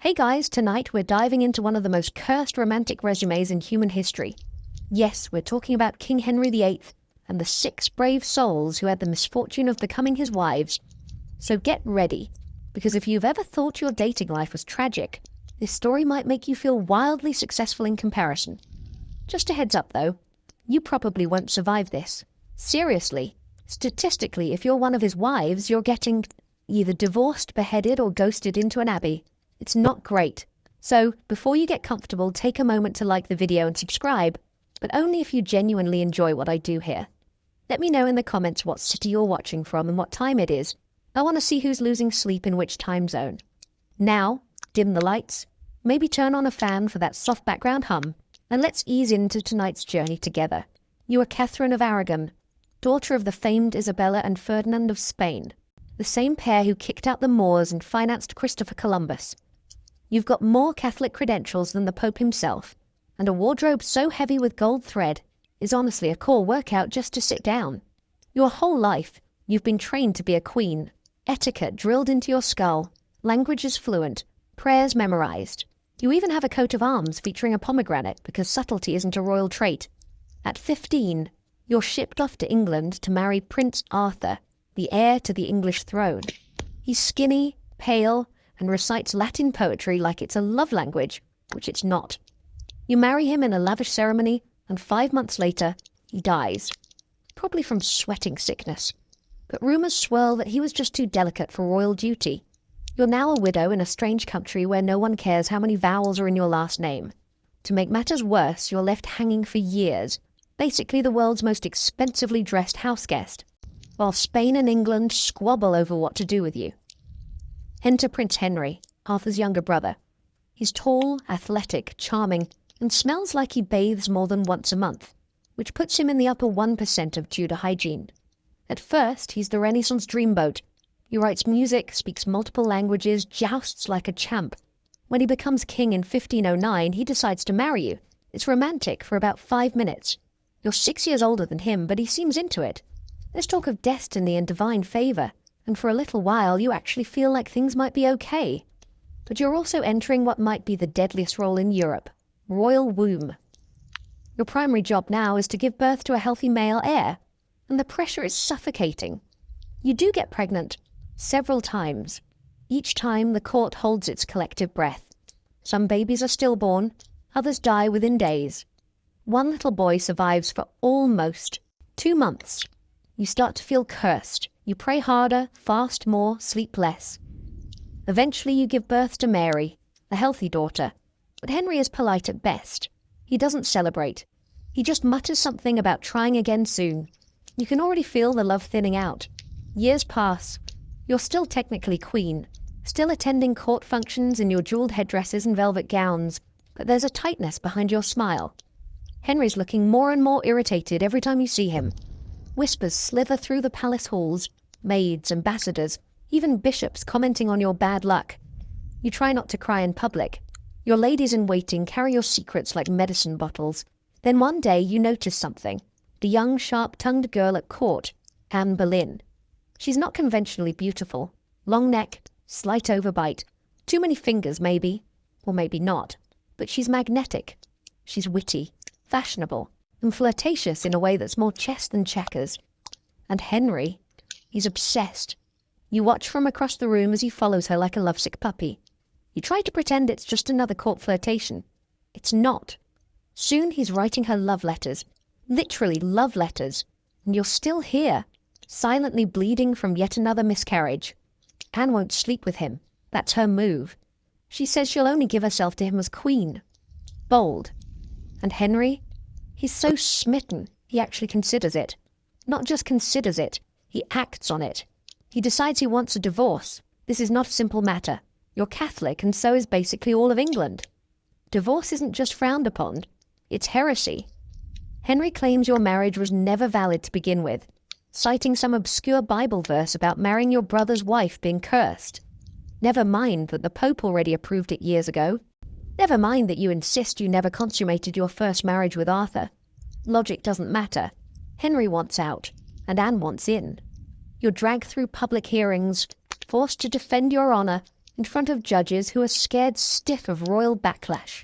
Hey guys, tonight we're diving into one of the most cursed romantic resumes in human history. Yes, we're talking about King Henry VIII and the 6 brave souls who had the misfortune of becoming his wives. So get ready, because if you've ever thought your dating life was tragic, this story might make you feel wildly successful in comparison. Just a heads up though, you probably won't survive this. Seriously, statistically, if you're one of his wives, you're getting either divorced, beheaded, or ghosted into an abbey. It's not great. So, before you get comfortable, take a moment to like the video and subscribe, but only if you genuinely enjoy what I do here. Let me know in the comments what city you're watching from and what time it is. I want to see who's losing sleep in which time zone. Now, dim the lights, maybe turn on a fan for that soft background hum, and let's ease into tonight's journey together. You are Catherine of Aragon, daughter of the famed Isabella and Ferdinand of Spain, the same pair who kicked out the Moors and financed Christopher Columbus. You've got more Catholic credentials than the Pope himself, and a wardrobe so heavy with gold thread is honestly a core workout just to sit down. Your whole life, you've been trained to be a queen, etiquette drilled into your skull, languages fluent, prayers memorized. You even have a coat of arms featuring a pomegranate because subtlety isn't a royal trait. At 15, you're shipped off to England to marry Prince Arthur, the heir to the English throne. He's skinny, pale, and recites Latin poetry like it's a love language, which it's not. You marry him in a lavish ceremony, and 5 months later, he dies. Probably from sweating sickness. But rumors swirl that he was just too delicate for royal duty. You're now a widow in a strange country where no one cares how many vowels are in your last name. To make matters worse, you're left hanging for years, basically the world's most expensively dressed houseguest, while Spain and England squabble over what to do with you. Enter Prince Henry, Arthur's younger brother. He's tall, athletic, charming, and smells like he bathes more than once a month, which puts him in the upper 1% of Tudor hygiene. At first, he's the Renaissance dreamboat. He writes music, speaks multiple languages, jousts like a champ. When he becomes king in 1509, he decides to marry you. It's romantic for about 5 minutes. You're 6 years older than him, but he seems into it. There's talk of destiny and divine favor, and for a little while you actually feel like things might be okay. But you're also entering what might be the deadliest role in Europe, royal womb. Your primary job now is to give birth to a healthy male heir, and the pressure is suffocating. You do get pregnant, several times. Each time the court holds its collective breath. Some babies are stillborn, others die within days. One little boy survives for almost 2 months. You start to feel cursed. You pray harder, fast more, sleep less. Eventually you give birth to Mary, a healthy daughter. But Henry is polite at best. He doesn't celebrate. He just mutters something about trying again soon. You can already feel the love thinning out. Years pass. You're still technically queen, still attending court functions in your jeweled headdresses and velvet gowns, but there's a tightness behind your smile. Henry's looking more and more irritated every time you see him. Whispers slither through the palace halls, maids, ambassadors, even bishops commenting on your bad luck. You try not to cry in public. Your ladies-in-waiting carry your secrets like medicine bottles. Then one day you notice something. The young, sharp-tongued girl at court, Anne Boleyn. She's not conventionally beautiful. Long neck, slight overbite. Too many fingers, maybe. Or maybe not. But she's magnetic. She's witty, fashionable, and flirtatious in a way that's more chess than checkers. And Henry, he's obsessed. You watch from across the room as he follows her like a lovesick puppy. You try to pretend it's just another court flirtation. It's not. Soon he's writing her love letters. Literally love letters. And you're still here, silently bleeding from yet another miscarriage. Anne won't sleep with him. That's her move. She says she'll only give herself to him as queen. Bold. And Henry? He's so smitten, he actually considers it. Not just considers it, he acts on it. He decides he wants a divorce. This is not a simple matter. You're Catholic, and so is basically all of England. Divorce isn't just frowned upon. It's heresy. Henry claims your marriage was never valid to begin with, citing some obscure Bible verse about marrying your brother's wife being cursed. Never mind that the Pope already approved it years ago. Never mind that you insist you never consummated your first marriage with Arthur. Logic doesn't matter. Henry wants out, and Anne wants in. You're dragged through public hearings, forced to defend your honor, in front of judges who are scared stiff of royal backlash.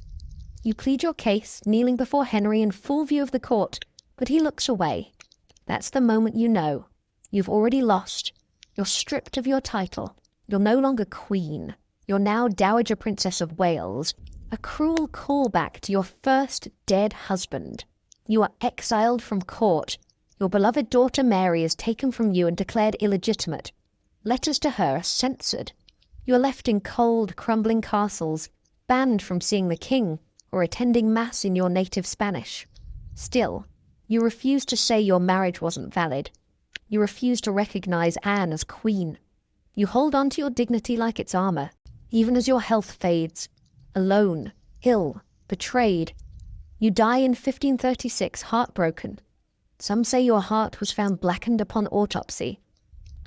You plead your case, kneeling before Henry in full view of the court, but he looks away. That's the moment you know. You've already lost. You're stripped of your title. You're no longer queen. You're now Dowager Princess of Wales, a cruel callback to your first dead husband. You are exiled from court. Your beloved daughter Mary is taken from you and declared illegitimate. Letters to her are censored. You are left in cold, crumbling castles, banned from seeing the king or attending mass in your native Spanish. Still, you refuse to say your marriage wasn't valid. You refuse to recognize Anne as queen. You hold on to your dignity like it's armor, even as your health fades. Alone, ill, betrayed. You die in 1536, heartbroken. Some say your heart was found blackened upon autopsy.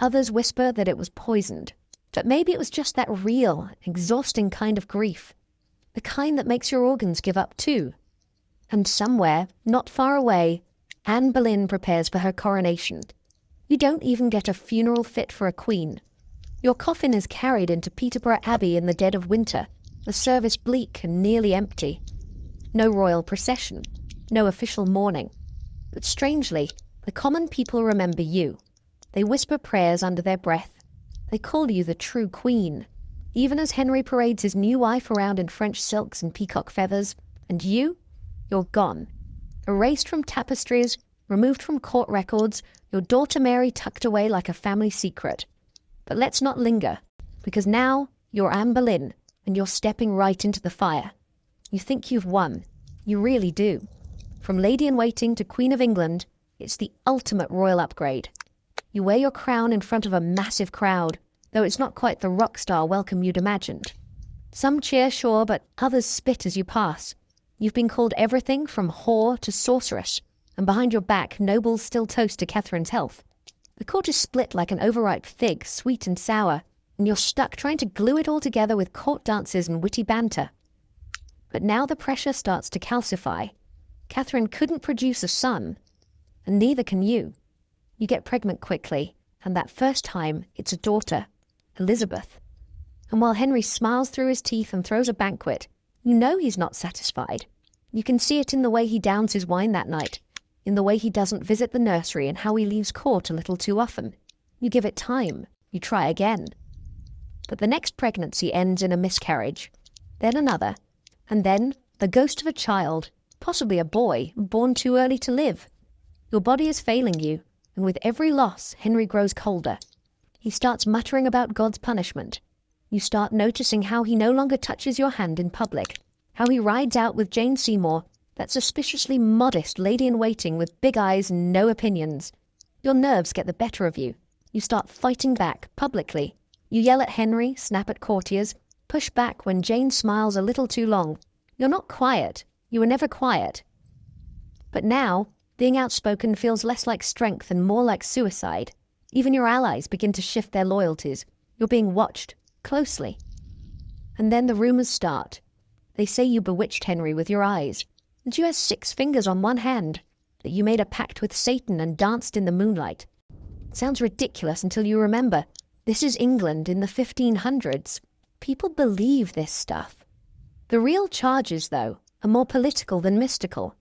Others whisper that it was poisoned. But maybe it was just that real, exhausting kind of grief. The kind that makes your organs give up too. And somewhere, not far away, Anne Boleyn prepares for her coronation. You don't even get a funeral fit for a queen. Your coffin is carried into Peterborough Abbey in the dead of winter, the service bleak and nearly empty. No royal procession, no official mourning. But strangely, the common people remember you. They whisper prayers under their breath. They call you the true queen, even as Henry parades his new wife around in French silks and peacock feathers. And you're gone. Erased from tapestries, removed from court records, your daughter Mary tucked away like a family secret. But let's not linger, because now you're Anne Boleyn, and you're stepping right into the fire. You think you've won. You really do. From Lady-in-Waiting to Queen of England, it's the ultimate royal upgrade. You wear your crown in front of a massive crowd, though it's not quite the rock star welcome you'd imagined. Some cheer, sure, but others spit as you pass. You've been called everything from whore to sorceress, and behind your back, nobles still toast to Catherine's health. The court is split like an overripe fig, sweet and sour, and you're stuck trying to glue it all together with court dances and witty banter. But now the pressure starts to calcify. Catherine couldn't produce a son, and neither can you. You get pregnant quickly, and that first time, it's a daughter, Elizabeth. And while Henry smiles through his teeth and throws a banquet, you know he's not satisfied. You can see it in the way he downs his wine that night, in the way he doesn't visit the nursery and how he leaves court a little too often. You give it time. You try again. But the next pregnancy ends in a miscarriage, then another, and then the ghost of a child, possibly a boy, born too early to live. Your body is failing you, and with every loss, Henry grows colder. He starts muttering about God's punishment. You start noticing how he no longer touches your hand in public, how he rides out with Jane Seymour, that suspiciously modest lady-in-waiting with big eyes and no opinions. Your nerves get the better of you. You start fighting back, publicly. You yell at Henry, snap at courtiers, push back when Jane smiles a little too long. You're not quiet. You were never quiet. But now, being outspoken feels less like strength and more like suicide. Even your allies begin to shift their loyalties. You're being watched, closely. And then the rumors start. They say you bewitched Henry with your eyes, that you had 6 fingers on one hand, that you made a pact with Satan and danced in the moonlight. It sounds ridiculous until you remember, this is England in the 1500s. People believe this stuff. The real charges, though, are more political than mystical.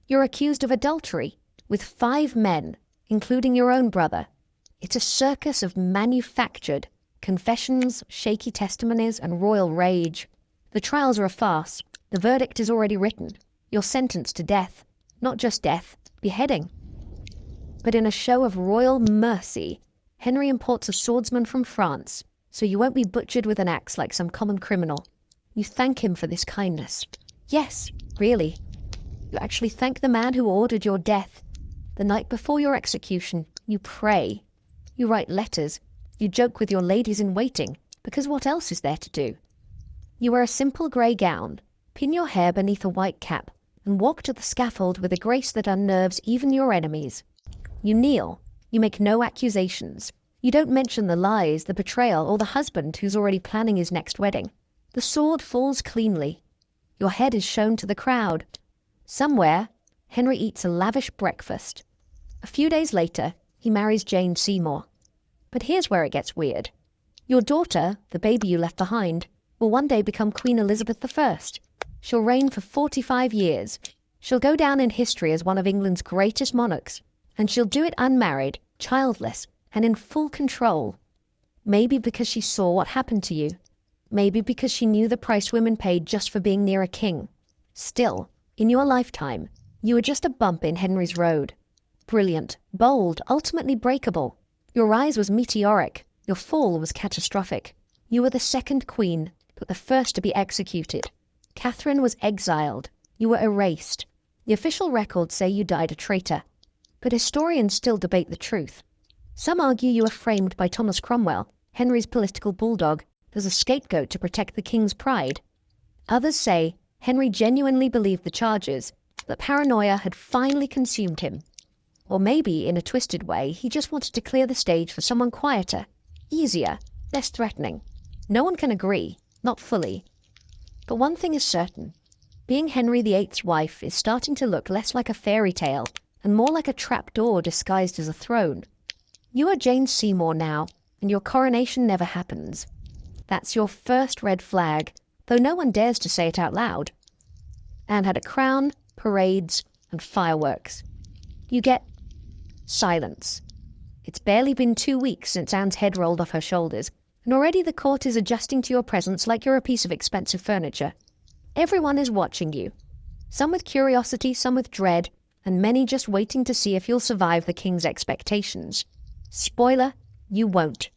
You're accused of adultery, with 5 men, including your own brother. It's a circus of manufactured confessions, shaky testimonies, and royal rage. The trials are a farce. The verdict is already written. You're sentenced to death. Not just death, beheading. But in a show of royal mercy, Henry imports a swordsman from France, so you won't be butchered with an axe like some common criminal. You thank him for this kindness. Yes, really. You actually thank the man who ordered your death. The night before your execution, you pray. You write letters. You joke with your ladies-in-waiting, because what else is there to do? You wear a simple grey gown, pin your hair beneath a white cap, and walk to the scaffold with a grace that unnerves even your enemies. You kneel. You make no accusations. You don't mention the lies, the betrayal, or the husband who's already planning his next wedding. The sword falls cleanly. Your head is shown to the crowd. Somewhere, Henry eats a lavish breakfast. A few days later, he marries Jane Seymour. But here's where it gets weird. Your daughter, the baby you left behind, will one day become Queen Elizabeth I. She'll reign for 45 years. She'll go down in history as one of England's greatest monarchs, and she'll do it unmarried, childless, and in full control. Maybe because she saw what happened to you. Maybe because she knew the price women paid just for being near a king. Still, in your lifetime, you were just a bump in Henry's road. Brilliant, bold, ultimately breakable. Your rise was meteoric. Your fall was catastrophic. You were the second queen, but the first to be executed. Catherine was exiled. You were erased. The official records say you died a traitor. But historians still debate the truth. Some argue you were framed by Thomas Cromwell, Henry's political bulldog, as a scapegoat to protect the king's pride. Others say Henry genuinely believed the charges, that paranoia had finally consumed him. Or maybe, in a twisted way, he just wanted to clear the stage for someone quieter, easier, less threatening. No one can agree, not fully. But one thing is certain. Being Henry VIII's wife is starting to look less like a fairy tale and more like a trapdoor disguised as a throne. You are Jane Seymour now, and your coronation never happens. That's your first red flag, though no one dares to say it out loud. Anne had a crown, parades, and fireworks. You get silence. It's barely been 2 weeks since Anne's head rolled off her shoulders, and already the court is adjusting to your presence like you're a piece of expensive furniture. Everyone is watching you. Some with curiosity, some with dread, and many just waiting to see if you'll survive the king's expectations. Spoiler, you won't.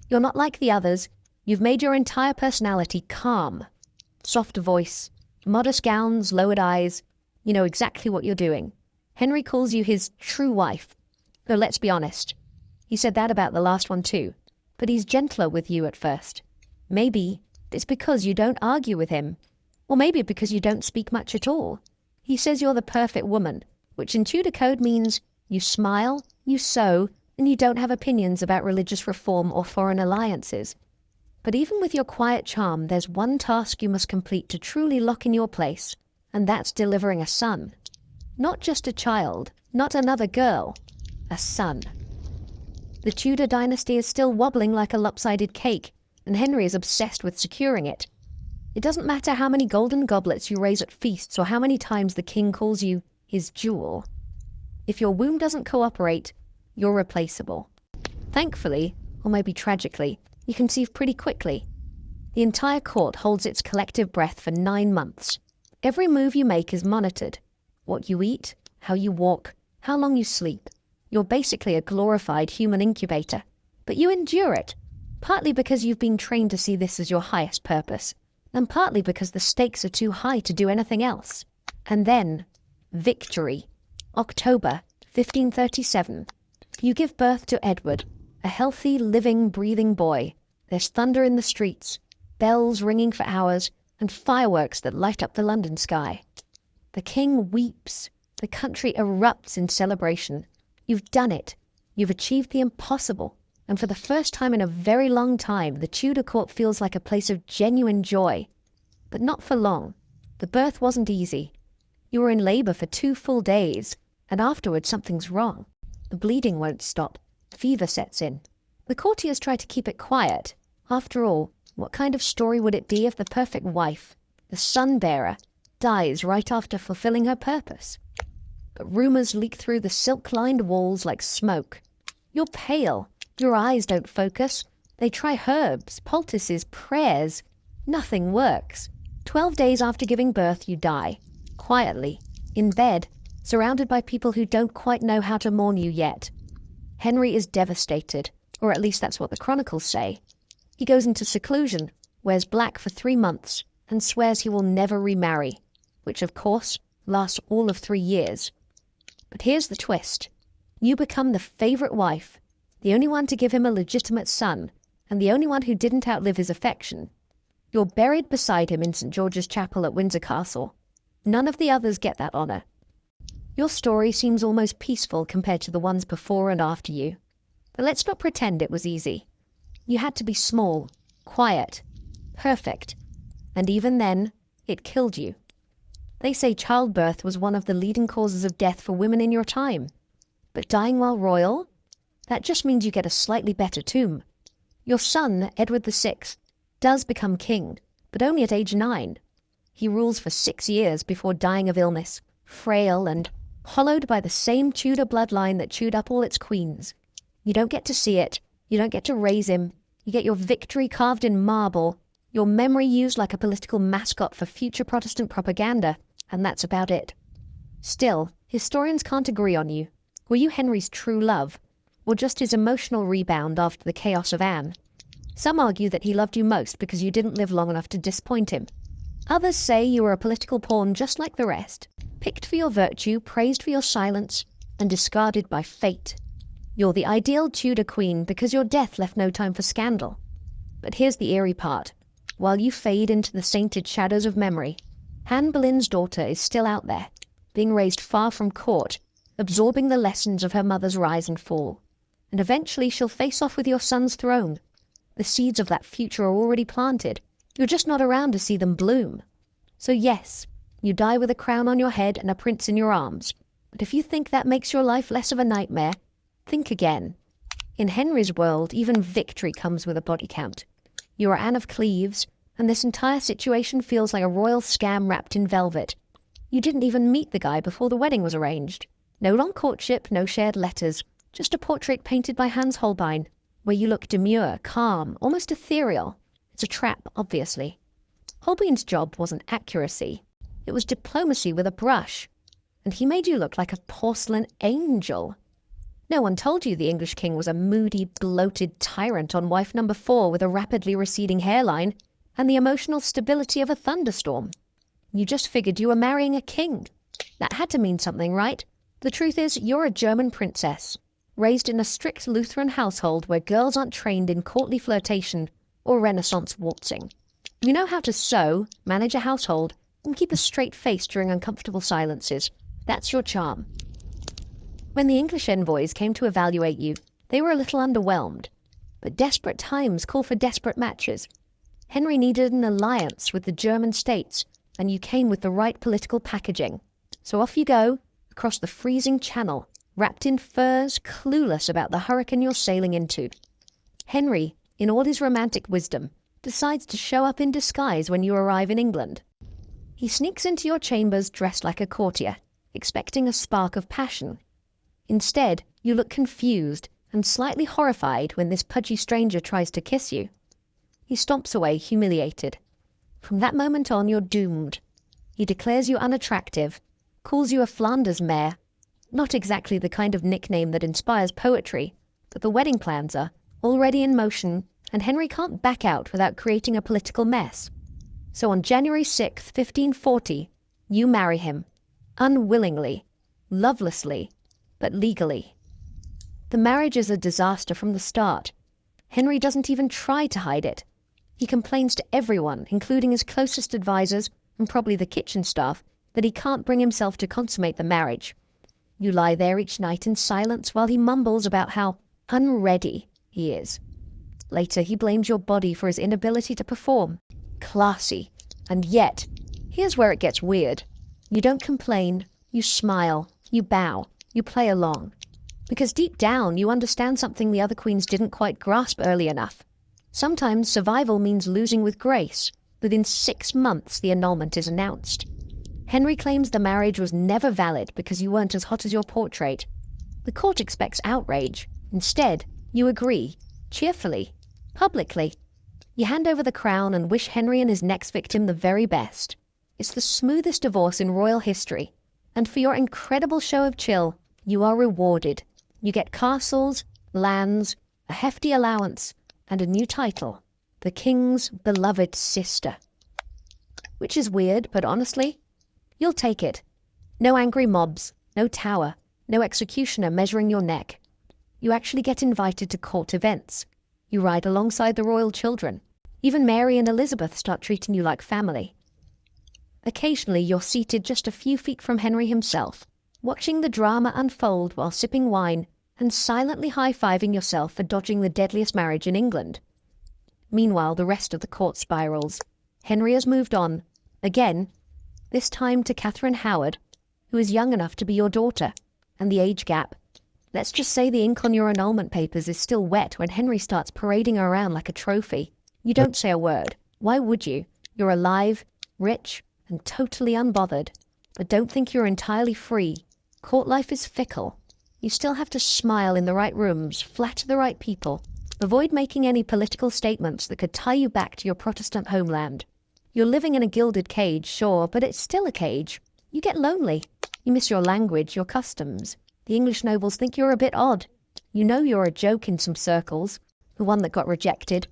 You're not like the others. You've made your entire personality calm. Soft voice, modest gowns, lowered eyes. You know exactly what you're doing. Henry calls you his true wife. Though let's be honest. He said that about the last one too. But he's gentler with you at first. Maybe it's because you don't argue with him. Or maybe because you don't speak much at all. He says you're the perfect woman, which in Tudor code means you smile, you sew, and you don't have opinions about religious reform or foreign alliances. But even with your quiet charm, there's one task you must complete to truly lock in your place, and that's delivering a son. Not just a child, not another girl, a son. The Tudor dynasty is still wobbling like a lopsided cake, and Henry is obsessed with securing it. It doesn't matter how many golden goblets you raise at feasts or how many times the king calls you his jewel. If your womb doesn't cooperate, you're replaceable. Thankfully, or maybe tragically, you conceive pretty quickly. The entire court holds its collective breath for 9 months. Every move you make is monitored. What you eat, how you walk, how long you sleep. You're basically a glorified human incubator. But you endure it, partly because you've been trained to see this as your highest purpose, and partly because the stakes are too high to do anything else. And then, victory. October 1537. You give birth to Edward, a healthy, living, breathing boy. There's thunder in the streets, bells ringing for hours, and fireworks that light up the London sky. The king weeps. The country erupts in celebration. You've done it. You've achieved the impossible. And for the first time in a very long time, the Tudor court feels like a place of genuine joy. But not for long. The birth wasn't easy. You were in labor for 2 full days, and afterwards something's wrong. The bleeding won't stop. Fever sets in. The courtiers try to keep it quiet. After all, what kind of story would it be if the perfect wife, the sun-bearer, dies right after fulfilling her purpose? But rumors leak through the silk-lined walls like smoke. You're pale. Your eyes don't focus. They try herbs, poultices, prayers. Nothing works. 12 days after giving birth, you die. Quietly. In bed. Surrounded by people who don't quite know how to mourn you yet. Henry is devastated, or at least that's what the chronicles say. He goes into seclusion, wears black for 3 months, and swears he will never remarry, which of course lasts all of 3 years. But here's the twist. You become the favorite wife, the only one to give him a legitimate son, and the only one who didn't outlive his affection. You're buried beside him in St. George's Chapel at Windsor Castle. None of the others get that honor. Your story seems almost peaceful compared to the ones before and after you. But let's not pretend it was easy. You had to be small, quiet, perfect. And even then, it killed you. They say childbirth was one of the leading causes of death for women in your time. But dying while royal? That just means you get a slightly better tomb. Your son, Edward VI, does become king, but only at age 9. He rules for 6 years before dying of illness, frail and hollowed by the same Tudor bloodline that chewed up all its queens. You don't get to see it. You don't get to raise him. You get your victory carved in marble, your memory used like a political mascot for future Protestant propaganda, and that's about it. Still, historians can't agree on you. Were you Henry's true love, or just his emotional rebound after the chaos of Anne? Some argue that he loved you most because you didn't live long enough to disappoint him. Others say you were a political pawn just like the rest, picked for your virtue, praised for your silence, and discarded by fate. You're the ideal Tudor queen because your death left no time for scandal. But here's the eerie part. While you fade into the sainted shadows of memory, Anne Boleyn's daughter is still out there, being raised far from court, absorbing the lessons of her mother's rise and fall. And eventually she'll face off with your son's throne. The seeds of that future are already planted. You're just not around to see them bloom. So yes, you die with a crown on your head and a prince in your arms. But if you think that makes your life less of a nightmare, think again. In Henry's world, even victory comes with a body count. You are Anne of Cleves, and this entire situation feels like a royal scam wrapped in velvet. You didn't even meet the guy before the wedding was arranged. No long courtship, no shared letters, just a portrait painted by Hans Holbein, where you look demure, calm, almost ethereal. It's a trap, obviously. Holbein's job wasn't accuracy. It was diplomacy with a brush. And he made you look like a porcelain angel. No one told you the English king was a moody, bloated tyrant on wife number 4 with a rapidly receding hairline and the emotional stability of a thunderstorm. You just figured you were marrying a king. That had to mean something, right? The truth is, you're a German princess, raised in a strict Lutheran household where girls aren't trained in courtly flirtation or Renaissance waltzing. You know how to sew, manage a household, and keep a straight face during uncomfortable silences. That's your charm. When the English envoys came to evaluate you, they were a little underwhelmed. But desperate times call for desperate matches. Henry needed an alliance with the German states, and you came with the right political packaging. So off you go, across the freezing channel, wrapped in furs, clueless about the hurricane you're sailing into. Henry, in all his romantic wisdom, decides to show up in disguise when you arrive in England. He sneaks into your chambers dressed like a courtier, expecting a spark of passion. Instead, you look confused and slightly horrified when this pudgy stranger tries to kiss you. He stomps away, humiliated. From that moment on, you're doomed. He declares you unattractive, calls you a Flanders mare. Not exactly the kind of nickname that inspires poetry, but the wedding plans are already in motion, and Henry can't back out without creating a political mess. So on January 6th, 1540, you marry him. Unwillingly, lovelessly, but legally. The marriage is a disaster from the start. Henry doesn't even try to hide it. He complains to everyone, including his closest advisors and probably the kitchen staff, that he can't bring himself to consummate the marriage. You lie there each night in silence while he mumbles about how unready he is. Later, he blames your body for his inability to perform. Classy. And yet, here's where it gets weird. You don't complain, you smile, you bow, you play along. Because deep down, you understand something the other queens didn't quite grasp early enough. Sometimes survival means losing with grace. Within 6 months, the annulment is announced. Henry claims the marriage was never valid because you weren't as hot as your portrait. The court expects outrage. Instead, you agree, cheerfully, publicly. You hand over the crown and wish Henry and his next victim the very best. It's the smoothest divorce in royal history. And for your incredible show of chill, you are rewarded. You get castles, lands, a hefty allowance, and a new title, the king's beloved sister. Which is weird, but honestly, you'll take it. No angry mobs, no tower, no executioner measuring your neck. You actually get invited to court events. You ride alongside the royal children. Even Mary and Elizabeth start treating you like family. Occasionally, you're seated just a few feet from Henry himself, watching the drama unfold while sipping wine and silently high-fiving yourself for dodging the deadliest marriage in England. Meanwhile, the rest of the court spirals. Henry has moved on, again, this time to Catherine Howard, who is young enough to be your daughter, and the age gap. Let's just say the ink on your annulment papers is still wet when Henry starts parading her around like a trophy. You don't say a word. Why would you? You're alive, rich, and totally unbothered. But don't think you're entirely free. Court life is fickle. You still have to smile in the right rooms, flatter the right people. Avoid making any political statements that could tie you back to your Protestant homeland. You're living in a gilded cage, sure, but it's still a cage. You get lonely. You miss your language, your customs. The English nobles think you're a bit odd. You know you're a joke in some circles, the one that got rejected.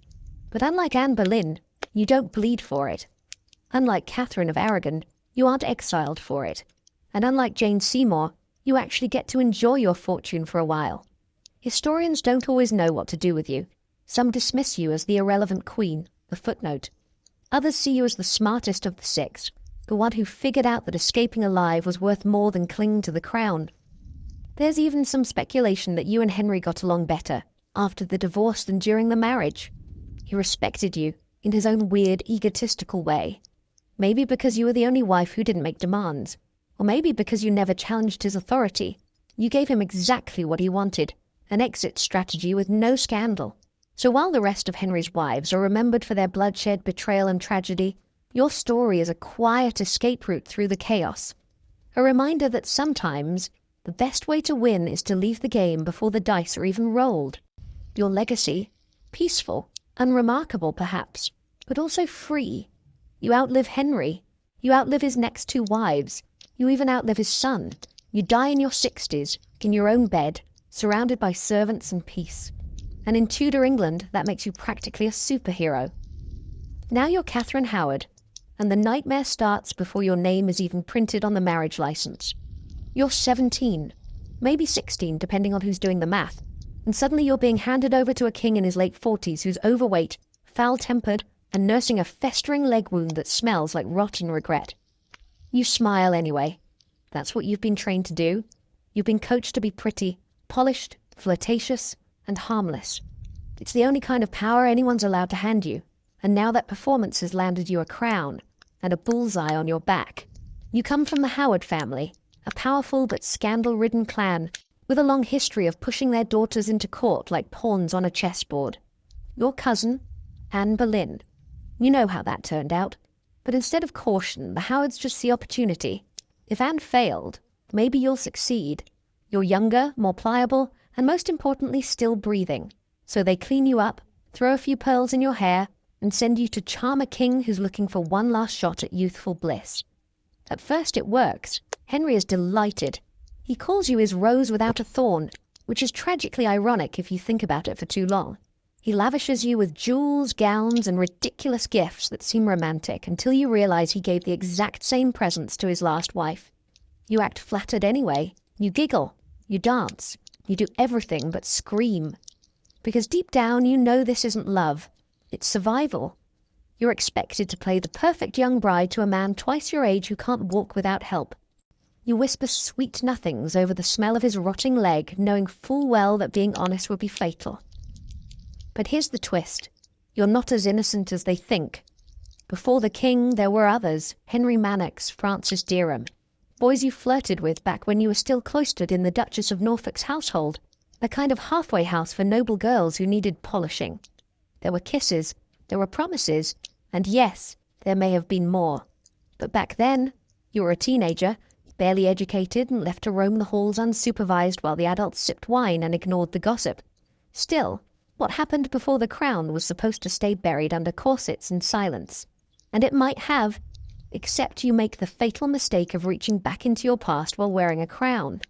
But unlike Anne Boleyn, you don't bleed for it. Unlike Catherine of Aragon, you aren't exiled for it. And unlike Jane Seymour, you actually get to enjoy your fortune for a while. Historians don't always know what to do with you. Some dismiss you as the irrelevant queen, the footnote. Others see you as the smartest of the six, the one who figured out that escaping alive was worth more than clinging to the crown. There's even some speculation that you and Henry got along better after the divorce than during the marriage. He respected you in his own weird, egotistical way. Maybe because you were the only wife who didn't make demands. Or maybe because you never challenged his authority. You gave him exactly what he wanted, an exit strategy with no scandal. So while the rest of Henry's wives are remembered for their bloodshed, betrayal, and tragedy, your story is a quiet escape route through the chaos. A reminder that sometimes the best way to win is to leave the game before the dice are even rolled. Your legacy, peaceful, unremarkable perhaps, but also free. You outlive Henry. You outlive his next two wives. You even outlive his son. You die in your 60s, in your own bed, surrounded by servants and peace. And in Tudor England, that makes you practically a superhero. Now you're Catherine Howard, and the nightmare starts before your name is even printed on the marriage license. You're 17, maybe 16, depending on who's doing the math, and suddenly you're being handed over to a king in his late 40s who's overweight, foul-tempered, and nursing a festering leg wound that smells like rotten regret. You smile anyway. That's what you've been trained to do. You've been coached to be pretty, polished, flirtatious, and harmless. It's the only kind of power anyone's allowed to hand you, and now that performance has landed you a crown and a bullseye on your back. You come from the Howard family, a powerful but scandal-ridden clan with a long history of pushing their daughters into court like pawns on a chessboard. Your cousin, Anne Boleyn. You know how that turned out. But instead of caution, the Howards just see opportunity. If Anne failed, maybe you'll succeed. You're younger, more pliable, and most importantly, still breathing. So they clean you up, throw a few pearls in your hair, and send you to charm a king who's looking for one last shot at youthful bliss. At first it works. Henry is delighted. He calls you his rose without a thorn, which is tragically ironic if you think about it for too long. He lavishes you with jewels, gowns, and ridiculous gifts that seem romantic until you realize he gave the exact same presents to his last wife. You act flattered anyway. You giggle. You dance. You do everything but scream. Because deep down you know this isn't love. It's survival. You're expected to play the perfect young bride to a man twice your age who can't walk without help. You whisper sweet nothings over the smell of his rotting leg, knowing full well that being honest would be fatal. But here's the twist. You're not as innocent as they think. Before the king, there were others. Henry Manox, Francis Dereham. Boys you flirted with back when you were still cloistered in the Duchess of Norfolk's household. A kind of halfway house for noble girls who needed polishing. There were kisses. There were promises. And yes, there may have been more. But back then, you were a teenager, barely educated and left to roam the halls unsupervised while the adults sipped wine and ignored the gossip. Still, what happened before the crown was supposed to stay buried under corsets and silence. And it might have, except you make the fatal mistake of reaching back into your past while wearing a crown.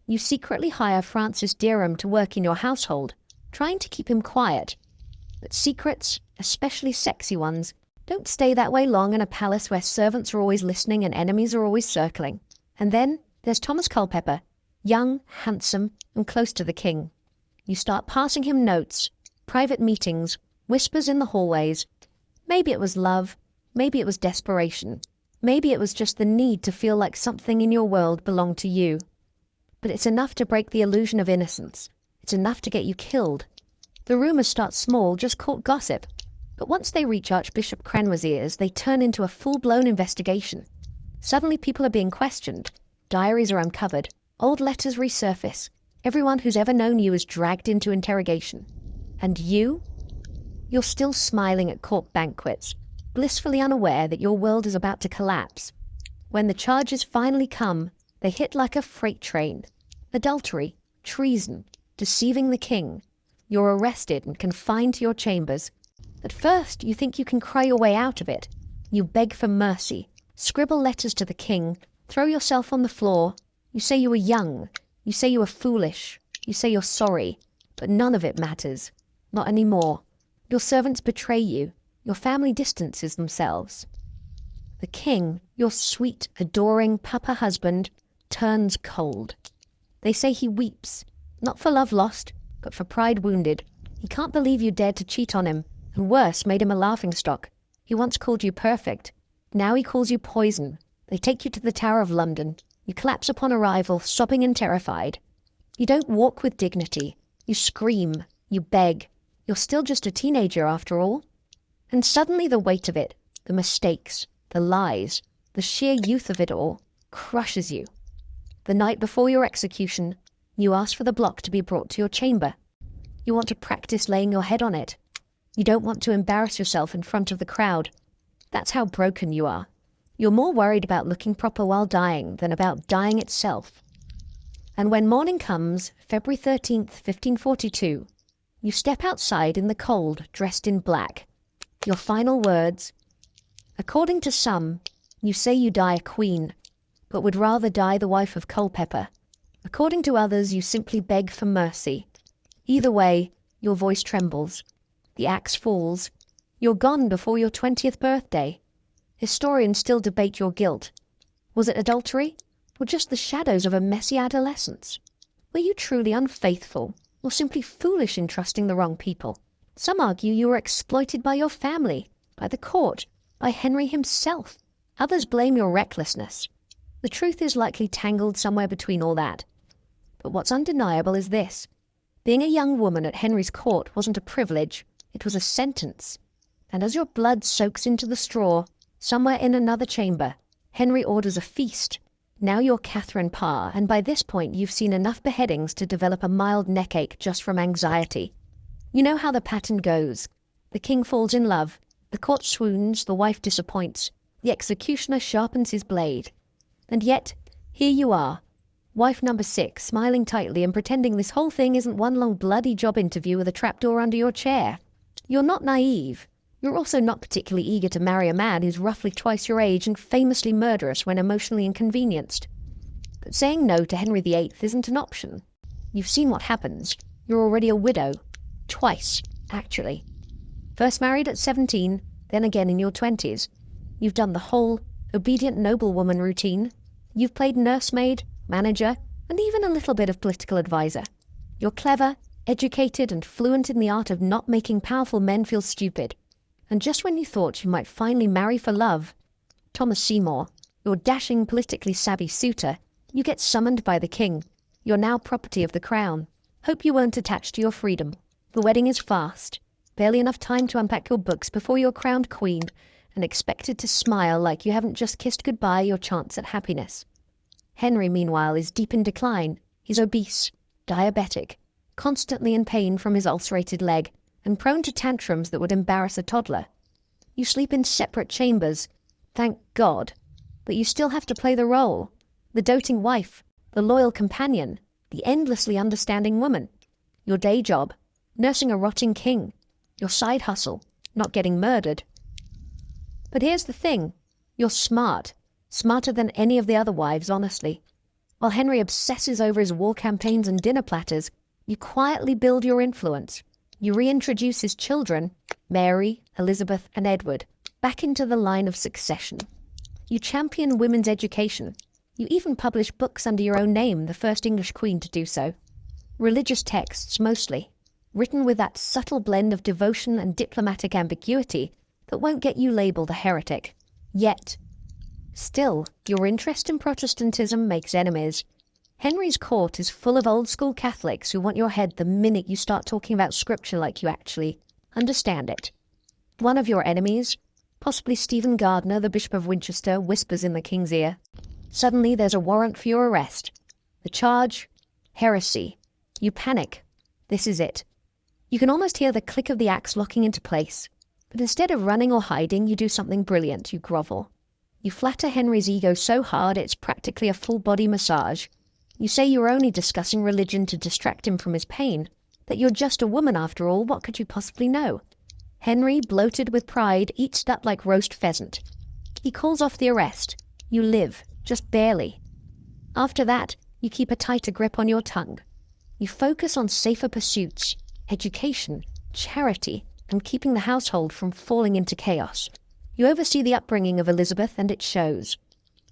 You secretly hire Francis Dereham to work in your household, trying to keep him quiet. But secrets, especially sexy ones, don't stay that way long in a palace where servants are always listening and enemies are always circling. And then there's Thomas Culpeper, young, handsome, and close to the king. You start passing him notes, private meetings, whispers in the hallways. Maybe it was love, maybe it was desperation, maybe it was just the need to feel like something in your world belonged to you. But it's enough to break the illusion of innocence. It's enough to get you killed. The rumors start small, just court gossip. But once they reach Archbishop Cranmer's ears, they turn into a full-blown investigation. Suddenly people are being questioned. Diaries are uncovered. Old letters resurface. Everyone who's ever known you is dragged into interrogation. And you're still smiling at court banquets, blissfully unaware that your world is about to collapse. When the charges finally come, they hit like a freight train. Adultery, treason, deceiving the king. You're arrested and confined to your chambers. At first, you think you can cry your way out of it. You beg for mercy, scribble letters to the king, throw yourself on the floor. You say you were young. You say you were foolish. You say you're sorry. But none of it matters. Not anymore. Your servants betray you. Your family distances themselves. The king, your sweet, adoring papa husband, turns cold. They say he weeps, not for love lost, but for pride wounded. He can't believe you dared to cheat on him, and worse, made him a laughingstock. He once called you perfect. Now he calls you poison. They take you to the Tower of London. You collapse upon arrival, sobbing and terrified. You don't walk with dignity. You scream. You beg. You're still just a teenager after all. And suddenly the weight of it, the mistakes, the lies, the sheer youth of it all, crushes you. The night before your execution, you ask for the block to be brought to your chamber. You want to practice laying your head on it. You don't want to embarrass yourself in front of the crowd. That's how broken you are. You're more worried about looking proper while dying than about dying itself. And when morning comes, February 13th, 1542, you step outside in the cold, dressed in black. Your final words. According to some, you say you die a queen, but would rather die the wife of Culpeper. According to others, you simply beg for mercy. Either way, your voice trembles. The axe falls. You're gone before your 20th birthday. Historians still debate your guilt. Was it adultery, or just the shadows of a messy adolescence? Were you truly unfaithful, or simply foolish in trusting the wrong people? Some argue you were exploited by your family, by the court, by Henry himself. Others blame your recklessness. The truth is likely tangled somewhere between all that. But what's undeniable is this. Being a young woman at Henry's court wasn't a privilege, it was a sentence. And as your blood soaks into the straw, somewhere in another chamber, Henry orders a feast. Now you're Catherine Parr, and by this point you've seen enough beheadings to develop a mild neckache just from anxiety. You know how the pattern goes. The king falls in love, the court swoons, the wife disappoints, the executioner sharpens his blade. And yet, here you are, wife number 6, smiling tightly and pretending this whole thing isn't one long bloody job interview with a trapdoor under your chair. You're not naive. You're also not particularly eager to marry a man who's roughly twice your age and famously murderous when emotionally inconvenienced. But saying no to Henry VIII isn't an option. You've seen what happens. You're already a widow. Twice, actually. First married at 17, then again in your 20s. You've done the whole obedient noblewoman routine. You've played nursemaid, manager, and even a little bit of political advisor. You're clever, educated, and fluent in the art of not making powerful men feel stupid. And just when you thought you might finally marry for love, Thomas Seymour, your dashing, politically savvy suitor, you get summoned by the king. You're now property of the crown. Hope you weren't attached to your freedom. The wedding is fast. Barely enough time to unpack your books before you're crowned queen, and expected to smile like you haven't just kissed goodbye your chance at happiness. Henry, meanwhile, is deep in decline. He's obese, diabetic, constantly in pain from his ulcerated leg, and prone to tantrums that would embarrass a toddler. You sleep in separate chambers, thank God, but you still have to play the role. The doting wife, the loyal companion, the endlessly understanding woman. Your day job, nursing a rotting king. Your side hustle, not getting murdered. But here's the thing. You're smart. Smarter than any of the other wives, honestly. While Henry obsesses over his war campaigns and dinner platters, you quietly build your influence. You reintroduce his children, Mary, Elizabeth, and Edward, back into the line of succession. You champion women's education. You even publish books under your own name, the first English queen to do so. Religious texts, mostly, written with that subtle blend of devotion and diplomatic ambiguity that won't get you labelled a heretic. Yet, still, your interest in Protestantism makes enemies. Henry's court is full of old-school Catholics who want your head the minute you start talking about scripture like you actually understand it. One of your enemies, possibly Stephen Gardiner, the Bishop of Winchester, whispers in the king's ear. Suddenly there's a warrant for your arrest. The charge? Heresy. You panic. This is it. You can almost hear the click of the axe locking into place. But instead of running or hiding, you do something brilliant. You grovel. You flatter Henry's ego so hard it's practically a full-body massage. You say you were only discussing religion to distract him from his pain, that you're just a woman after all, what could you possibly know? Henry, bloated with pride, eats it up like roast pheasant. He calls off the arrest. You live, just barely. After that, you keep a tighter grip on your tongue. You focus on safer pursuits, education, charity, and keeping the household from falling into chaos. You oversee the upbringing of Elizabeth, and it shows.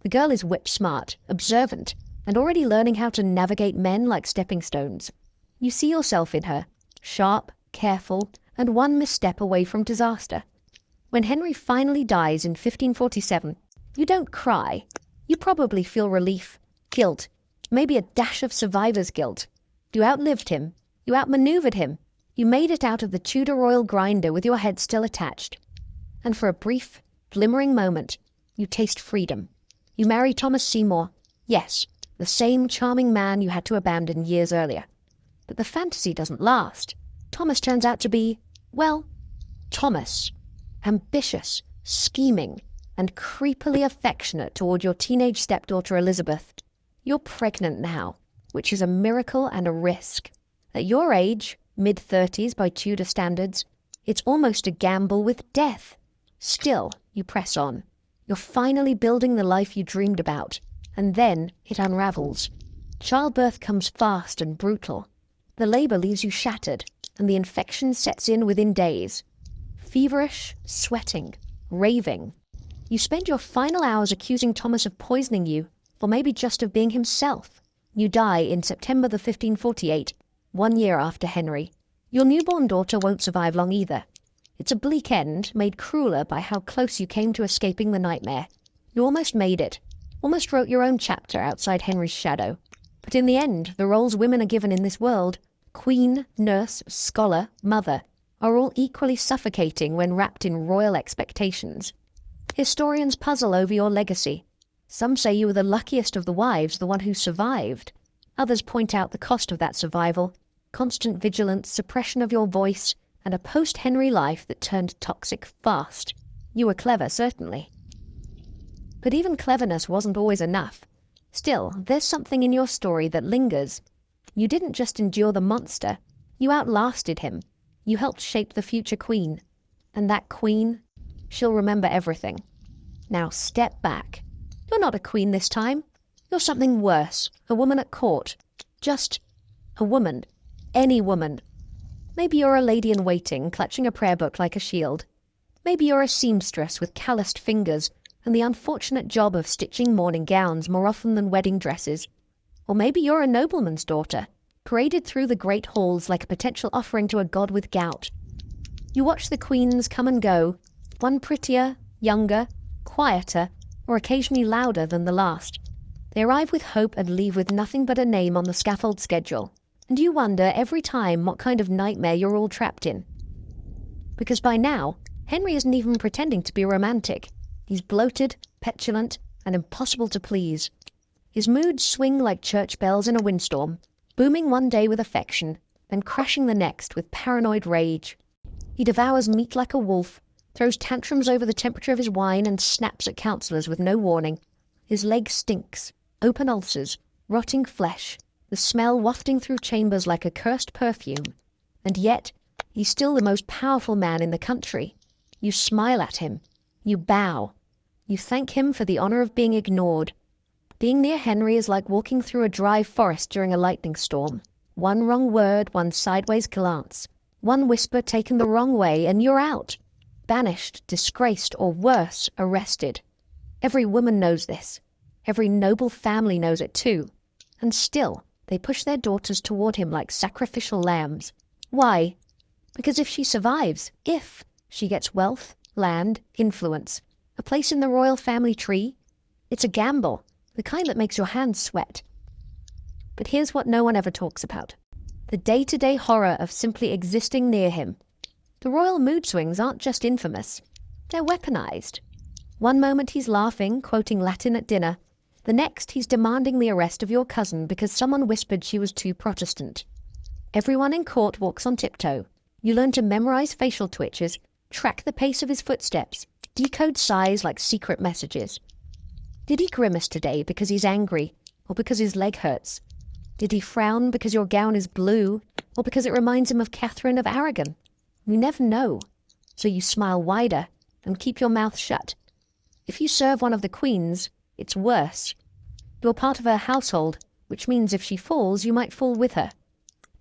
The girl is whip-smart, observant, and already learning how to navigate men like stepping stones. You see yourself in her, sharp, careful, and one misstep away from disaster. When Henry finally dies in 1547, you don't cry. You probably feel relief, guilt, maybe a dash of survivor's guilt. You outlived him. You outmaneuvered him. You made it out of the Tudor royal grinder with your head still attached. And for a brief, glimmering moment, you taste freedom. You marry Thomas Seymour. Yes, the same charming man you had to abandon years earlier. But the fantasy doesn't last. Thomas turns out to be, well, Thomas. Ambitious, scheming, and creepily affectionate toward your teenage stepdaughter Elizabeth. You're pregnant now, which is a miracle and a risk. At your age, mid-30s by Tudor standards, it's almost a gamble with death. Still, you press on. You're finally building the life you dreamed about, and then it unravels. Childbirth comes fast and brutal. The labor leaves you shattered, and the infection sets in within days. Feverish, sweating, raving. You spend your final hours accusing Thomas of poisoning you, or maybe just of being himself. You die in September the 1548, 1 year after Henry. Your newborn daughter won't survive long either. It's a bleak end, made crueler by how close you came to escaping the nightmare. You almost made it, almost wrote your own chapter outside Henry's shadow. But in the end, the roles women are given in this world, queen, nurse, scholar, mother, are all equally suffocating when wrapped in royal expectations. Historians puzzle over your legacy. Some say you were the luckiest of the wives, the one who survived. Others point out the cost of that survival, constant vigilance, suppression of your voice, and a post-Henry life that turned toxic fast. You were clever, certainly. But even cleverness wasn't always enough. Still, there's something in your story that lingers. You didn't just endure the monster, you outlasted him. You helped shape the future queen. And that queen, she'll remember everything. Now step back. You're not a queen this time. You're something worse, a woman at court. Just a woman. Any woman. Maybe you're a lady-in-waiting, clutching a prayer book like a shield. Maybe you're a seamstress with calloused fingers and the unfortunate job of stitching morning gowns more often than wedding dresses. Or maybe you're a nobleman's daughter, paraded through the great halls like a potential offering to a god with gout. You watch the queens come and go, one prettier, younger, quieter, or occasionally louder than the last. They arrive with hope and leave with nothing but a name on the scaffold schedule. And you wonder every time what kind of nightmare you're all trapped in. Because by now, Henry isn't even pretending to be romantic. He's bloated, petulant, and impossible to please. His moods swing like church bells in a windstorm, booming one day with affection, then crashing the next with paranoid rage. He devours meat like a wolf, throws tantrums over the temperature of his wine, and snaps at counsellors with no warning. His leg stinks, open ulcers, rotting flesh, the smell wafting through chambers like a cursed perfume. And yet, he's still the most powerful man in the country. You smile at him. You bow. You thank him for the honor of being ignored. Being near Henry is like walking through a dry forest during a lightning storm. One wrong word, one sideways glance, one whisper taken the wrong way, and you're out. Banished, disgraced, or worse, arrested. Every woman knows this. Every noble family knows it too. And still, they push their daughters toward him like sacrificial lambs. Why? Because if she survives, if she gets wealth, land, influence, a place in the royal family tree, it's a gamble, the kind that makes your hands sweat. But here's what no one ever talks about. The day-to-day horror of simply existing near him. The royal mood swings aren't just infamous. They're weaponized. One moment he's laughing, quoting Latin at dinner. The next he's demanding the arrest of your cousin because someone whispered she was too Protestant. Everyone in court walks on tiptoe. You learn to memorize facial twitches, track the pace of his footsteps, decode sighs like secret messages. Did he grimace today because he's angry, or because his leg hurts? Did he frown because your gown is blue, or because it reminds him of Catherine of Aragon? You never know, so you smile wider and keep your mouth shut. If you serve one of the queens, it's worse. You're part of her household, which means if she falls, you might fall with her.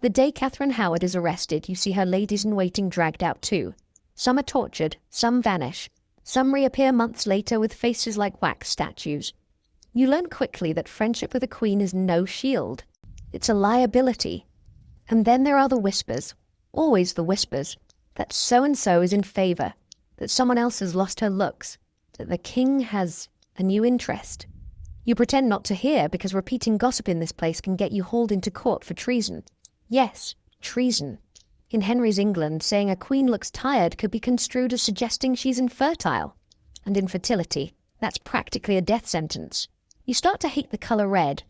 The day Catherine Howard is arrested, you see her ladies-in-waiting dragged out too. Some are tortured, some vanish. Some reappear months later with faces like wax statues. You learn quickly that friendship with a queen is no shield. It's a liability. And then there are the whispers, always the whispers, that so-and-so is in favour, that someone else has lost her looks, that the king has a new interest. You pretend not to hear because repeating gossip in this place can get you hauled into court for treason. Yes, treason. In Henry's England, saying a queen looks tired could be construed as suggesting she's infertile. And infertility, that's practically a death sentence. You start to hate the colour red,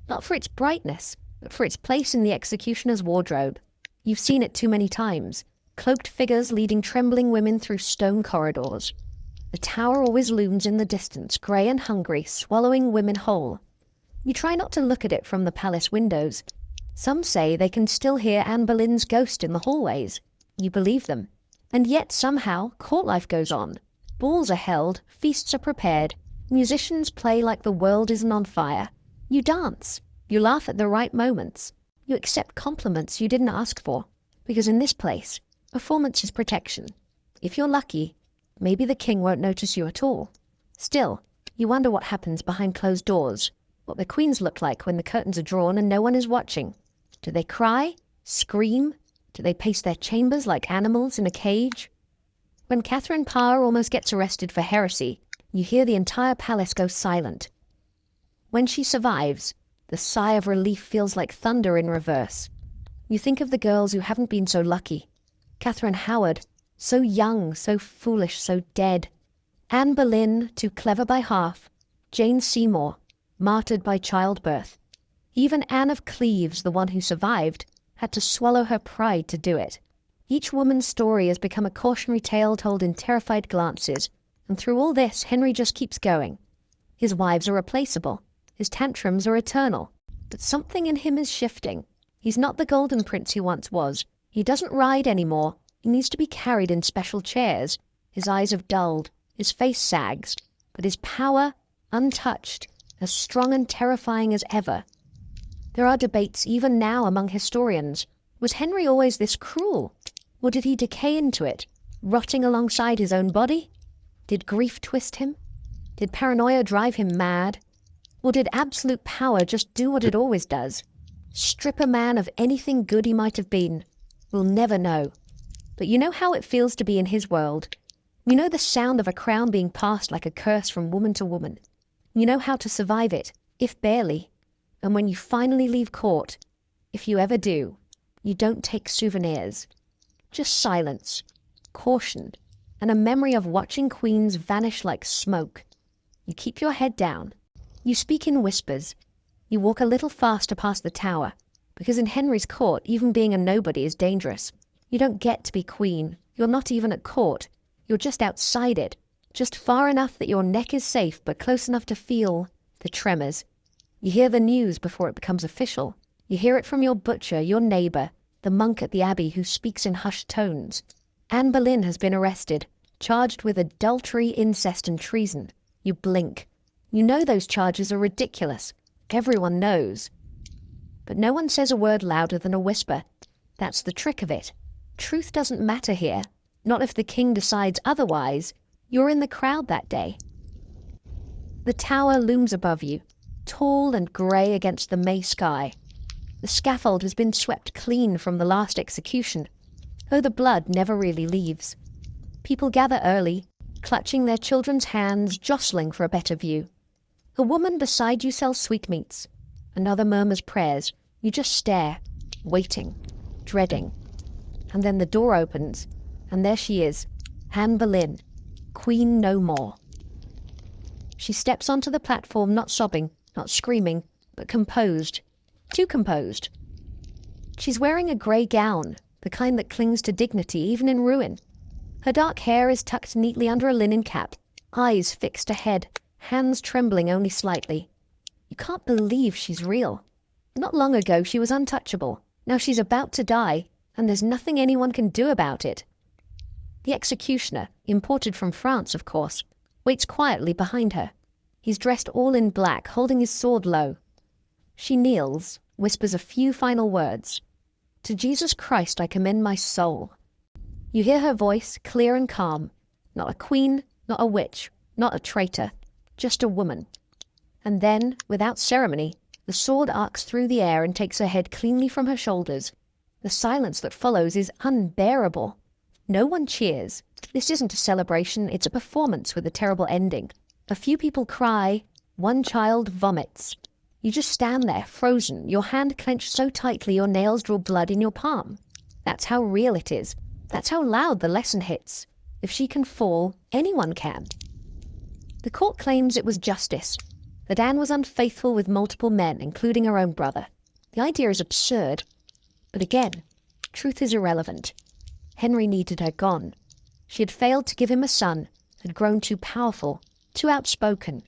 not for its brightness, but for its place in the executioner's wardrobe. You've seen it too many times. Cloaked figures leading trembling women through stone corridors. The tower always looms in the distance, grey and hungry, swallowing women whole. You try not to look at it from the palace windows. Some say they can still hear Anne Boleyn's ghost in the hallways. You believe them. And yet somehow court life goes on. Balls are held, feasts are prepared, musicians play like the world isn't on fire. You dance. You laugh at the right moments. You accept compliments you didn't ask for. Because in this place, performance is protection. If you're lucky, maybe the king won't notice you at all. Still, you wonder what happens behind closed doors, what the queens look like when the curtains are drawn and no one is watching. Do they cry? Scream? Do they pace their chambers like animals in a cage? When Catherine Parr almost gets arrested for heresy, you hear the entire palace go silent. When she survives, the sigh of relief feels like thunder in reverse. You think of the girls who haven't been so lucky. Catherine Howard, so young, so foolish, so dead. Anne Boleyn, too clever by half. Jane Seymour, martyred by childbirth. Even Anne of Cleves, the one who survived, had to swallow her pride to do it. Each woman's story has become a cautionary tale told in terrified glances, and through all this, Henry just keeps going. His wives are replaceable. His tantrums are eternal. But something in him is shifting. He's not the golden prince he once was. He doesn't ride anymore. He needs to be carried in special chairs. His eyes have dulled. His face sags. But his power, untouched, as strong and terrifying as ever. There are debates even now among historians. Was Henry always this cruel? Or did he decay into it, rotting alongside his own body? Did grief twist him? Did paranoia drive him mad? Or did absolute power just do what it always does? Strip a man of anything good he might have been? We'll never know. But you know how it feels to be in his world. You know the sound of a crown being passed like a curse from woman to woman. You know how to survive it, if barely. And when you finally leave court, if you ever do, you don't take souvenirs. Just silence, caution, and a memory of watching queens vanish like smoke. You keep your head down. You speak in whispers. You walk a little faster past the tower, because in Henry's court, even being a nobody is dangerous. You don't get to be queen. You're not even at court. You're just outside it, just far enough that your neck is safe, but close enough to feel the tremors. You hear the news before it becomes official. You hear it from your butcher, your neighbour, the monk at the abbey who speaks in hushed tones. Anne Boleyn has been arrested, charged with adultery, incest and treason. You blink. You know those charges are ridiculous. Everyone knows. But no one says a word louder than a whisper. That's the trick of it. Truth doesn't matter here. Not if the king decides otherwise. You're in the crowd that day. The tower looms above you, tall and grey against the May sky. The scaffold has been swept clean from the last execution, though the blood never really leaves. People gather early, clutching their children's hands, jostling for a better view. A woman beside you sells sweetmeats. Another murmurs prayers. You just stare, waiting, dreading. And then the door opens, and there she is, Anne Boleyn, queen no more. She steps onto the platform, not sobbing, not screaming, but composed. Too composed. She's wearing a grey gown, the kind that clings to dignity even in ruin. Her dark hair is tucked neatly under a linen cap, eyes fixed ahead, hands trembling only slightly. You can't believe she's real. Not long ago she was untouchable. Now she's about to die, and there's nothing anyone can do about it. The executioner, imported from France of course, waits quietly behind her. He's dressed all in black, holding his sword low. She kneels, whispers a few final words. "To Jesus Christ I commend my soul." You hear her voice, clear and calm. Not a queen, not a witch, not a traitor, just a woman. And then, without ceremony, the sword arcs through the air and takes her head cleanly from her shoulders. The silence that follows is unbearable. No one cheers. This isn't a celebration, it's a performance with a terrible ending. A few people cry, one child vomits. You just stand there, frozen, your hand clenched so tightly your nails draw blood in your palm. That's how real it is. That's how loud the lesson hits. If she can fall, anyone can. The court claims it was justice, that Anne was unfaithful with multiple men, including her own brother. The idea is absurd. But again, truth is irrelevant. Henry needed her gone. She had failed to give him a son, had grown too powerful, too outspoken.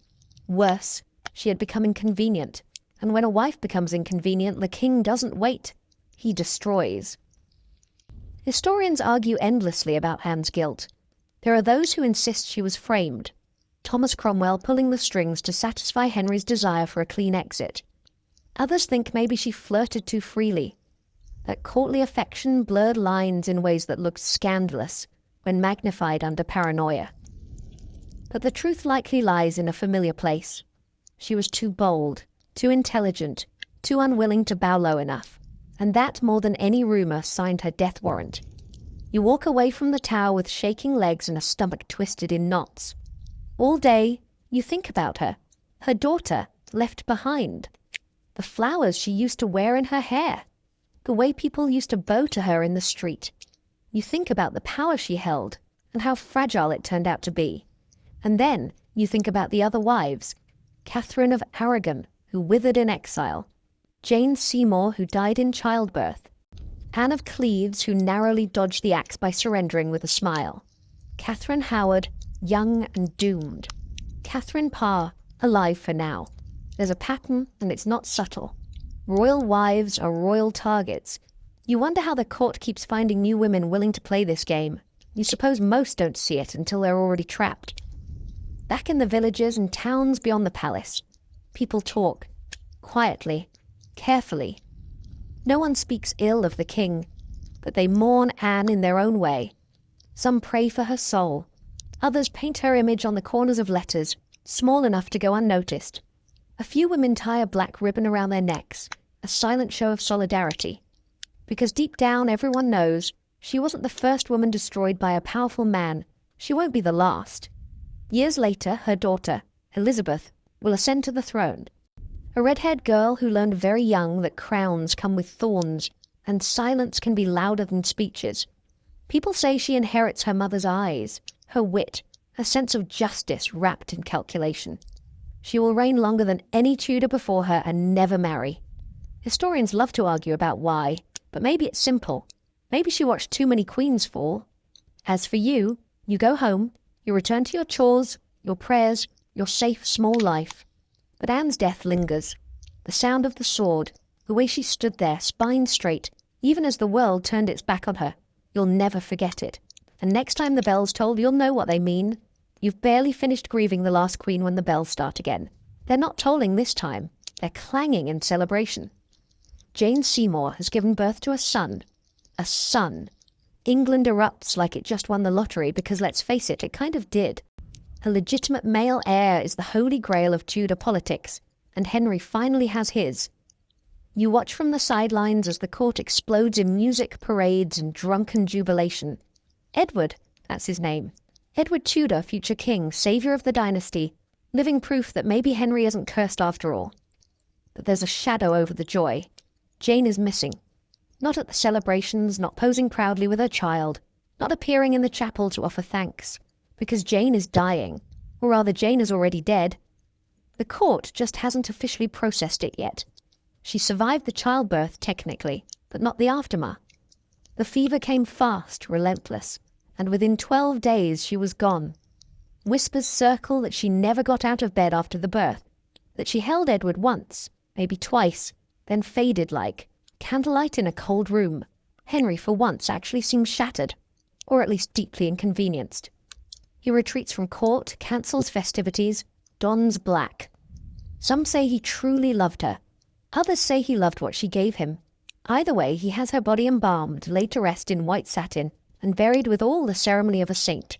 Worse, she had become inconvenient. And when a wife becomes inconvenient, the king doesn't wait. He destroys. Historians argue endlessly about Anne's guilt. There are those who insist she was framed, Thomas Cromwell pulling the strings to satisfy Henry's desire for a clean exit. Others think maybe she flirted too freely, that courtly affection blurred lines in ways that looked scandalous when magnified under paranoia. But the truth likely lies in a familiar place. She was too bold, too intelligent, too unwilling to bow low enough, and that more than any rumour signed her death warrant. You walk away from the tower with shaking legs and a stomach twisted in knots. All day, you think about her daughter, left behind, the flowers she used to wear in her hair, the way people used to bow to her in the street. You think about the power she held and how fragile it turned out to be. And then you think about the other wives, Catherine of Aragon, who withered in exile, Jane Seymour, who died in childbirth, Anne of Cleves, who narrowly dodged the axe by surrendering with a smile, Catherine Howard, young and doomed, Catherine Parr, alive for now. There's a pattern, and it's not subtle. Royal wives are royal targets. You wonder how the court keeps finding new women willing to play this game. You suppose most don't see it until they're already trapped. Back in the villages and towns beyond the palace, people talk, quietly, carefully. No one speaks ill of the king, but they mourn Anne in their own way. Some pray for her soul. Others paint her image on the corners of letters, small enough to go unnoticed. A few women tie a black ribbon around their necks, a silent show of solidarity. Because deep down everyone knows she wasn't the first woman destroyed by a powerful man. She won't be the last. Years later, her daughter, Elizabeth, will ascend to the throne. A red-haired girl who learned very young that crowns come with thorns, and silence can be louder than speeches. People say she inherits her mother's eyes, her wit, a sense of justice wrapped in calculation. She will reign longer than any Tudor before her and never marry. Historians love to argue about why, but maybe it's simple. Maybe she watched too many queens fall. As for you, you go home, you return to your chores, your prayers, your safe small life. But Anne's death lingers. The sound of the sword, the way she stood there, spine straight, even as the world turned its back on her. You'll never forget it. And next time the bells toll, you'll know what they mean. You've barely finished grieving the last queen when the bells start again. They're not tolling this time. They're clanging in celebration. Jane Seymour has given birth to a son. A son. England erupts like it just won the lottery because, let's face it, it kind of did. A legitimate male heir is the holy grail of Tudor politics, and Henry finally has his. You watch from the sidelines as the court explodes in music, parades, and drunken jubilation. Edward, that's his name. Edward Tudor, future king, saviour of the dynasty, living proof that maybe Henry isn't cursed after all. But there's a shadow over the joy. Jane is missing. Not at the celebrations, not posing proudly with her child, not appearing in the chapel to offer thanks. Because Jane is dying, or rather Jane is already dead. The court just hasn't officially processed it yet. She survived the childbirth, technically, but not the aftermath. The fever came fast, relentless, and within 12 days she was gone. Whispers circle that she never got out of bed after the birth, that she held Edward once, maybe twice, then faded like candlelight in a cold room. Henry for once actually seems shattered, or at least deeply inconvenienced. He retreats from court, cancels festivities, dons black. Some say he truly loved her. Others say he loved what she gave him. Either way, he has her body embalmed, laid to rest in white satin, and buried with all the ceremony of a saint.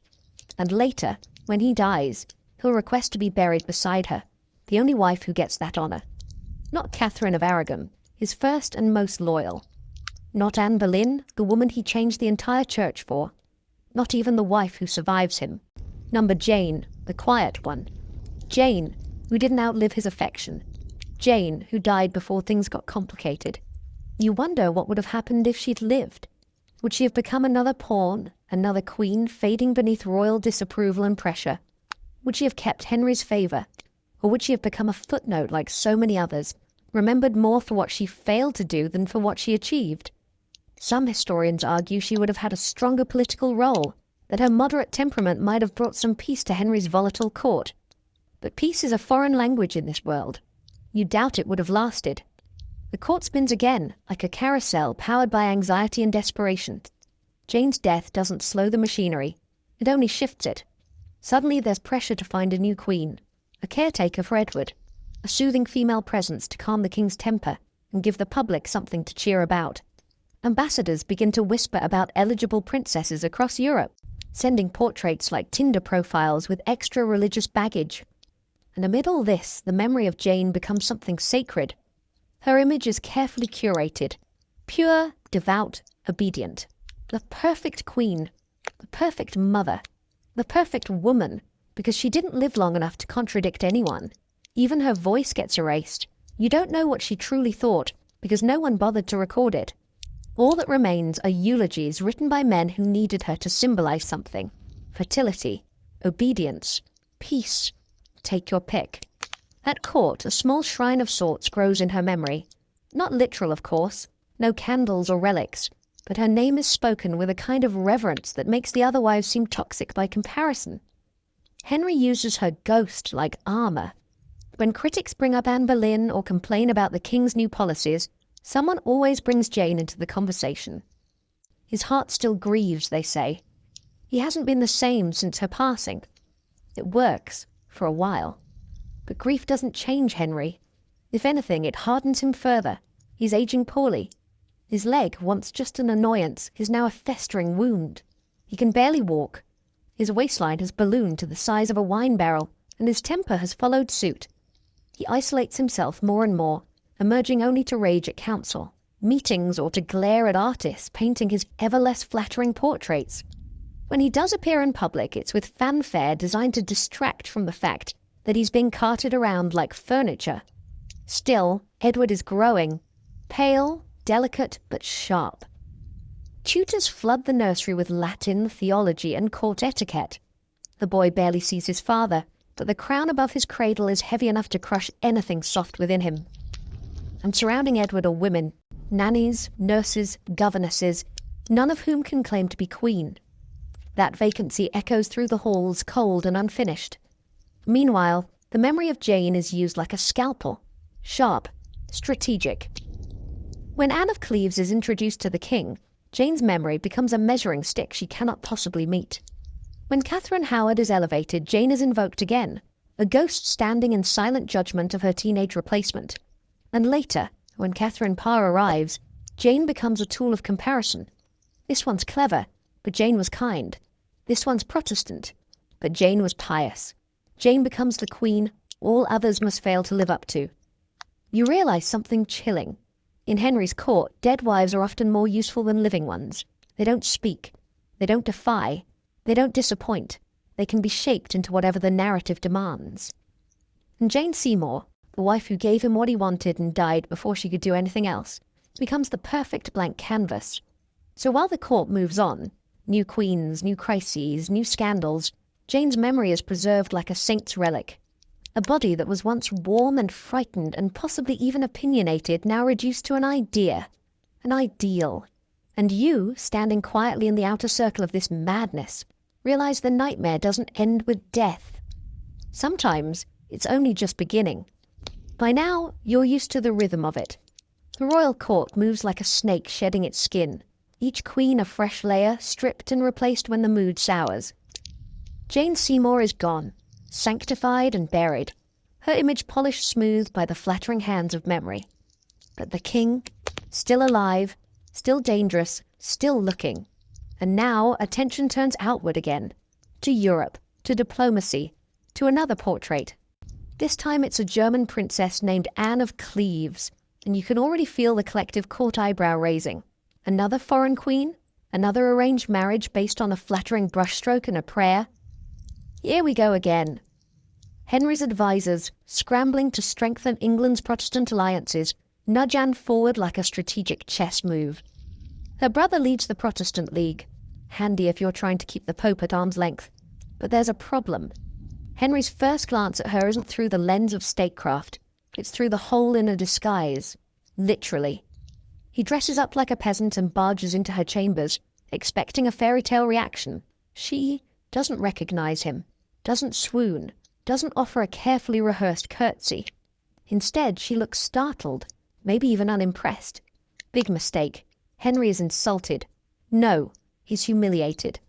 And later, when he dies, he'll request to be buried beside her, the only wife who gets that honour. Not Catherine of Aragon, his first and most loyal. Not Anne Boleyn, the woman he changed the entire church for. Not even the wife who survives him. Number Jane, the quiet one. Jane, who didn't outlive his affection. Jane, who died before things got complicated. You wonder what would have happened if she'd lived. Would she have become another pawn, another queen fading beneath royal disapproval and pressure? Would she have kept Henry's favour? Or would she have become a footnote like so many others, remembered more for what she failed to do than for what she achieved? Some historians argue she would have had a stronger political role, that her moderate temperament might have brought some peace to Henry's volatile court. But peace is a foreign language in this world. You doubt it would have lasted. The court spins again, like a carousel powered by anxiety and desperation. Jane's death doesn't slow the machinery, it only shifts it. Suddenly there's pressure to find a new queen, a caretaker for Edward, a soothing female presence to calm the king's temper and give the public something to cheer about. Ambassadors begin to whisper about eligible princesses across Europe, sending portraits like Tinder profiles with extra religious baggage. And amid all this, the memory of Jane becomes something sacred. Her image is carefully curated, pure, devout, obedient. The perfect queen, the perfect mother, the perfect woman, because she didn't live long enough to contradict anyone. Even her voice gets erased. You don't know what she truly thought, because no one bothered to record it. All that remains are eulogies written by men who needed her to symbolize something. Fertility, obedience, peace. Take your pick. At court, a small shrine of sorts grows in her memory. Not literal, of course, no candles or relics, but her name is spoken with a kind of reverence that makes the other wives seem toxic by comparison. Henry uses her ghost like armour. When critics bring up Anne Boleyn or complain about the king's new policies, someone always brings Jane into the conversation. His heart still grieves, they say. He hasn't been the same since her passing. It works, for a while. But grief doesn't change Henry. If anything, it hardens him further. He's aging poorly. His leg, once just an annoyance, is now a festering wound. He can barely walk. His waistline has ballooned to the size of a wine barrel, and his temper has followed suit. He isolates himself more and more, emerging only to rage at council, meetings, or to glare at artists painting his ever less flattering portraits. When he does appear in public, it's with fanfare designed to distract from the fact that he's being carted around like furniture. Still, Edward is growing, pale, delicate, but sharp. Tutors flood the nursery with Latin, theology, and court etiquette. The boy barely sees his father, but the crown above his cradle is heavy enough to crush anything soft within him. And surrounding Edward are women, nannies, nurses, governesses, none of whom can claim to be queen. That vacancy echoes through the halls, cold and unfinished. Meanwhile, the memory of Jane is used like a scalpel, sharp, strategic. When Anne of Cleves is introduced to the king, Jane's memory becomes a measuring stick she cannot possibly meet. When Catherine Howard is elevated, Jane is invoked again, a ghost standing in silent judgment of her teenage replacement. And later, when Catherine Parr arrives, Jane becomes a tool of comparison. This one's clever, but Jane was kind. This one's Protestant, but Jane was pious. Jane becomes the queen all others must fail to live up to. You realize something chilling. In Henry's court, dead wives are often more useful than living ones. They don't speak. They don't defy. They don't disappoint. They can be shaped into whatever the narrative demands. And Jane Seymour, the wife who gave him what he wanted and died before she could do anything else, becomes the perfect blank canvas. So while the court moves on, new queens, new crises, new scandals, Jane's memory is preserved like a saint's relic. A body that was once warm and frightened and possibly even opinionated, now reduced to an idea an ideal. And you, standing quietly in the outer circle of this madness, realize the nightmare doesn't end with death. Sometimes it's only just beginning. By now, you're used to the rhythm of it. The royal court moves like a snake shedding its skin, each queen a fresh layer, stripped and replaced when the mood sours. Jane Seymour is gone, sanctified and buried, her image polished smooth by the flattering hands of memory. But the king, still alive, still dangerous, still looking. And now attention turns outward again, to Europe, to diplomacy, to another portrait. This time it's a German princess named Anne of Cleves, and you can already feel the collective court eyebrow raising. Another foreign queen? Another arranged marriage based on a flattering brushstroke and a prayer? Here we go again. Henry's advisers, scrambling to strengthen England's Protestant alliances, nudge Anne forward like a strategic chess move. Her brother leads the Protestant League. Handy if you're trying to keep the Pope at arm's length. But there's a problem. Henry's first glance at her isn't through the lens of statecraft. It's through the hole in a disguise. Literally. He dresses up like a peasant and barges into her chambers, expecting a fairy tale reaction. She doesn't recognize him, doesn't swoon, doesn't offer a carefully rehearsed curtsy. Instead, she looks startled, maybe even unimpressed. Big mistake. Henry is insulted. No, he's humiliated.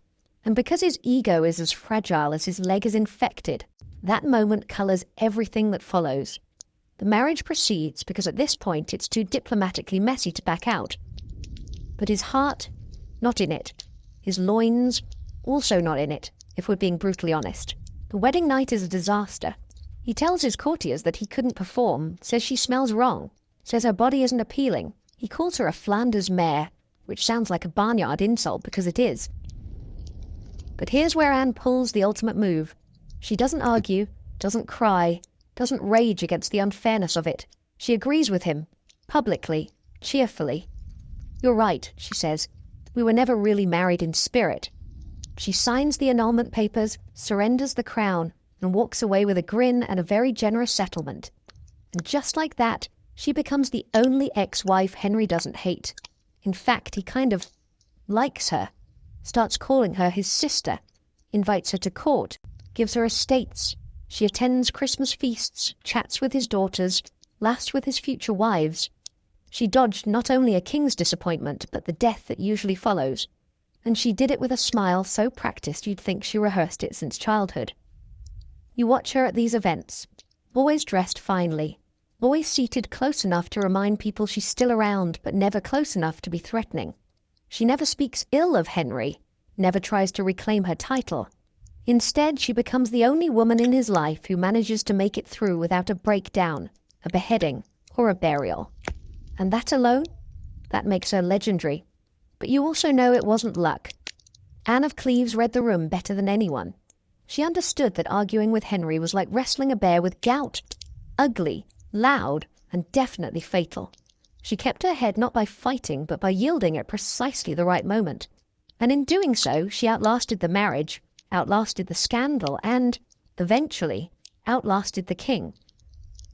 And because his ego is as fragile as his leg is infected, that moment colours everything that follows. The marriage proceeds because at this point it's too diplomatically messy to back out. But his heart, not in it. His loins, also not in it, if we're being brutally honest. The wedding night is a disaster. He tells his courtiers that he couldn't perform, says she smells wrong, says her body isn't appealing. He calls her a Flanders mare, which sounds like a barnyard insult because it is. But here's where Anne pulls the ultimate move. She doesn't argue, doesn't cry, doesn't rage against the unfairness of it. She agrees with him, publicly, cheerfully. You're right, she says. We were never really married in spirit. She signs the annulment papers, surrenders the crown, and walks away with a grin and a very generous settlement. And just like that, she becomes the only ex-wife Henry doesn't hate. In fact, he kind of likes her, starts calling her his sister, invites her to court, gives her estates. She attends Christmas feasts, chats with his daughters, laughs with his future wives. She dodged not only a king's disappointment, but the death that usually follows. And she did it with a smile so practiced you'd think she rehearsed it since childhood. You watch her at these events, always dressed finely, always seated close enough to remind people she's still around, but never close enough to be threatening. She never speaks ill of Henry, never tries to reclaim her title. Instead, she becomes the only woman in his life who manages to make it through without a breakdown, a beheading, or a burial. And that alone? That makes her legendary. But you also know it wasn't luck. Anne of Cleves read the room better than anyone. She understood that arguing with Henry was like wrestling a bear with gout. Ugly, loud, and definitely fatal. She kept her head not by fighting, but by yielding at precisely the right moment. And in doing so, she outlasted the marriage, outlasted the scandal, and, eventually, outlasted the king.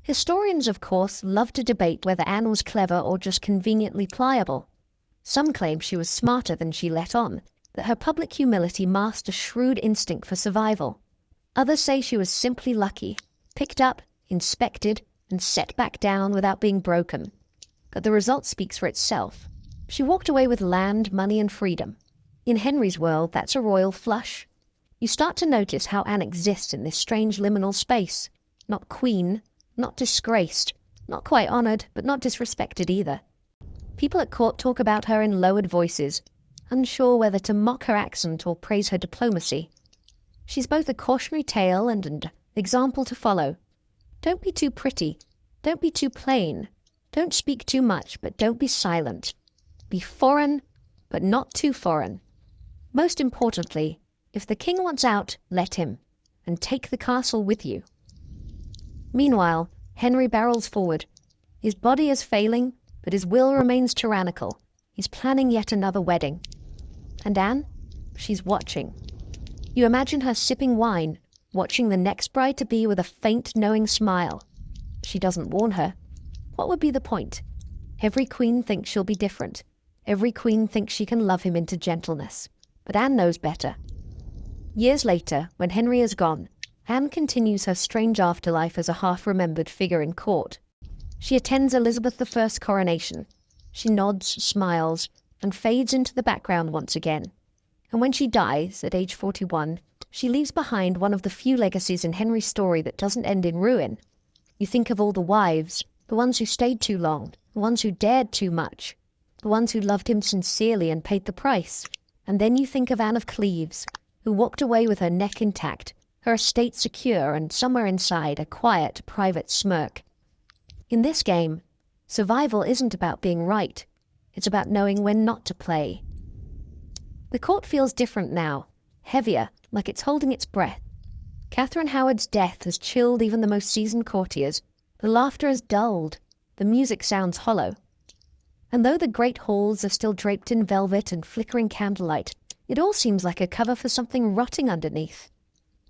Historians, of course, love to debate whether Anne was clever or just conveniently pliable. Some claim she was smarter than she let on, that her public humility masked a shrewd instinct for survival. Others say she was simply lucky, picked up, inspected, and set back down without being broken. But the result speaks for itself. She walked away with land, money, and freedom. In Henry's world, that's a royal flush. You start to notice how Anne exists in this strange liminal space. Not queen, not disgraced, not quite honoured, but not disrespected either. People at court talk about her in lowered voices, unsure whether to mock her accent or praise her diplomacy. She's both a cautionary tale and an example to follow. Don't be too pretty. Don't be too plain. Don't speak too much, but don't be silent. Be foreign, but not too foreign. Most importantly, if the king wants out, let him, and take the castle with you. Meanwhile, Henry barrels forward. His body is failing, but his will remains tyrannical. He's planning yet another wedding. And Anne? She's watching. You imagine her sipping wine, watching the next bride-to-be with a faint, knowing smile. She doesn't warn her. What would be the point? Every queen thinks she'll be different. Every queen thinks she can love him into gentleness, but Anne knows better. Years later, when Henry is gone, Anne continues her strange afterlife as a half-remembered figure in court. She attends Elizabeth I's coronation. She nods, smiles, and fades into the background once again. And when she dies, at age 41, she leaves behind one of the few legacies in Henry's story that doesn't end in ruin. You think of all the wives, the ones who stayed too long, the ones who dared too much, the ones who loved him sincerely and paid the price. And then you think of Anne of Cleves, who walked away with her neck intact, her estate secure, and somewhere inside a quiet, private smirk. In this game, survival isn't about being right. It's about knowing when not to play. The court feels different now, heavier, like it's holding its breath. Catherine Howard's death has chilled even the most seasoned courtiers. The laughter has dulled. The music sounds hollow. And though the great halls are still draped in velvet and flickering candlelight, it all seems like a cover for something rotting underneath.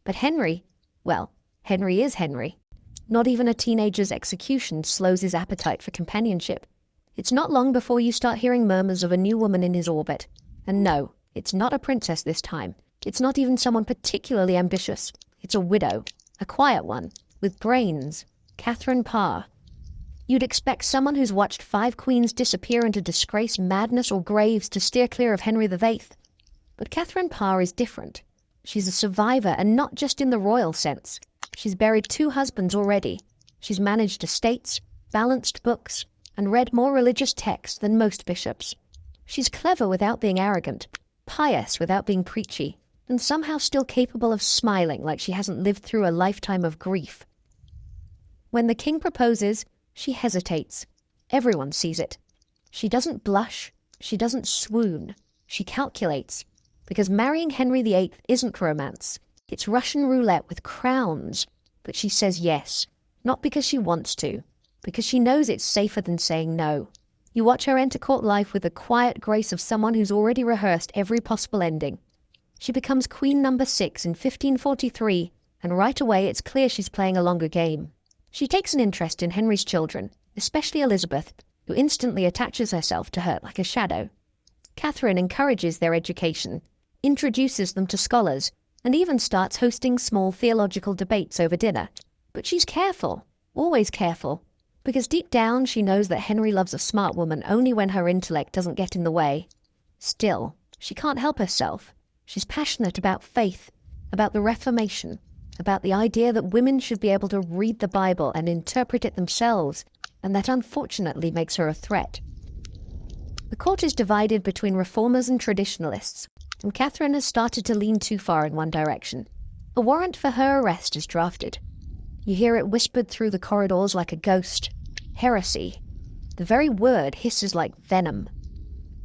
But Henry, well, Henry is Henry. Not even a teenager's execution slows his appetite for companionship. It's not long before you start hearing murmurs of a new woman in his orbit. And no, it's not a princess this time. It's not even someone particularly ambitious. It's a widow, a quiet one, with brains, Catherine Parr. You'd expect someone who's watched 5 queens disappear into disgrace, madness, or graves to steer clear of Henry VIII. But Catherine Parr is different. She's a survivor, and not just in the royal sense. She's buried 2 husbands already. She's managed estates, balanced books, and read more religious texts than most bishops. She's clever without being arrogant, pious without being preachy, and somehow still capable of smiling like she hasn't lived through a lifetime of grief. When the king proposes, she hesitates. Everyone sees it. She doesn't blush. She doesn't swoon. She calculates. Because marrying Henry VIII isn't romance. It's Russian roulette with crowns. But she says yes. Not because she wants to. Because she knows it's safer than saying no. You watch her enter court life with the quiet grace of someone who's already rehearsed every possible ending. She becomes Queen No. 6 in 1543, and right away it's clear she's playing a longer game. She takes an interest in Henry's children, especially Elizabeth, who instantly attaches herself to her like a shadow. Catherine encourages their education, introduces them to scholars, and even starts hosting small theological debates over dinner. But she's careful, always careful, because deep down she knows that Henry loves a smart woman only when her intellect doesn't get in the way. Still, she can't help herself. She's passionate about faith, about the Reformation, about the idea that women should be able to read the Bible and interpret it themselves, and that unfortunately makes her a threat. The court is divided between reformers and traditionalists, and Catherine has started to lean too far in one direction. A warrant for her arrest is drafted. You hear it whispered through the corridors like a ghost. Heresy. The very word hisses like venom.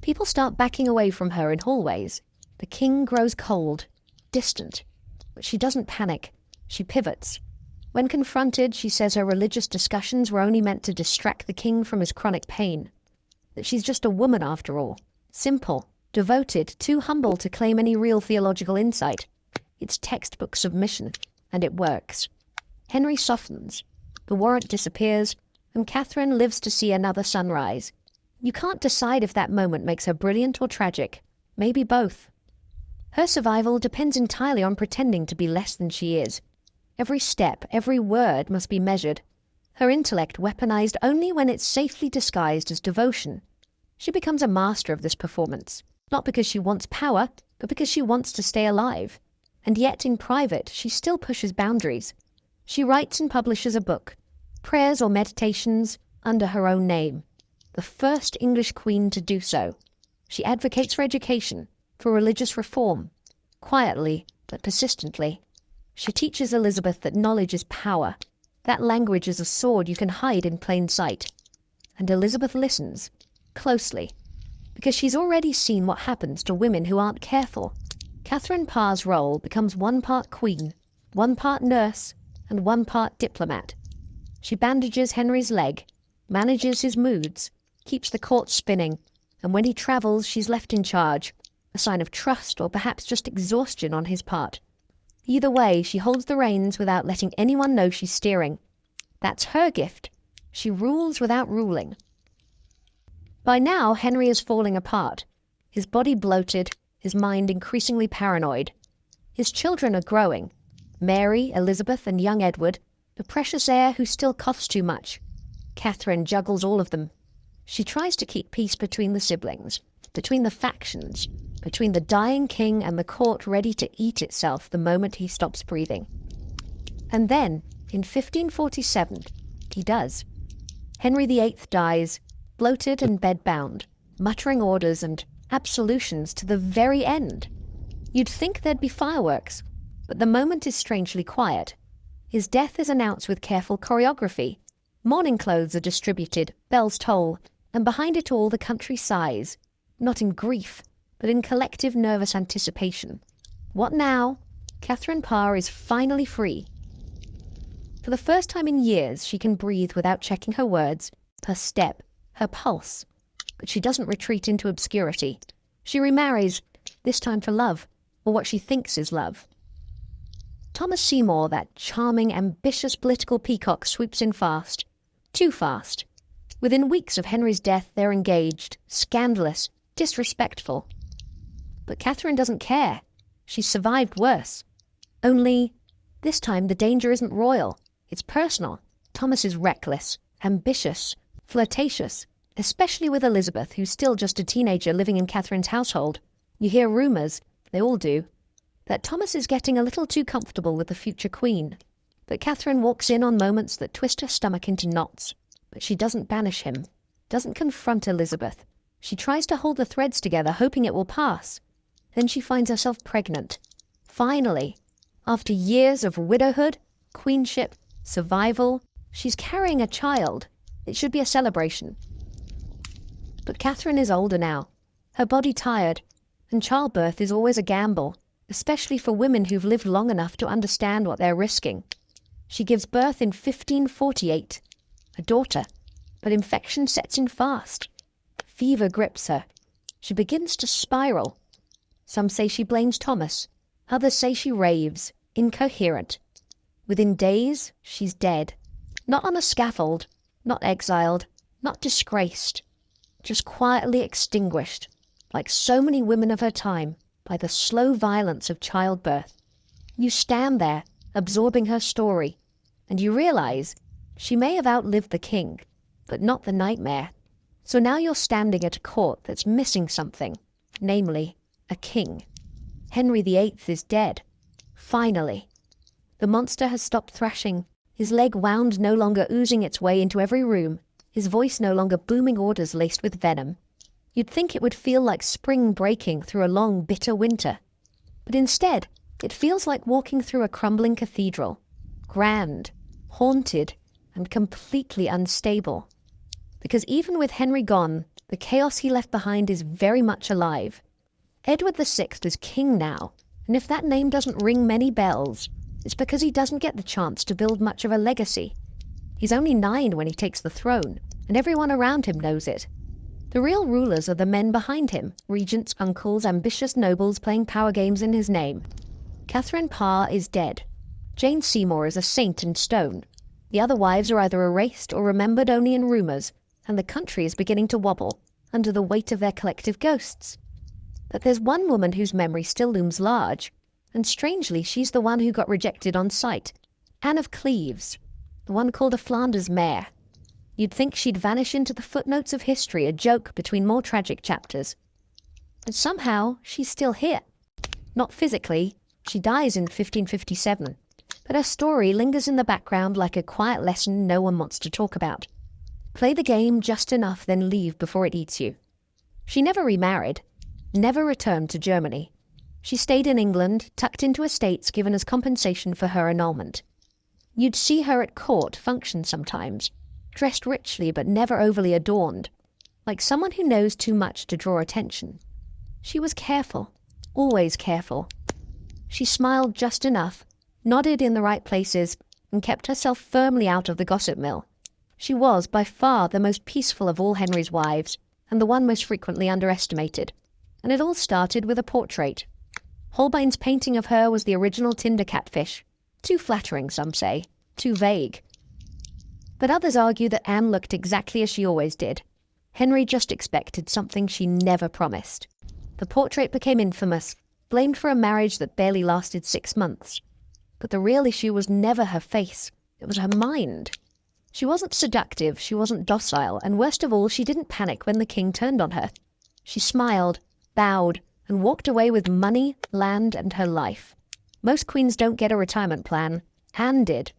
People start backing away from her in hallways. The king grows cold, distant. But she doesn't panic. She pivots. When confronted, she says her religious discussions were only meant to distract the king from his chronic pain. That she's just a woman after all. Simple, devoted, too humble to claim any real theological insight. It's textbook submission, and it works. Henry softens. The warrant disappears, and Catherine lives to see another sunrise. You can't decide if that moment makes her brilliant or tragic. Maybe both. Her survival depends entirely on pretending to be less than she is. Every step, every word must be measured. Her intellect weaponized only when it's safely disguised as devotion. She becomes a master of this performance, not because she wants power, but because she wants to stay alive. And yet, in private, she still pushes boundaries. She writes and publishes a book, prayers or meditations, under her own name. The first English queen to do so. She advocates for education, for religious reform, quietly but persistently. She teaches Elizabeth that knowledge is power. That language is a sword you can hide in plain sight. And Elizabeth listens, closely, because she's already seen what happens to women who aren't careful. Catherine Parr's role becomes 1 part queen, 1 part nurse, and 1 part diplomat. She bandages Henry's leg, manages his moods, keeps the court spinning, and when he travels, she's left in charge, a sign of trust or perhaps just exhaustion on his part. Either way, she holds the reins without letting anyone know she's steering. That's her gift. She rules without ruling. By now, Henry is falling apart. His body bloated, his mind increasingly paranoid. His children are growing. Mary, Elizabeth, and young Edward, the precious heir who still coughs too much. Catherine juggles all of them. She tries to keep peace between the siblings, between the factions, between the dying king and the court ready to eat itself the moment he stops breathing. And then, in 1547, he does. Henry VIII dies, bloated and bedbound, muttering orders and absolutions to the very end. You'd think there'd be fireworks, but the moment is strangely quiet. His death is announced with careful choreography. Mourning clothes are distributed, bells toll, and behind it all the country sighs, not in grief, but in collective nervous anticipation. What now? Catherine Parr is finally free. For the first time in years, she can breathe without checking her words, her step, her pulse. But she doesn't retreat into obscurity. She remarries, this time for love, or what she thinks is love. Thomas Seymour, that charming, ambitious political peacock, swoops in fast. Too fast. Within weeks of Henry's death, they're engaged, scandalous, disrespectful. But Catherine doesn't care. She's survived worse. Only, this time the danger isn't royal. It's personal. Thomas is reckless, ambitious, flirtatious, especially with Elizabeth, who's still just a teenager living in Catherine's household. You hear rumours, they all do, that Thomas is getting a little too comfortable with the future queen. But Catherine walks in on moments that twist her stomach into knots. But she doesn't banish him, doesn't confront Elizabeth. She tries to hold the threads together, hoping it will pass. Then she finds herself pregnant. Finally, after years of widowhood, queenship, survival, she's carrying a child. It should be a celebration. But Catherine is older now, her body tired, and childbirth is always a gamble, especially for women who've lived long enough to understand what they're risking. She gives birth in 1548, a daughter, but infection sets in fast. Fever grips her. She begins to spiral. Some say she blames Thomas, others say she raves, incoherent. Within days, she's dead. Not on a scaffold, not exiled, not disgraced, just quietly extinguished, like so many women of her time, by the slow violence of childbirth. You stand there, absorbing her story, and you realize she may have outlived the king, but not the nightmare. So now you're standing at a court that's missing something, namely, a king. Henry VIII is dead. Finally. The monster has stopped thrashing, his leg wound no longer oozing its way into every room, his voice no longer booming orders laced with venom. You'd think it would feel like spring breaking through a long, bitter winter. But instead, it feels like walking through a crumbling cathedral. Grand, haunted, and completely unstable. Because even with Henry gone, the chaos he left behind is very much alive. Edward VI is king now, and if that name doesn't ring many bells, it's because he doesn't get the chance to build much of a legacy. He's only 9 when he takes the throne, and everyone around him knows it. The real rulers are the men behind him, regents, uncles, ambitious nobles playing power games in his name. Catherine Parr is dead. Jane Seymour is a saint in stone. The other wives are either erased or remembered only in rumours, and the country is beginning to wobble, under the weight of their collective ghosts. But there's one woman whose memory still looms large, and strangely she's the one who got rejected on sight. Anne of Cleves, the one called a Flanders mare. You'd think she'd vanish into the footnotes of history, a joke between more tragic chapters. But somehow she's still here. Not physically, she dies in 1557, but her story lingers in the background like a quiet lesson no one wants to talk about. Play the game just enough, then leave before it eats you. She never remarried, never returned to Germany. She stayed in England, tucked into estates given as compensation for her annulment. You'd see her at court function sometimes, dressed richly but never overly adorned, like someone who knows too much to draw attention. She was careful, always careful. She smiled just enough, nodded in the right places, and kept herself firmly out of the gossip mill. She was by far the most peaceful of all Henry's wives, and the one most frequently underestimated. And it all started with a portrait. Holbein's painting of her was the original Tinder catfish. Too flattering, some say. Too vague. But others argue that Anne looked exactly as she always did. Henry just expected something she never promised. The portrait became infamous, blamed for a marriage that barely lasted 6 months. But the real issue was never her face, it was her mind. She wasn't seductive, she wasn't docile, and worst of all, she didn't panic when the king turned on her. She smiled, bowed, and walked away with money, land, and her life. Most queens don't get a retirement plan. Anne did.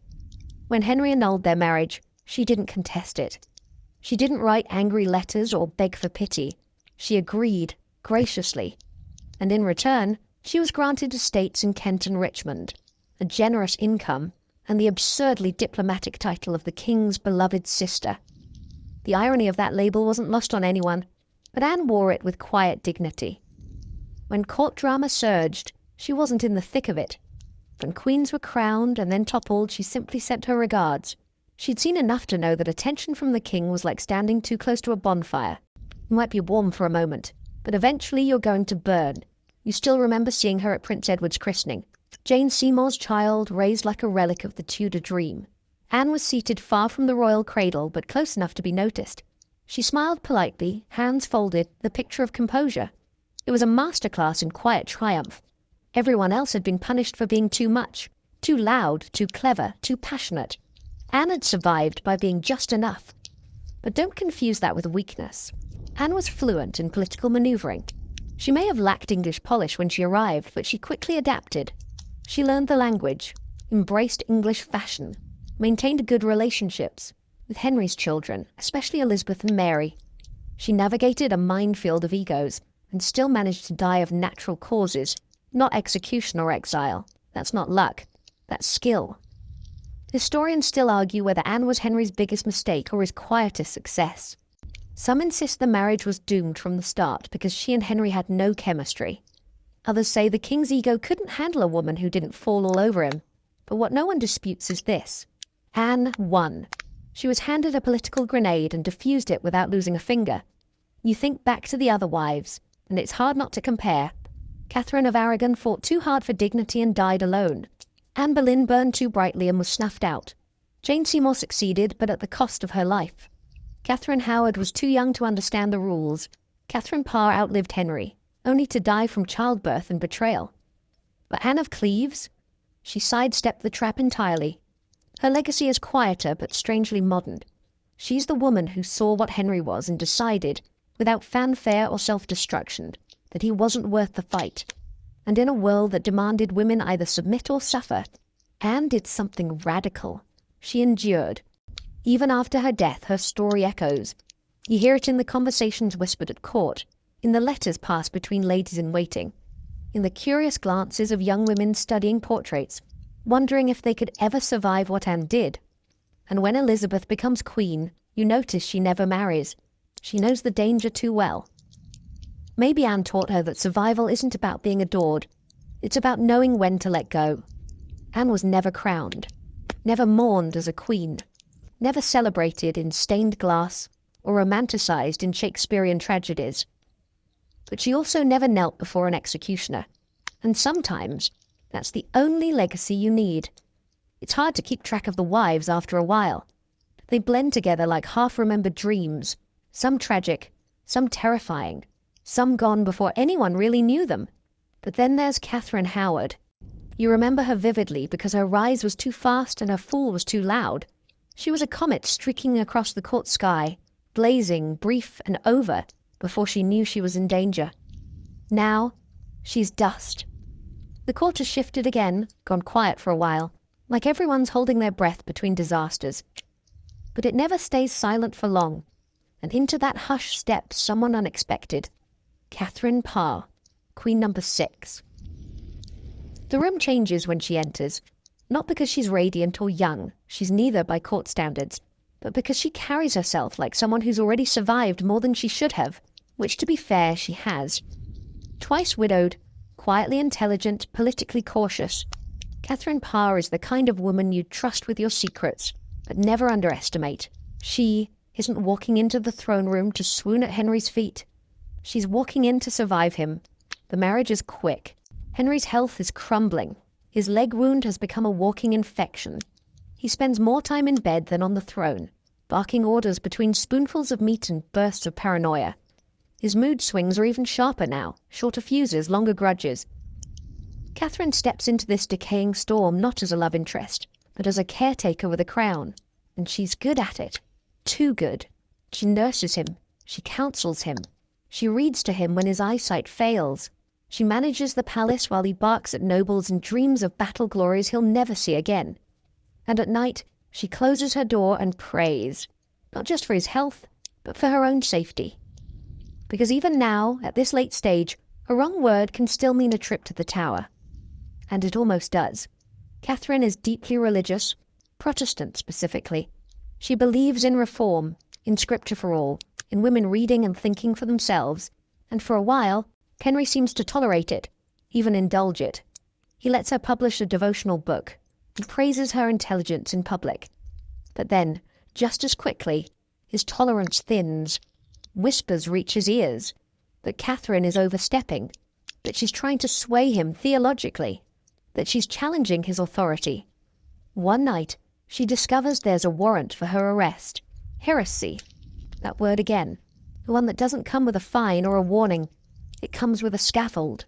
When Henry annulled their marriage, she didn't contest it. She didn't write angry letters or beg for pity. She agreed, graciously. And in return, she was granted estates in Kent and Richmond, a generous income, and the absurdly diplomatic title of the king's beloved sister. The irony of that label wasn't lost on anyone, but Anne wore it with quiet dignity. When court drama surged, she wasn't in the thick of it. When queens were crowned and then toppled, she simply sent her regards. She'd seen enough to know that attention from the king was like standing too close to a bonfire. You might be warm for a moment, but eventually you're going to burn. You still remember seeing her at Prince Edward's christening. Jane Seymour's child, raised like a relic of the Tudor dream. Anne was seated far from the royal cradle, but close enough to be noticed. She smiled politely, hands folded, the picture of composure. It was a masterclass in quiet triumph. Everyone else had been punished for being too much, too loud, too clever, too passionate. Anne had survived by being just enough. But don't confuse that with weakness. Anne was fluent in political maneuvering. She may have lacked English polish when she arrived, but she quickly adapted. She learned the language, embraced English fashion, maintained good relationships with Henry's children, especially Elizabeth and Mary. She navigated a minefield of egos and still managed to die of natural causes, not execution or exile. That's not luck. That's skill. Historians still argue whether Anne was Henry's biggest mistake or his quietest success. Some insist the marriage was doomed from the start because she and Henry had no chemistry. Others say the king's ego couldn't handle a woman who didn't fall all over him. But what no one disputes is this. Anne won. She was handed a political grenade and defused it without losing a finger. You think back to the other wives, and it's hard not to compare. Catherine of Aragon fought too hard for dignity and died alone. Anne Boleyn burned too brightly and was snuffed out. Jane Seymour succeeded, but at the cost of her life. Catherine Howard was too young to understand the rules. Catherine Parr outlived Henry, only to die from childbirth and betrayal. But Anne of Cleves? She sidestepped the trap entirely. Her legacy is quieter but strangely modern. She's the woman who saw what Henry was and decided, without fanfare or self-destruction, that he wasn't worth the fight. And in a world that demanded women either submit or suffer, Anne did something radical. She endured. Even after her death, her story echoes. You hear it in the conversations whispered at court, in the letters passed between ladies-in-waiting, in the curious glances of young women studying portraits, wondering if they could ever survive what Anne did. And when Elizabeth becomes queen, you notice she never marries. She knows the danger too well. Maybe Anne taught her that survival isn't about being adored. It's about knowing when to let go. Anne was never crowned, never mourned as a queen, never celebrated in stained glass or romanticized in Shakespearean tragedies. But she also never knelt before an executioner. And sometimes that's the only legacy you need. It's hard to keep track of the wives after a while. They blend together like half-remembered dreams, some tragic, some terrifying, some gone before anyone really knew them. But then there's Catherine Howard. You remember her vividly because her rise was too fast and her fall was too loud. She was a comet streaking across the court sky, blazing, brief, and over before she knew she was in danger. Now, she's dust. The court has shifted again, gone quiet for a while, like everyone's holding their breath between disasters. But it never stays silent for long, and into that hush steps someone unexpected. Catherine Parr, Queen number 6. The room changes when she enters, not because she's radiant or young, she's neither by court standards, but because she carries herself like someone who's already survived more than she should have, which, to be fair, she has. Twice widowed, quietly intelligent, politically cautious, Catherine Parr is the kind of woman you'd trust with your secrets, but never underestimate. She isn't walking into the throne room to swoon at Henry's feet. She's walking in to survive him. The marriage is quick. Henry's health is crumbling. His leg wound has become a walking infection. He spends more time in bed than on the throne. barking orders between spoonfuls of meat and bursts of paranoia. His mood swings are even sharper now, shorter fuses, longer grudges. Catherine steps into this decaying storm not as a love interest, but as a caretaker with a crown. And she's good at it. Too good. She nurses him. She counsels him. She reads to him when his eyesight fails. She manages the palace while he barks at nobles and dreams of battle glories he'll never see again. And at night, she closes her door and prays, not just for his health, but for her own safety. Because even now, at this late stage, a wrong word can still mean a trip to the Tower. And it almost does. Catherine is deeply religious, Protestant specifically. She believes in reform, in scripture for all, in women reading and thinking for themselves, and for a while, Henry seems to tolerate it, even indulge it. He lets her publish a devotional book, and praises her intelligence in public. But then, just as quickly, his tolerance thins. Whispers reach his ears that Catherine is overstepping, that she's trying to sway him theologically, that she's challenging his authority. One night, she discovers there's a warrant for her arrest. Heresy. That word again. The one that doesn't come with a fine or a warning. It comes with a scaffold.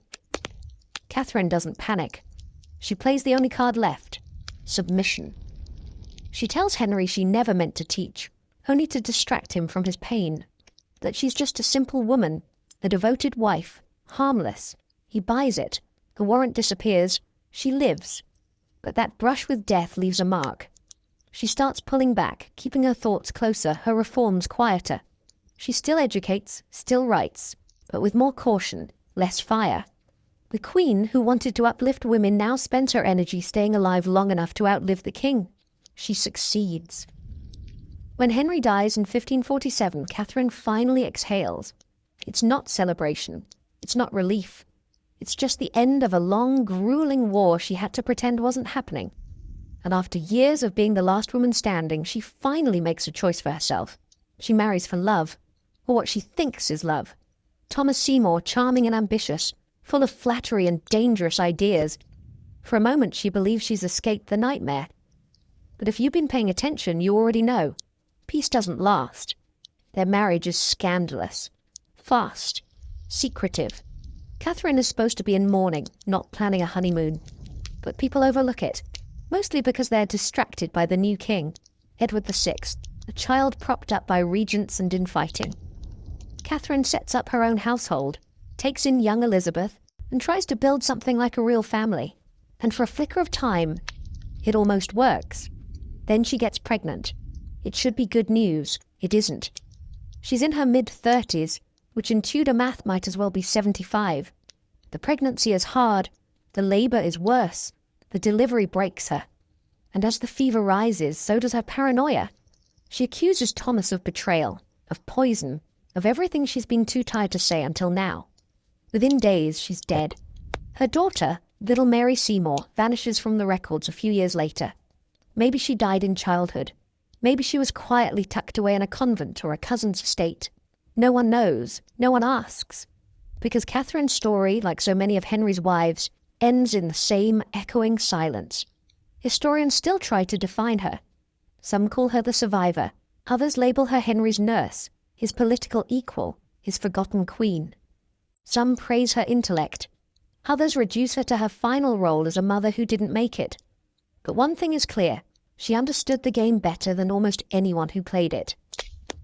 Catherine doesn't panic. She plays the only card left. Submission. She tells Henry she never meant to teach, only to distract him from his pain. That she's just a simple woman, a devoted wife, harmless. He buys it. The warrant disappears. She lives. But that brush with death leaves a mark. She starts pulling back, keeping her thoughts closer, her reforms quieter. She still educates, still writes, but with more caution, less fire. The Queen, who wanted to uplift women, now spends her energy staying alive long enough to outlive the King. She succeeds. When Henry dies in 1547, Catherine finally exhales. It's not celebration. It's not relief. It's just the end of a long, grueling war she had to pretend wasn't happening. And after years of being the last woman standing, she finally makes a choice for herself. She marries for love, or what she thinks is love. Thomas Seymour, charming and ambitious, full of flattery and dangerous ideas. For a moment she believes she's escaped the nightmare. But if you've been paying attention, you already know. Peace doesn't last. Their marriage is scandalous. Fast. Secretive. Catherine is supposed to be in mourning, not planning a honeymoon. But people overlook it, mostly because they're distracted by the new king, Edward VI, a child propped up by regents and infighting. Catherine sets up her own household, takes in young Elizabeth, and tries to build something like a real family. And for a flicker of time, it almost works. Then she gets pregnant. It should be good news. It isn't. She's in her mid-30s, which in Tudor math might as well be 75. The pregnancy is hard. The labour is worse. The delivery breaks her. And as the fever rises, so does her paranoia. She accuses Thomas of betrayal, of poison, of everything she's been too tired to say until now. Within days, she's dead. Her daughter, little Mary Seymour, vanishes from the records a few years later. Maybe she died in childhood. Maybe she was quietly tucked away in a convent or a cousin's estate. No one knows. No one asks. Because Catherine's story, like so many of Henry's wives, ends in the same echoing silence. Historians still try to define her. Some call her the survivor. Others label her Henry's nurse, his political equal, his forgotten queen. Some praise her intellect. Others reduce her to her final role as a mother who didn't make it. But one thing is clear. She understood the game better than almost anyone who played it.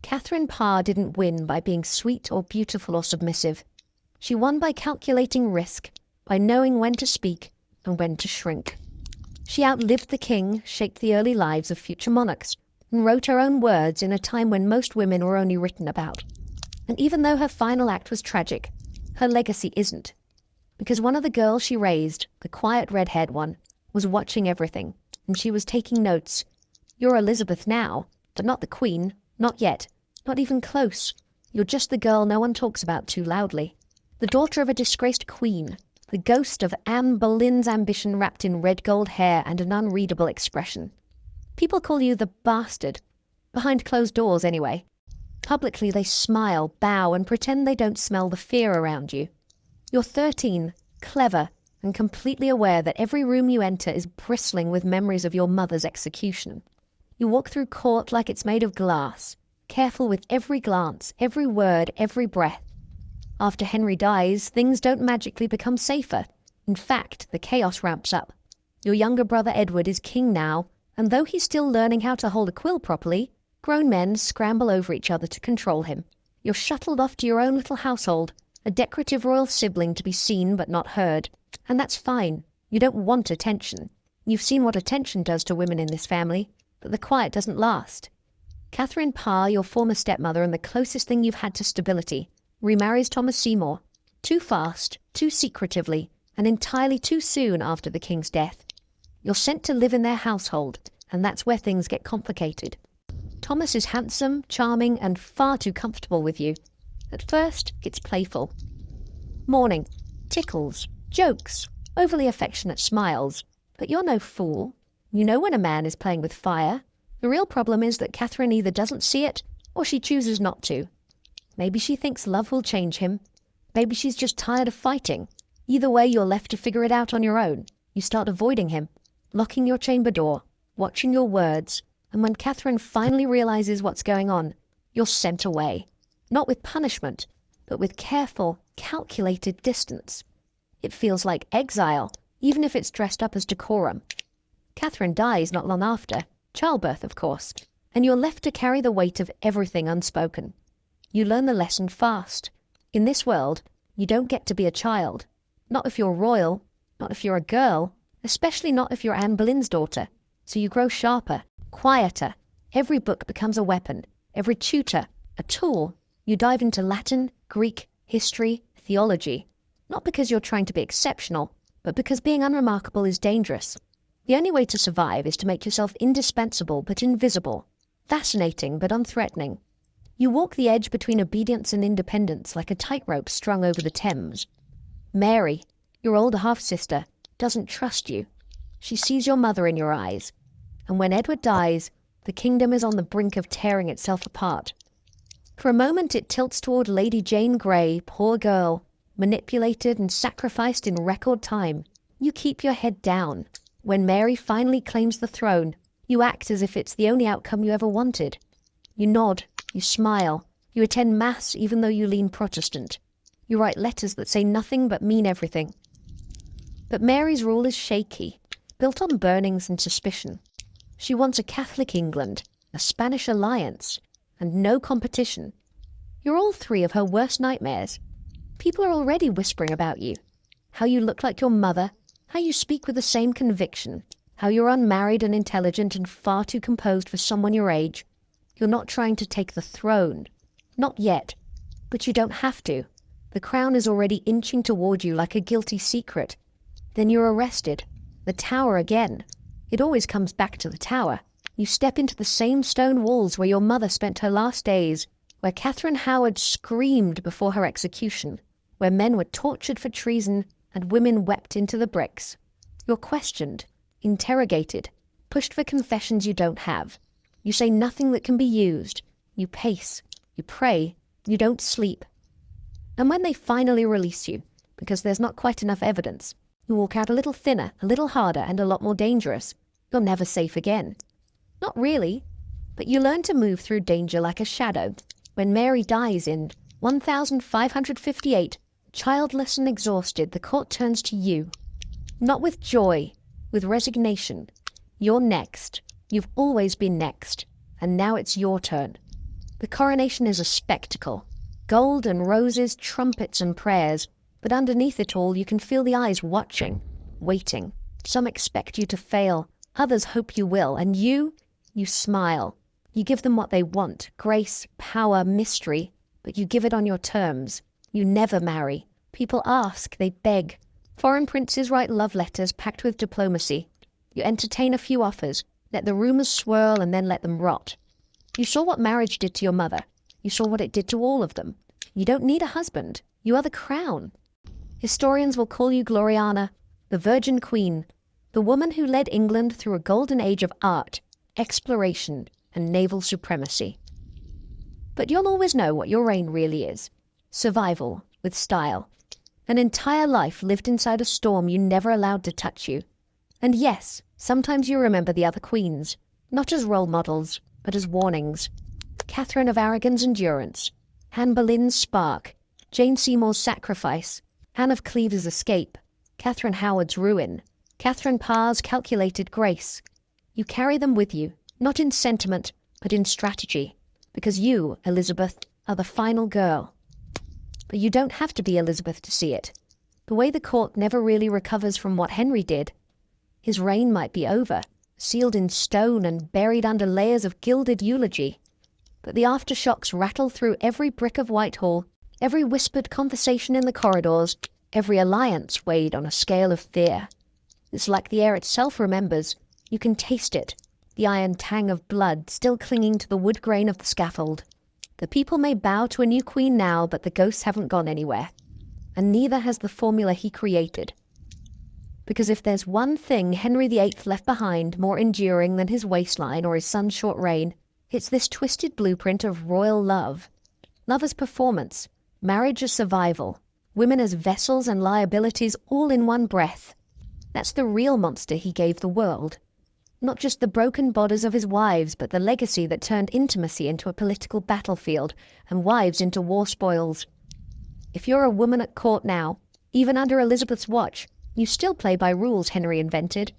Catherine Parr didn't win by being sweet or beautiful or submissive. She won by calculating risk, by knowing when to speak and when to shrink. She outlived the king, shaped the early lives of future monarchs, and wrote her own words in a time when most women were only written about. And even though her final act was tragic, her legacy isn't. Because one of the girls she raised, the quiet red-haired one, was watching everything, and she was taking notes. You're Elizabeth now, but not the queen, not yet, not even close. You're just the girl no one talks about too loudly. The daughter of a disgraced queen, the ghost of Anne Boleyn's ambition wrapped in red gold hair and an unreadable expression. People call you the bastard, behind closed doors anyway. Publicly they smile, bow, and pretend they don't smell the fear around you. You're 13, clever, and completely aware that every room you enter is bristling with memories of your mother's execution. You walk through court like it's made of glass, careful with every glance, every word, every breath. After Henry dies, things don't magically become safer. In fact, the chaos ramps up. Your younger brother Edward is king now, and though he's still learning how to hold a quill properly, grown men scramble over each other to control him. You're shuttled off to your own little household, a decorative royal sibling to be seen but not heard. And that's fine. You don't want attention. You've seen what attention does to women in this family, but the quiet doesn't last. Catherine Parr, your former stepmother and the closest thing you've had to stability, remarries Thomas Seymour. Too fast, too secretively, and entirely too soon after the king's death. You're sent to live in their household, and that's where things get complicated. Thomas is handsome, charming, and far too comfortable with you. At first, it's playful. Morning, tickles, jokes, overly affectionate smiles. But you're no fool. You know when a man is playing with fire. The real problem is that Catherine either doesn't see it, or she chooses not to. Maybe she thinks love will change him. Maybe she's just tired of fighting. Either way, you're left to figure it out on your own. You start avoiding him, locking your chamber door, watching your words, and when Catherine finally realizes what's going on, you're sent away. Not with punishment, but with careful, calculated distance. It feels like exile, even if it's dressed up as decorum. Catherine dies not long after, childbirth of course, and you're left to carry the weight of everything unspoken. You learn the lesson fast. In this world, you don't get to be a child. Not if you're royal, not if you're a girl, especially not if you're Anne Boleyn's daughter. So you grow sharper, quieter. Every book becomes a weapon, every tutor a tool. You dive into Latin, Greek, history, theology. Not because you're trying to be exceptional, but because being unremarkable is dangerous. The only way to survive is to make yourself indispensable but invisible, fascinating but unthreatening. You walk the edge between obedience and independence like a tightrope strung over the Thames. Mary, your older half-sister, doesn't trust you. She sees your mother in your eyes. And when Edward dies, the kingdom is on the brink of tearing itself apart. For a moment it tilts toward Lady Jane Grey, poor girl, manipulated and sacrificed in record time. You keep your head down. When Mary finally claims the throne, you act as if it's the only outcome you ever wanted. You nod, you smile, you attend Mass even though you lean Protestant. You write letters that say nothing but mean everything. But Mary's rule is shaky, built on burnings and suspicion. She wants a Catholic England, a Spanish alliance, and no competition. You're all three of her worst nightmares. People are already whispering about you. How you look like your mother, how you speak with the same conviction, how you're unmarried and intelligent and far too composed for someone your age. You're not trying to take the throne. Not yet. But you don't have to. The crown is already inching toward you like a guilty secret. Then you're arrested. The Tower again. It always comes back to the Tower. You step into the same stone walls where your mother spent her last days, where Catherine Howard screamed before her execution, where men were tortured for treason and women wept into the bricks. You're questioned, interrogated, pushed for confessions you don't have. You say nothing that can be used. You pace. You pray. You don't sleep. And when they finally release you, because there's not quite enough evidence, you walk out a little thinner, a little harder, and a lot more dangerous. You're never safe again. Not really, but you learn to move through danger like a shadow. When Mary dies in 1558, childless and exhausted, the court turns to you. Not with joy, with resignation. You're next. You've always been next. And now it's your turn. The coronation is a spectacle. Gold and roses, trumpets and prayers. But underneath it all, you can feel the eyes watching, waiting. Some expect you to fail. Others hope you will. And you smile. You give them what they want. Grace, power, mystery. But you give it on your terms. You never marry. People ask, they beg. Foreign princes write love letters packed with diplomacy. You entertain a few offers, let the rumors swirl and then let them rot. You saw what marriage did to your mother. You saw what it did to all of them. You don't need a husband. You are the crown. Historians will call you Gloriana, the Virgin Queen, the woman who led England through a golden age of art, exploration, and naval supremacy. But you'll always know what your reign really is. Survival, with style. An entire life lived inside a storm you never allowed to touch you. And yes, sometimes you remember the other queens. not as role models, but as warnings. Catherine of Aragon's endurance, Anne Boleyn's spark, Jane Seymour's sacrifice, Anne of Cleves' escape, Catherine Howard's ruin, Catherine Parr's calculated grace. You carry them with you, not in sentiment, but in strategy, because you, Elizabeth, are the final girl. But you don't have to be Elizabeth to see it. The way the court never really recovers from what Henry did. His reign might be over, sealed in stone and buried under layers of gilded eulogy. But the aftershocks rattle through every brick of Whitehall, every whispered conversation in the corridors, every alliance weighed on a scale of fear. It's like the air itself remembers. You can taste it, the iron tang of blood still clinging to the wood grain of the scaffold. The people may bow to a new queen now, but the ghosts haven't gone anywhere. And neither has the formula he created. Because if there's one thing Henry VIII left behind more enduring than his waistline or his son's short reign, it's this twisted blueprint of royal love. Love as performance, marriage as survival, women as vessels and liabilities all in one breath. That's the real monster he gave the world. Not just the broken bodies of his wives, but the legacy that turned intimacy into a political battlefield and wives into war spoils. If you're a woman at court now, even under Elizabeth's watch, you still play by rules Henry invented.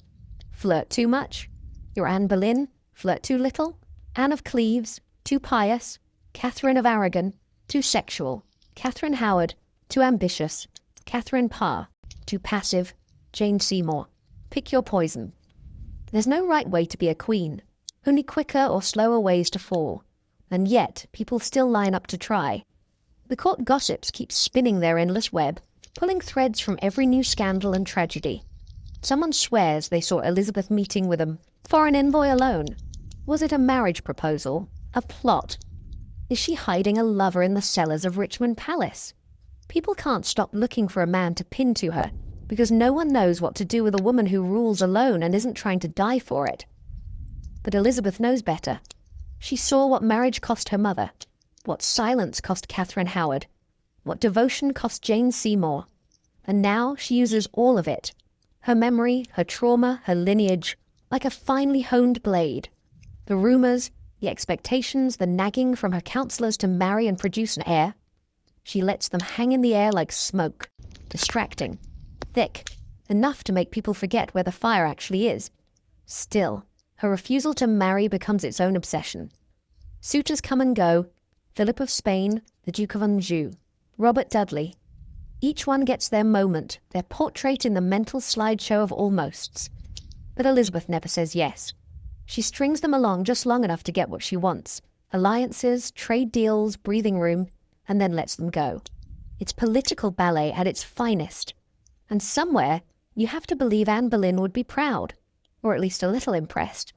Flirt too much? You're Anne Boleyn. Flirt too little? Anne of Cleves. Too pious? Catherine of Aragon. Too sexual? Catherine Howard. Too ambitious? Catherine Parr. Too passive? Jane Seymour. Pick your poison. There's no right way to be a queen, only quicker or slower ways to fall. And yet, people still line up to try. The court gossips keep spinning their endless web, pulling threads from every new scandal and tragedy. Someone swears they saw Elizabeth meeting with a foreign envoy alone. Was it a marriage proposal? A plot? Is she hiding a lover in the cellars of Richmond Palace? People can't stop looking for a man to pin to her, because no one knows what to do with a woman who rules alone and isn't trying to die for it. But Elizabeth knows better. She saw what marriage cost her mother, what silence cost Catherine Howard, what devotion cost Jane Seymour. And now she uses all of it. Her memory, her trauma, her lineage, like a finely honed blade. The rumours, the expectations, the nagging from her counsellors to marry and produce an heir. She lets them hang in the air like smoke, distracting, thick, enough to make people forget where the fire actually is. Still, her refusal to marry becomes its own obsession. Suitors come and go, Philip of Spain, the Duke of Anjou, Robert Dudley. Each one gets their moment, their portrait in the mental slideshow of almosts. But Elizabeth never says yes. She strings them along just long enough to get what she wants. Alliances, trade deals, breathing room, and then lets them go. It's political ballet at its finest. And somewhere, you have to believe Anne Boleyn would be proud, or at least a little impressed.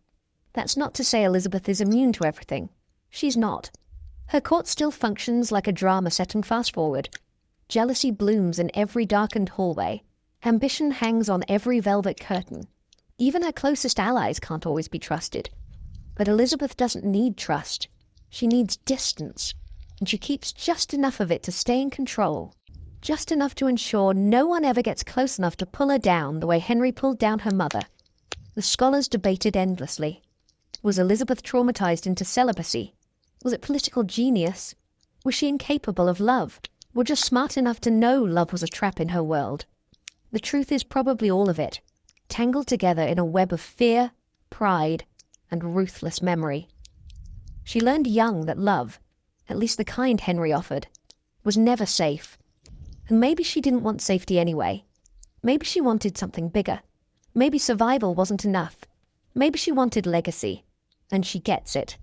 That's not to say Elizabeth is immune to everything. She's not. Her court still functions like a drama set in fast-forward. Jealousy blooms in every darkened hallway. Ambition hangs on every velvet curtain. Even her closest allies can't always be trusted. But Elizabeth doesn't need trust. She needs distance, and she keeps just enough of it to stay in control. Just enough to ensure no one ever gets close enough to pull her down the way Henry pulled down her mother. The scholars debated endlessly. Was Elizabeth traumatized into celibacy? Was it political genius? Was she incapable of love? Or just smart enough to know love was a trap in her world? The truth is probably all of it, tangled together in a web of fear, pride, and ruthless memory. She learned young that love, at least the kind Henry offered, was never safe. And maybe she didn't want safety anyway. Maybe she wanted something bigger. Maybe survival wasn't enough. Maybe she wanted legacy. And she gets it.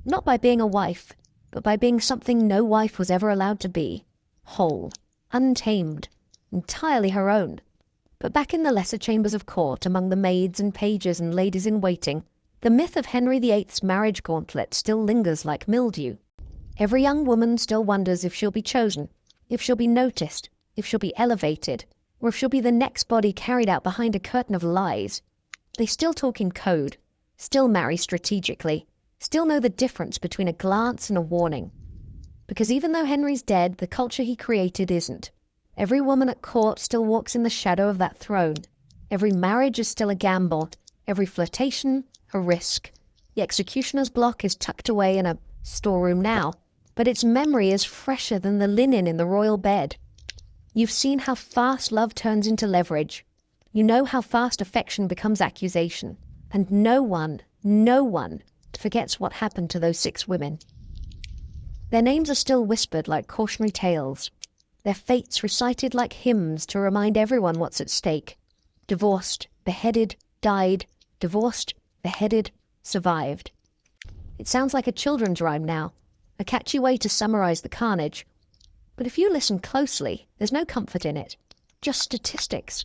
Not by being a wife, but by being something no wife was ever allowed to be. Whole, untamed, entirely her own. But back in the lesser chambers of court, among the maids and pages and ladies in waiting, the myth of Henry VIII's marriage gauntlet still lingers like mildew. Every young woman still wonders if she'll be chosen, if she'll be noticed, if she'll be elevated, or if she'll be the next body carried out behind a curtain of lies. They still talk in code, still marry strategically, still know the difference between a glance and a warning. Because even though Henry's dead, the culture he created isn't. Every woman at court still walks in the shadow of that throne. Every marriage is still a gamble, every flirtation, a risk. The executioner's block is tucked away in a storeroom now, but its memory is fresher than the linen in the royal bed. You've seen how fast love turns into leverage. You know how fast affection becomes accusation. And no one forgets what happened to those 6 women. Their names are still whispered like cautionary tales. Their fates recited like hymns to remind everyone what's at stake. Divorced, beheaded, died, divorced, beheaded, survived. It sounds like a children's rhyme now, a catchy way to summarize the carnage. But if you listen closely, there's no comfort in it. Just statistics.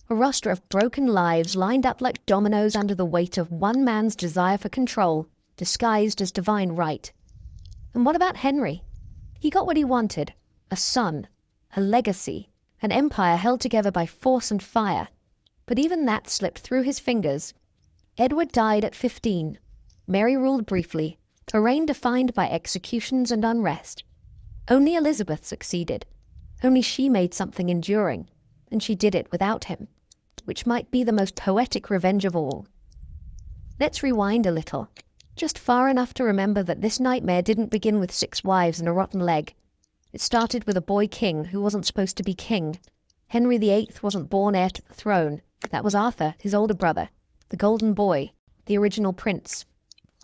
A roster of broken lives lined up like dominoes under the weight of one man's desire for control, disguised as divine right. And what about Henry? He got what he wanted. A son, a legacy, an empire held together by force and fire. But even that slipped through his fingers. Edward died at 15. Mary ruled briefly, a reign defined by executions and unrest. Only Elizabeth succeeded. Only she made something enduring, and she did it without him, which might be the most poetic revenge of all. Let's rewind a little, just far enough to remember that this nightmare didn't begin with 6 wives and a rotten leg. It started with a boy king who wasn't supposed to be king. Henry VIII wasn't born heir to the throne. That was Arthur, his older brother, the golden boy, the original prince.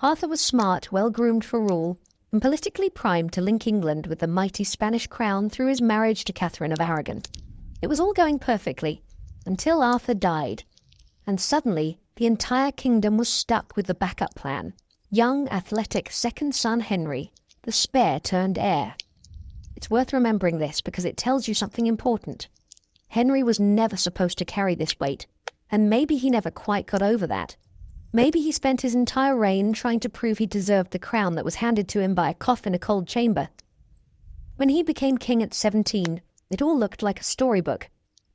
Arthur was smart, well-groomed for rule, and politically primed to link England with the mighty Spanish crown through his marriage to Catherine of Aragon. It was all going perfectly, until Arthur died. And suddenly, the entire kingdom was stuck with the backup plan. Young, athletic second son Henry, the spare-turned-heir. It's worth remembering this because it tells you something important. Henry was never supposed to carry this weight, and maybe he never quite got over that. Maybe he spent his entire reign trying to prove he deserved the crown that was handed to him by a cough in a cold chamber. When he became king at 17, it all looked like a storybook.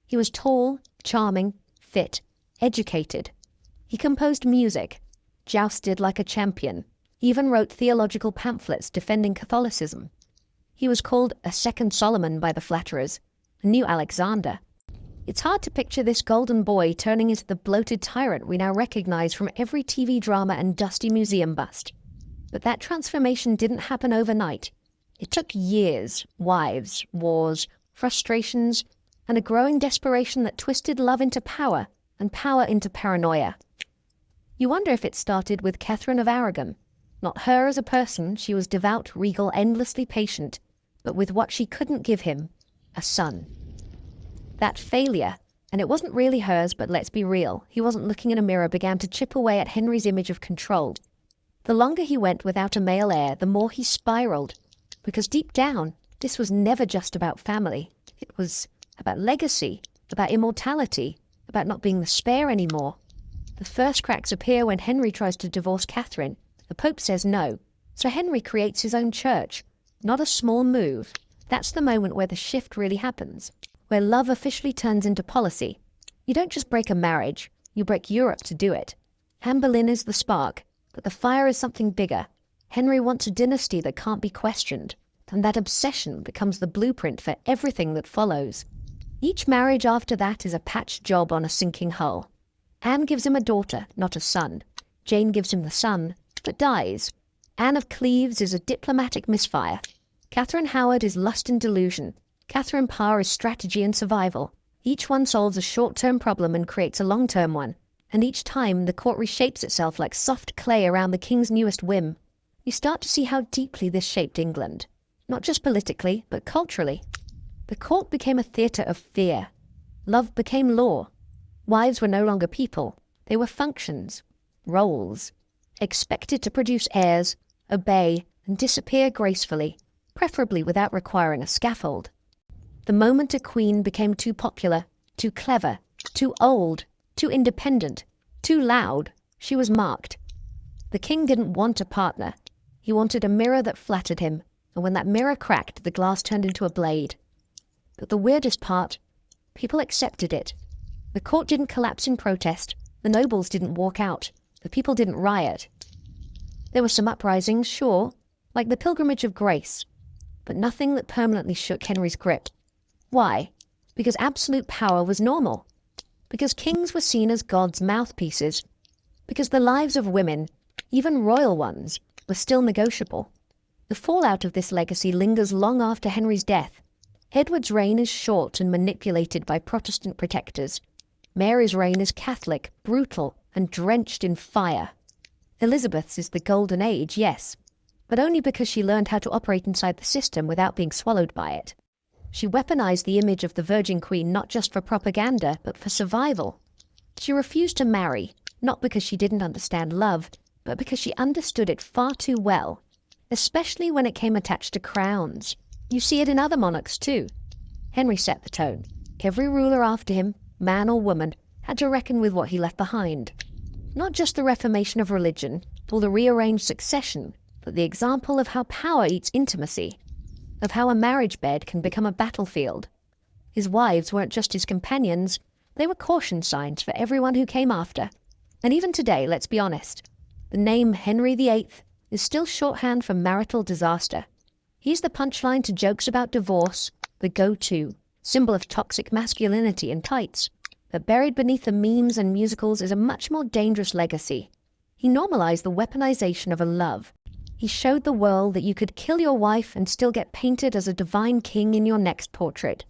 He was tall, charming, fit, educated. He composed music, jousted like a champion, even wrote theological pamphlets defending Catholicism. He was called a second Solomon by the flatterers, a new Alexander. It's hard to picture this golden boy turning into the bloated tyrant we now recognize from every TV drama and dusty museum bust. But that transformation didn't happen overnight. It took years, wives, wars, frustrations, and a growing desperation that twisted love into power and power into paranoia. You wonder if it started with Catherine of Aragon. Not her as a person, she was devout, regal, endlessly patient, but with what she couldn't give him, a son. That failure, and it wasn't really hers, but let's be real, he wasn't looking in a mirror, began to chip away at Henry's image of control. The longer he went without a male heir, the more he spiraled, because deep down, this was never just about family. It was about legacy, about immortality, about not being the spare anymore. The first cracks appear when Henry tries to divorce Catherine. The Pope says no, so Henry creates his own church. Not a small move. That's the moment where the shift really happens, where love officially turns into policy. You don't just break a marriage, you break Europe to do it. Anne Boleyn is the spark, but the fire is something bigger. Henry wants a dynasty that can't be questioned, and that obsession becomes the blueprint for everything that follows. Each marriage after that is a patched job on a sinking hull. Anne gives him a daughter, not a son. Jane gives him the son, but dies. Anne of Cleves is a diplomatic misfire. Catherine Howard is lust and delusion. Catherine Parr is strategy and survival. Each one solves a short-term problem and creates a long-term one. And each time, the court reshapes itself like soft clay around the king's newest whim. You start to see how deeply this shaped England. Not just politically, but culturally. The court became a theatre of fear. Love became law. Wives were no longer people. They were functions, roles, expected to produce heirs, obey, and disappear gracefully, preferably without requiring a scaffold. The moment a queen became too popular, too clever, too old, too independent, too loud, she was marked. The king didn't want a partner. He wanted a mirror that flattered him, and when that mirror cracked, the glass turned into a blade. But the weirdest part, people accepted it. The court didn't collapse in protest, the nobles didn't walk out, the people didn't riot. There were some uprisings, sure, like the Pilgrimage of Grace, but nothing that permanently shook Henry's grip. Why? Because absolute power was normal. Because kings were seen as God's mouthpieces. Because the lives of women, even royal ones, were still negotiable. The fallout of this legacy lingers long after Henry's death. Edward's reign is short and manipulated by Protestant protectors. Mary's reign is Catholic, brutal, and drenched in fire. Elizabeth's is the golden age, yes, but only because she learned how to operate inside the system without being swallowed by it. She weaponized the image of the Virgin Queen not just for propaganda, but for survival. She refused to marry, not because she didn't understand love, but because she understood it far too well, especially when it came attached to crowns. You see it in other monarchs too. Henry set the tone. Every ruler after him, man or woman, had to reckon with what he left behind. Not just the reformation of religion, or the rearranged succession, but the example of how power eats intimacy, of how a marriage bed can become a battlefield. His wives weren't just his companions, they were caution signs for everyone who came after. And even today, let's be honest, the name Henry VIII is still shorthand for marital disaster. He's the punchline to jokes about divorce, the go-to, symbol of toxic masculinity in tights. But buried beneath the memes and musicals is a much more dangerous legacy. He normalized the weaponization of a love. He showed the world that you could kill your wife and still get painted as a divine king in your next portrait.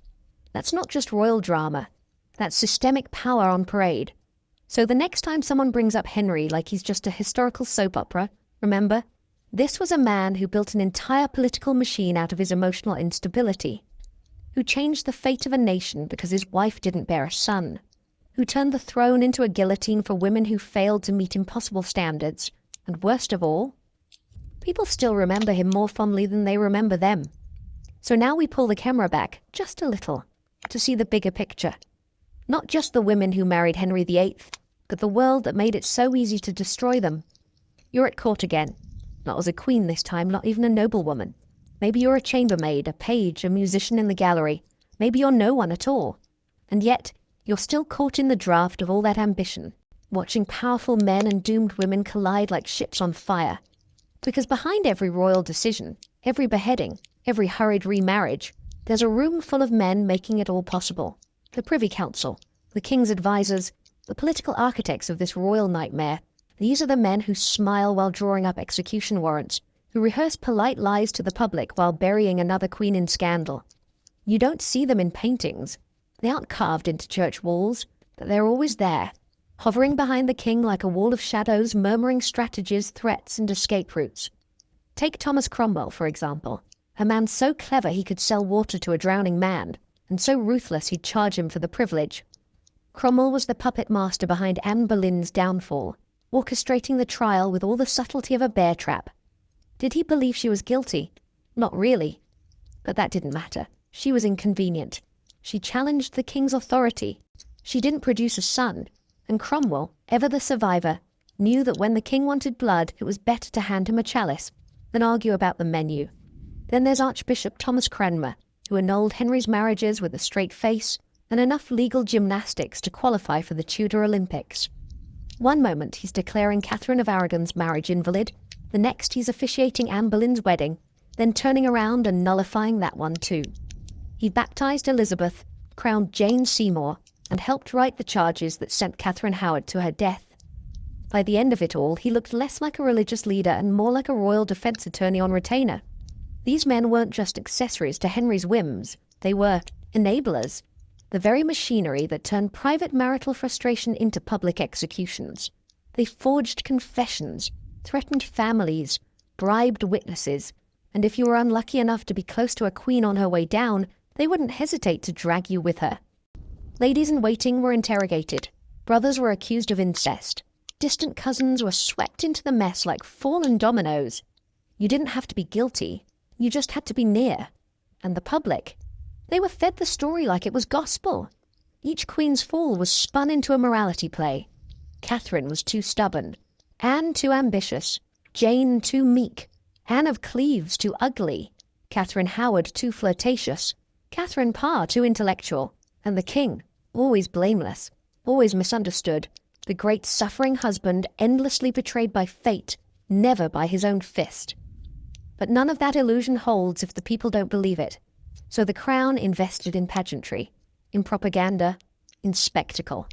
That's not just royal drama. That's systemic power on parade. So the next time someone brings up Henry like he's just a historical soap opera, remember, this was a man who built an entire political machine out of his emotional instability, who changed the fate of a nation because his wife didn't bear a son, who turned the throne into a guillotine for women who failed to meet impossible standards, and worst of all, people still remember him more fondly than they remember them. So now we pull the camera back just a little to see the bigger picture. Not just the women who married Henry VIII, but the world that made it so easy to destroy them. You're at court again. Not as a queen this time, not even a noblewoman. Maybe you're a chambermaid, a page, a musician in the gallery. Maybe you're no one at all. And yet, you're still caught in the draft of all that ambition, watching powerful men and doomed women collide like ships on fire. Because behind every royal decision, every beheading, every hurried remarriage, there's a room full of men making it all possible. The Privy Council, the King's advisors, the political architects of this royal nightmare. These are the men who smile while drawing up execution warrants, who rehearse polite lies to the public while burying another queen in scandal. You don't see them in paintings. They aren't carved into church walls, but they're always there, hovering behind the king like a wall of shadows, murmuring strategies, threats, and escape routes. Take Thomas Cromwell, for example, a man so clever he could sell water to a drowning man, and so ruthless he'd charge him for the privilege. Cromwell was the puppet master behind Anne Boleyn's downfall, orchestrating the trial with all the subtlety of a bear trap. Did he believe she was guilty? Not really. But that didn't matter. She was inconvenient. She challenged the king's authority. She didn't produce a son. And Cromwell, ever the survivor, knew that when the king wanted blood, it was better to hand him a chalice than argue about the menu. Then there's Archbishop Thomas Cranmer, who annulled Henry's marriages with a straight face and enough legal gymnastics to qualify for the Tudor Olympics. One moment he's declaring Catherine of Aragon's marriage invalid, the next he's officiating Anne Boleyn's wedding, then turning around and nullifying that one too. He baptized Elizabeth, crowned Jane Seymour, and helped write the charges that sent Catherine Howard to her death. By the end of it all, he looked less like a religious leader and more like a royal defense attorney on retainer. These men weren't just accessories to Henry's whims, they were enablers, the very machinery that turned private marital frustration into public executions. They forged confessions, threatened families, bribed witnesses, and if you were unlucky enough to be close to a queen on her way down, they wouldn't hesitate to drag you with her. Ladies-in-waiting were interrogated. Brothers were accused of incest. Distant cousins were swept into the mess like fallen dominoes. You didn't have to be guilty. You just had to be near. And the public, they were fed the story like it was gospel. Each queen's fall was spun into a morality play. Catherine was too stubborn. Anne too ambitious. Jane too meek. Anne of Cleves too ugly. Catherine Howard too flirtatious. Catherine Parr too intellectual. And the king, always blameless, always misunderstood. The great suffering husband endlessly betrayed by fate, never by his own fist. But none of that illusion holds if the people don't believe it. So the crown invested in pageantry, in propaganda, in spectacle.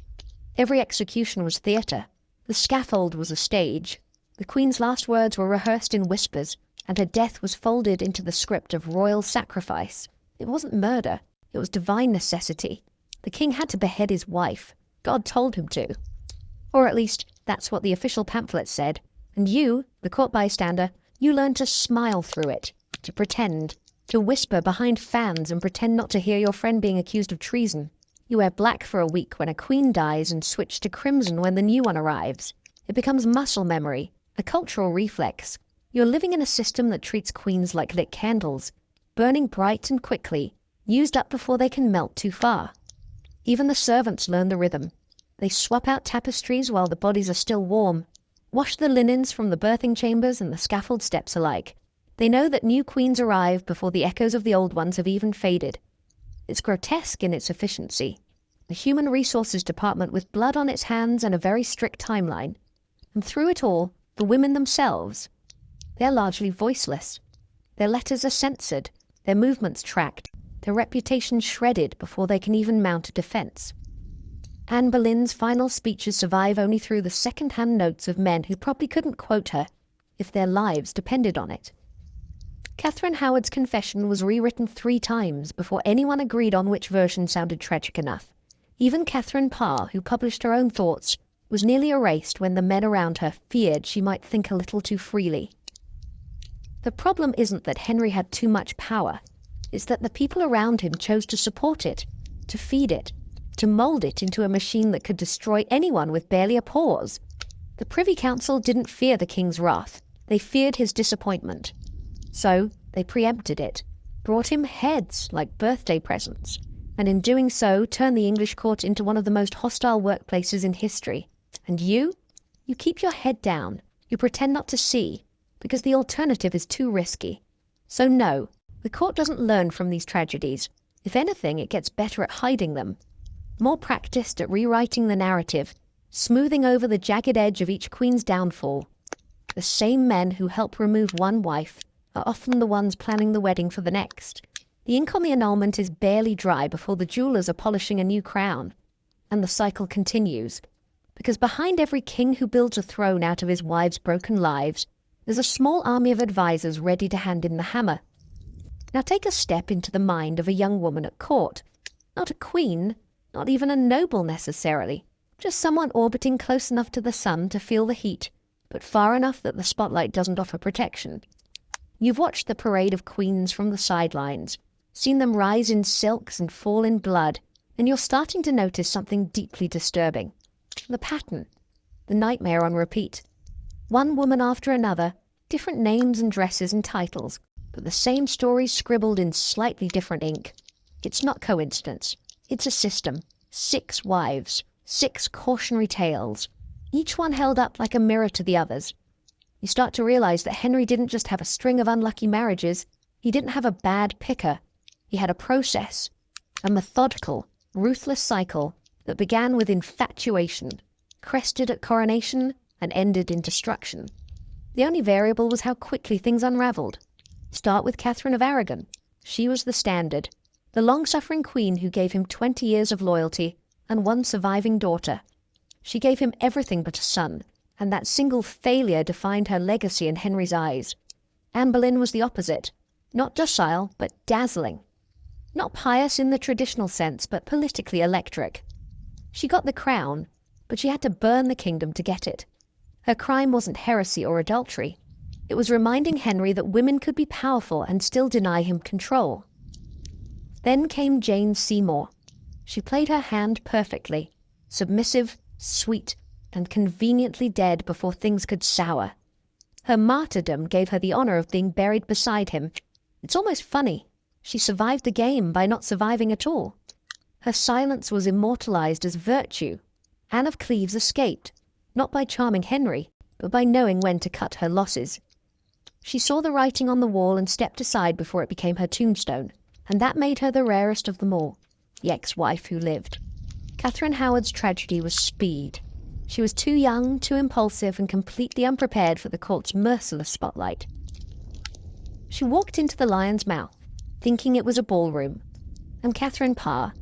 Every execution was theatre. The scaffold was a stage. The Queen's last words were rehearsed in whispers, and her death was folded into the script of royal sacrifice. It wasn't murder, it was divine necessity. The king had to behead his wife. God told him to. Or at least, that's what the official pamphlet said. And you, the court bystander, you learned to smile through it, to pretend, to whisper behind fans and pretend not to hear your friend being accused of treason. You wear black for a week when a queen dies and switch to crimson when the new one arrives. It becomes muscle memory, a cultural reflex. You're living in a system that treats queens like lit candles, burning bright and quickly, used up before they can melt too far. Even the servants learn the rhythm. They swap out tapestries while the bodies are still warm, wash the linens from the birthing chambers and the scaffold steps alike. They know that new queens arrive before the echoes of the old ones have even faded. It's grotesque in its efficiency. The Human Resources Department with blood on its hands and a very strict timeline. And through it all, the women themselves. They're largely voiceless. Their letters are censored, their movements tracked, their reputation shredded before they can even mount a defense. Anne Boleyn's final speeches survive only through the second-hand notes of men who probably couldn't quote her if their lives depended on it. Catherine Howard's confession was rewritten 3 times before anyone agreed on which version sounded tragic enough. Even Catherine Parr, who published her own thoughts, was nearly erased when the men around her feared she might think a little too freely. The problem isn't that Henry had too much power. It's that the people around him chose to support it, to feed it, to mould it into a machine that could destroy anyone with barely a pause. The Privy Council didn't fear the king's wrath. They feared his disappointment. So they preempted it, brought him heads like birthday presents, and in doing so turned the English court into one of the most hostile workplaces in history. And you keep your head down. You pretend not to see, because the alternative is too risky. So no, the court doesn't learn from these tragedies. If anything, it gets better at hiding them. More practiced at rewriting the narrative, smoothing over the jagged edge of each queen's downfall. The same men who help remove one wife are often the ones planning the wedding for the next. The ink on the annulment is barely dry before the jewelers are polishing a new crown. And the cycle continues. Because behind every king who builds a throne out of his wives' broken lives, there's a small army of advisors ready to hand in the hammer. Now take a step into the mind of a young woman at court. Not a queen, not even a noble necessarily, just someone orbiting close enough to the sun to feel the heat, but far enough that the spotlight doesn't offer protection. You've watched the parade of queens from the sidelines, seen them rise in silks and fall in blood, and you're starting to notice something deeply disturbing. The pattern, the nightmare on repeat. One woman after another, different names and dresses and titles, but the same story scribbled in slightly different ink. It's not coincidence. It's a system. 6 wives, 6 cautionary tales, each one held up like a mirror to the others. You start to realize that Henry didn't just have a string of unlucky marriages. He didn't have a bad picker. He had a process, a methodical, ruthless cycle that began with infatuation, crested at coronation, and ended in destruction. The only variable was how quickly things unraveled. Start with Catherine of Aragon. She was the standard, the long-suffering queen who gave him 20 years of loyalty and 1 surviving daughter. She gave him everything but a son, and that single failure defined her legacy in Henry's eyes. Anne Boleyn was the opposite, not docile, but dazzling. Not pious in the traditional sense, but politically electric. She got the crown, but she had to burn the kingdom to get it. Her crime wasn't heresy or adultery. It was reminding Henry that women could be powerful and still deny him control. Then came Jane Seymour. She played her hand perfectly, submissive, sweet, and conveniently dead before things could sour. Her martyrdom gave her the honor of being buried beside him. It's almost funny. She survived the game by not surviving at all. Her silence was immortalized as virtue. Anne of Cleves escaped, not by charming Henry, but by knowing when to cut her losses. She saw the writing on the wall and stepped aside before it became her tombstone, and that made her the rarest of them all, the ex-wife who lived. Catherine Howard's tragedy was speed. She was too young, too impulsive, and completely unprepared for the court's merciless spotlight. She walked into the lion's mouth, thinking it was a ballroom. And Catherine Parr,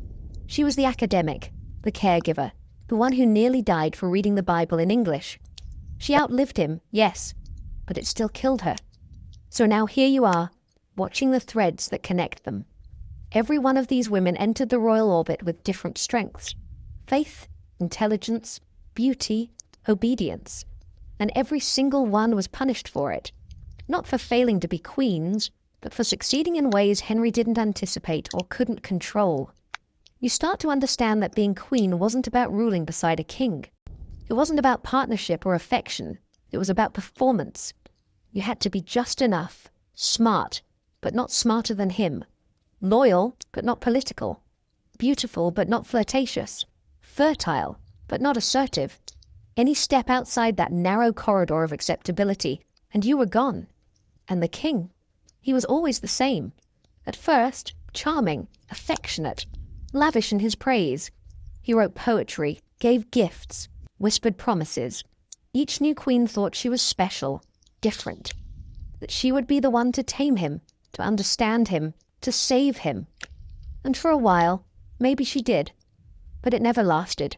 she was the academic, the caregiver, the one who nearly died for reading the Bible in English. She outlived him, yes, but it still killed her. So now here you are, watching the threads that connect them. Every one of these women entered the royal orbit with different strengths: faith, intelligence, beauty, obedience. And every single one was punished for it. Not for failing to be queens, but for succeeding in ways Henry didn't anticipate or couldn't control. You start to understand that being queen wasn't about ruling beside a king. It wasn't about partnership or affection. It was about performance. You had to be just enough, smart, but not smarter than him, loyal, but not political, beautiful, but not flirtatious, fertile, but not assertive. Any step outside that narrow corridor of acceptability, and you were gone. And the king, he was always the same. At first, charming, affectionate, lavish in his praise. He wrote poetry, gave gifts, whispered promises. Each new queen thought she was special, different, that she would be the one to tame him, to understand him, to save him. And for a while, maybe she did, but it never lasted,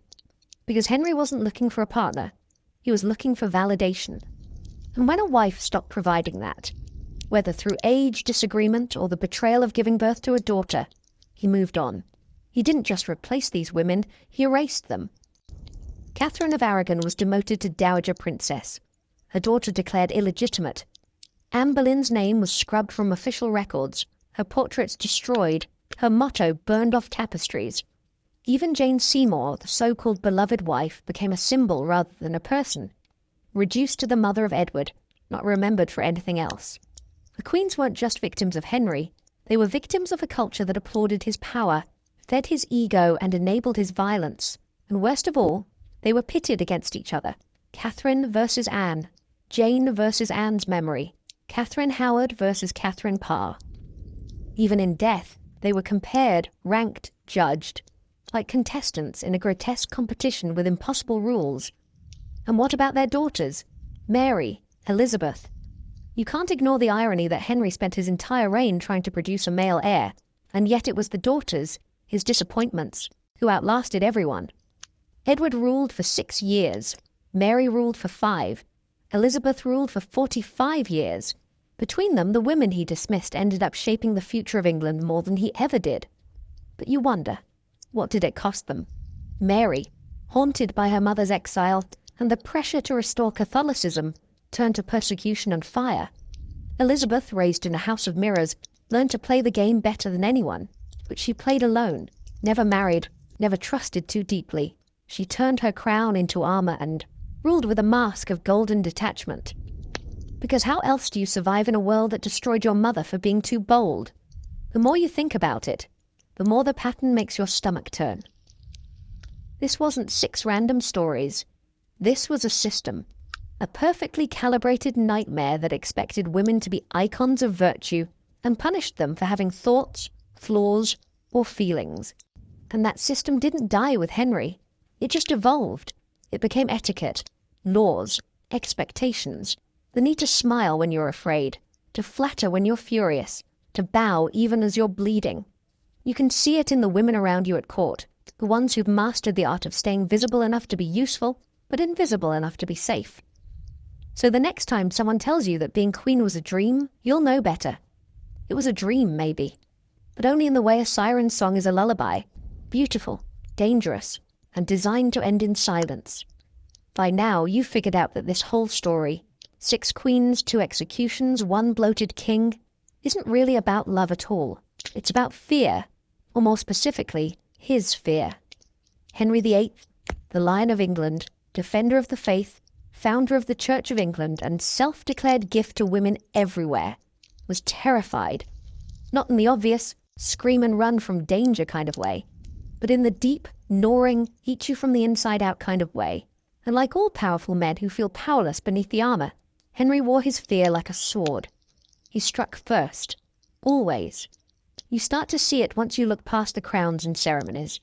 because Henry wasn't looking for a partner. He was looking for validation. And when a wife stopped providing that, whether through age disagreement or the betrayal of giving birth to a daughter, he moved on. He didn't just replace these women, he erased them. Catherine of Aragon was demoted to Dowager Princess. Her daughter declared illegitimate. Anne Boleyn's name was scrubbed from official records, her portraits destroyed, her motto burned off tapestries. Even Jane Seymour, the so-called beloved wife, became a symbol rather than a person, reduced to the mother of Edward, not remembered for anything else. The queens weren't just victims of Henry, they were victims of a culture that applauded his power, fed his ego and enabled his violence. And worst of all, they were pitted against each other. Catherine versus Anne, Jane versus Anne's memory, Catherine Howard versus Catherine Parr. Even in death, they were compared, ranked, judged, like contestants in a grotesque competition with impossible rules. And what about their daughters? Mary, Elizabeth. You can't ignore the irony that Henry spent his entire reign trying to produce a male heir, and yet it was the daughters, his disappointments, who outlasted everyone. Edward ruled for 6 years. Mary ruled for 5. Elizabeth ruled for 45 years. Between them, the women he dismissed ended up shaping the future of England more than he ever did. But you wonder, what did it cost them? Mary, haunted by her mother's exile and the pressure to restore Catholicism, turned to persecution and fire. Elizabeth, raised in a house of mirrors, learned to play the game better than anyone, but she played alone, never married, never trusted too deeply. She turned her crown into armor and ruled with a mask of golden detachment. Because how else do you survive in a world that destroyed your mother for being too bold? The more you think about it, the more the pattern makes your stomach turn. This wasn't 6 random stories. This was a system. A perfectly calibrated nightmare that expected women to be icons of virtue and punished them for having thoughts, flaws, or feelings. And that system didn't die with Henry. It just evolved. It became etiquette, laws, expectations, the need to smile when you're afraid, to flatter when you're furious, to bow even as you're bleeding. You can see it in the women around you at court, the ones who've mastered the art of staying visible enough to be useful, but invisible enough to be safe. So the next time someone tells you that being queen was a dream, you'll know better. It was a dream, maybe, but only in the way a siren's song is a lullaby, beautiful, dangerous, and designed to end in silence. By now, you've figured out that this whole story, 6 queens, 2 executions, 1 bloated king, isn't really about love at all. It's about fear, or more specifically, his fear. Henry VIII, the Lion of England, defender of the faith, founder of the Church of England, and self-declared gift to women everywhere, was terrified. Not in the obvious, scream and run from danger kind of way, but in the deep, gnawing, eat you from the inside out kind of way. And like all powerful men who feel powerless beneath the armor, Henry wore his fear like a sword. He struck first, always. You start to see it once you look past the crowns and ceremonies.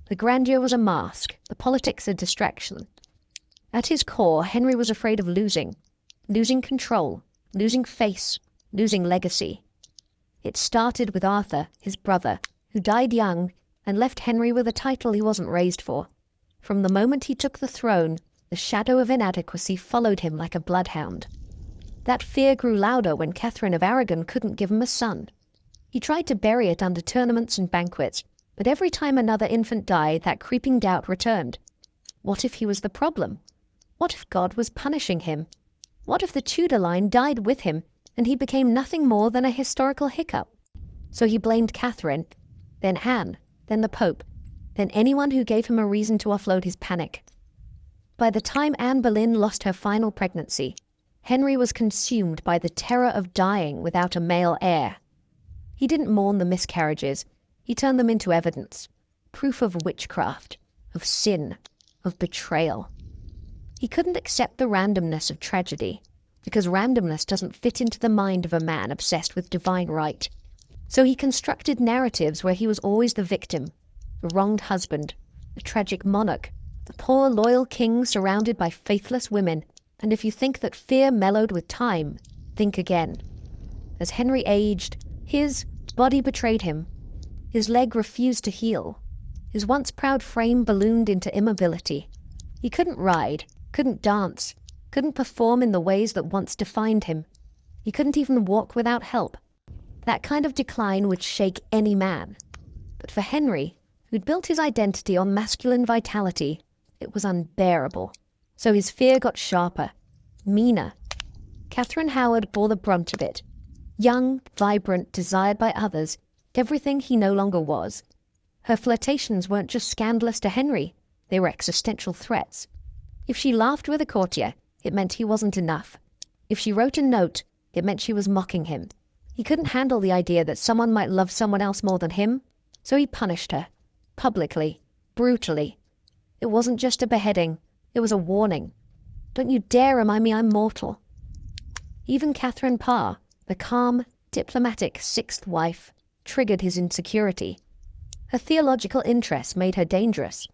The grandeur was a mask, the politics a distraction. At his core, Henry was afraid of losing control, losing face, losing legacy. It started with Arthur, his brother, who died young and left Henry with a title he wasn't raised for. From the moment he took the throne, The shadow of inadequacy followed him like a bloodhound. That fear grew louder when Catherine of Aragon couldn't give him a son. He tried to bury it under tournaments and banquets, but every time another infant died, that creeping doubt returned. What if he was the problem? What if God was punishing him? What if the Tudor line died with him, and he became nothing more than a historical hiccup? So he blamed Catherine, then Anne, then the Pope, then anyone who gave him a reason to offload his panic. By the time Anne Boleyn lost her final pregnancy, Henry was consumed by the terror of dying without a male heir. He didn't mourn the miscarriages, he turned them into evidence, proof of witchcraft, of sin, of betrayal. He couldn't accept the randomness of tragedy, because randomness doesn't fit into the mind of a man obsessed with divine right. So he constructed narratives where he was always the victim, the wronged husband, the tragic monarch, the poor loyal king surrounded by faithless women. And if you think that fear mellowed with time, think again. As Henry aged, his body betrayed him. His leg refused to heal. His once proud frame ballooned into immobility. He couldn't ride, couldn't dance, couldn't perform in the ways that once defined him. He couldn't even walk without help. That kind of decline would shake any man. But for Henry, who'd built his identity on masculine vitality, it was unbearable. So his fear got sharper, meaner. Catherine Howard bore the brunt of it. Young, vibrant, desired by others, everything he no longer was. Her flirtations weren't just scandalous to Henry, they were existential threats. If she laughed with a courtier, it meant he wasn't enough. If she wrote a note, it meant she was mocking him. He couldn't handle the idea that someone might love someone else more than him, so he punished her. Publicly. Brutally. It wasn't just a beheading, it was a warning. Don't you dare remind me I'm mortal. Even Catherine Parr, the calm, diplomatic sixth wife, triggered his insecurity. Her theological interests made her dangerous,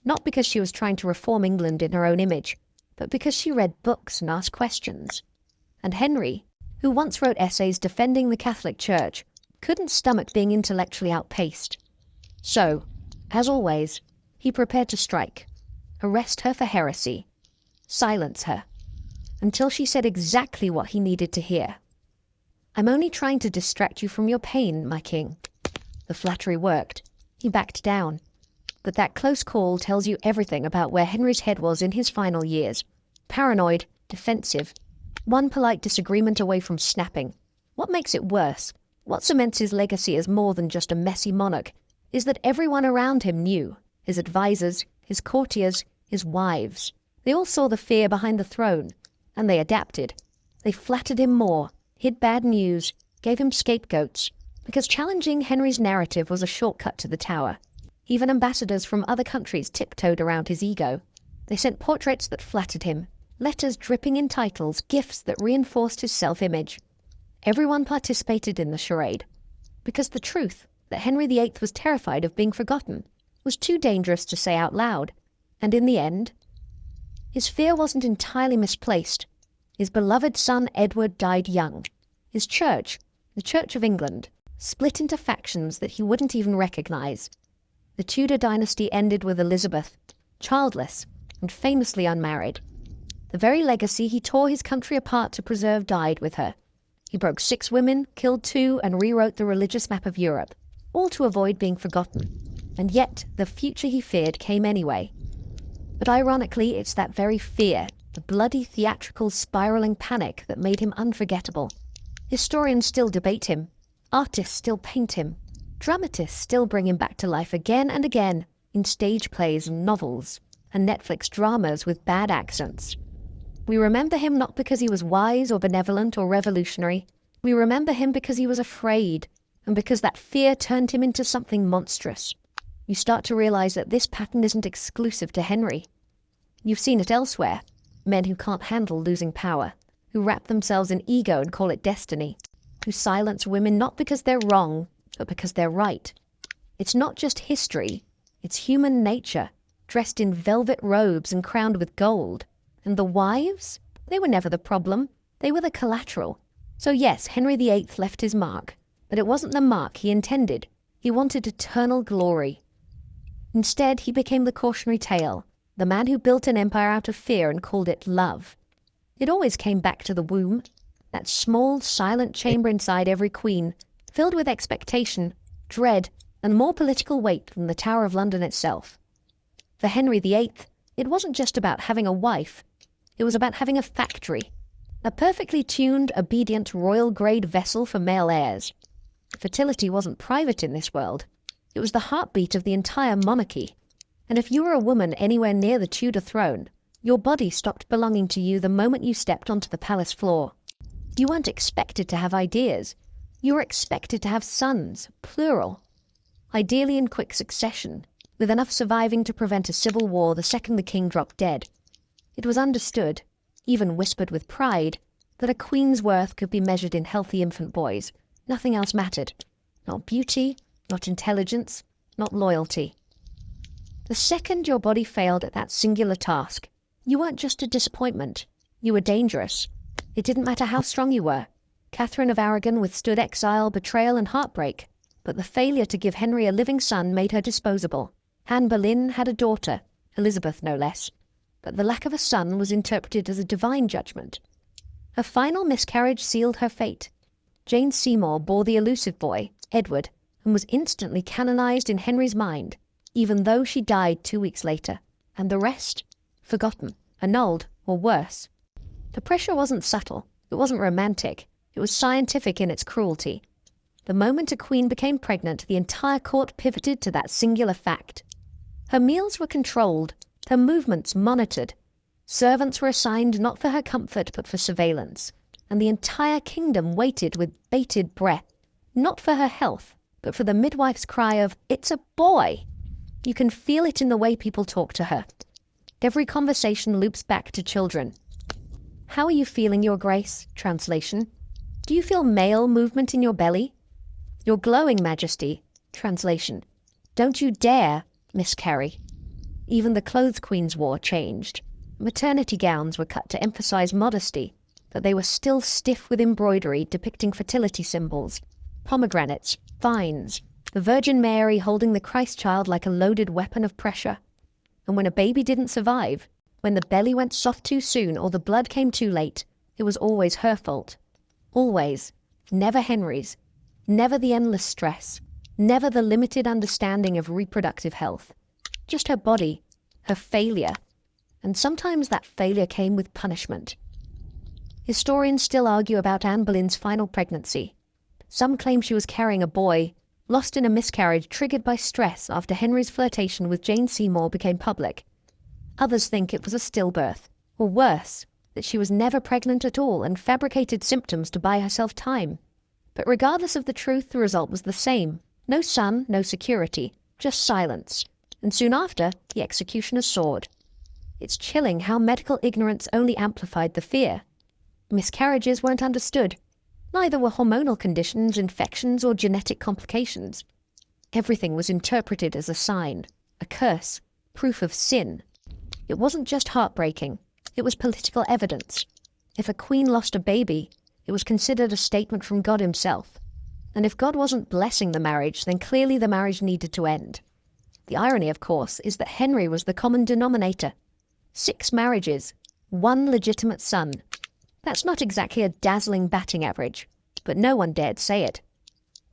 not because she was trying to reform England in her own image, but because she read books and asked questions. And Henry, who once wrote essays defending the Catholic Church, couldn't stomach being intellectually outpaced. So, as always, he prepared to strike, arrest her for heresy, silence her, until she said exactly what he needed to hear. "I'm only trying to distract you from your pain, my king." The flattery worked. He backed down. But that close call tells you everything about where Henry's head was in his final years. Paranoid, defensive, one polite disagreement away from snapping. What makes it worse, what cements his legacy as more than just a messy monarch, is that everyone around him knew. His advisors, his courtiers, his wives. They all saw the fear behind the throne, and they adapted. They flattered him more, hid bad news, gave him scapegoats, because challenging Henry's narrative was a shortcut to the tower. Even ambassadors from other countries tiptoed around his ego. They sent portraits that flattered him, letters dripping in titles, gifts that reinforced his self-image. Everyone participated in the charade, because the truth, that Henry VIII was terrified of being forgotten, was too dangerous to say out loud. And in the end, his fear wasn't entirely misplaced. His beloved son Edward died young. His church, the Church of England, split into factions that he wouldn't even recognize. The Tudor dynasty ended with Elizabeth, childless and famously unmarried. The very legacy he tore his country apart to preserve died with her. He broke 6 women, killed 2, and rewrote the religious map of Europe, all to avoid being forgotten. And yet, the future he feared came anyway. But ironically, it's that very fear, the bloody theatrical spiraling panic, that made him unforgettable. Historians still debate him. Artists still paint him. Dramatists still bring him back to life again and again, in stage plays and novels, and Netflix dramas with bad accents. We remember him not because he was wise or benevolent or revolutionary. We remember him because he was afraid, and because that fear turned him into something monstrous. You start to realize that this pattern isn't exclusive to Henry. You've seen it elsewhere. Men who can't handle losing power, who wrap themselves in ego and call it destiny, who silence women not because they're wrong, but because they're right. It's not just history, it's human nature, dressed in velvet robes and crowned with gold. And the wives? They were never the problem, they were the collateral. So yes, Henry VIII left his mark, but it wasn't the mark he intended. He wanted eternal glory. Instead, he became the cautionary tale, the man who built an empire out of fear and called it love. It always came back to the womb, that small, silent chamber inside every queen, filled with expectation, dread, and more political weight than the Tower of London itself. For Henry VIII, it wasn't just about having a wife. It was about having a factory, a perfectly tuned, obedient, royal-grade vessel for male heirs. Fertility wasn't private in this world. It was the heartbeat of the entire monarchy. And if you were a woman anywhere near the Tudor throne, your body stopped belonging to you the moment you stepped onto the palace floor. You weren't expected to have ideas. You were expected to have sons, plural. Ideally in quick succession, with enough surviving to prevent a civil war the second the king dropped dead. It was understood, even whispered with pride, that a queen's worth could be measured in healthy infant boys. Nothing else mattered. Not beauty, not intelligence, not loyalty. The second your body failed at that singular task, you weren't just a disappointment. You were dangerous. It didn't matter how strong you were. Catherine of Aragon withstood exile, betrayal, and heartbreak, but the failure to give Henry a living son made her disposable. Anne Boleyn had a daughter, Elizabeth no less, but the lack of a son was interpreted as a divine judgment. A final miscarriage sealed her fate. Jane Seymour bore the elusive boy, Edward, and was instantly canonized in Henry's mind, even though she died 2 weeks later, and the rest? Forgotten, annulled, or worse. The pressure wasn't subtle, it wasn't romantic, it was scientific in its cruelty. The moment a queen became pregnant, the entire court pivoted to that singular fact. Her meals were controlled, her movements monitored. Servants were assigned not for her comfort but for surveillance, and the entire kingdom waited with bated breath, not for her health, but for the midwife's cry of, "It's a boy!" You can feel it in the way people talk to her. Every conversation loops back to children. "How are you feeling, Your Grace?" Translation. "Do you feel male movement in your belly?" "Your glowing Majesty." Translation. "Don't you dare miscarry." Even the clothes queens wore changed. Maternity gowns were cut to emphasize modesty, but they were still stiff with embroidery depicting fertility symbols, pomegranates, vines, the Virgin Mary holding the Christ child like a loaded weapon of pressure. And when a baby didn't survive, when the belly went soft too soon or the blood came too late, it was always her fault. Always. Never Henry's. Never the endless stress. Never the limited understanding of reproductive health. Just her body, her failure. And sometimes that failure came with punishment. Historians still argue about Anne Boleyn's final pregnancy. Some claim she was carrying a boy, lost in a miscarriage triggered by stress after Henry's flirtation with Jane Seymour became public. Others think it was a stillbirth, or worse, that she was never pregnant at all and fabricated symptoms to buy herself time. But regardless of the truth, the result was the same. No son, no security, just silence. And soon after, the executioner's sword. It's chilling how medical ignorance only amplified the fear. Miscarriages weren't understood. Neither were hormonal conditions, infections, or genetic complications. Everything was interpreted as a sign, a curse, proof of sin. It wasn't just heartbreaking, it was political evidence. If a queen lost a baby, it was considered a statement from God himself. And if God wasn't blessing the marriage, then clearly the marriage needed to end. The irony, of course, is that Henry was the common denominator. 6 marriages, 1 legitimate son. That's not exactly a dazzling batting average, but no one dared say it.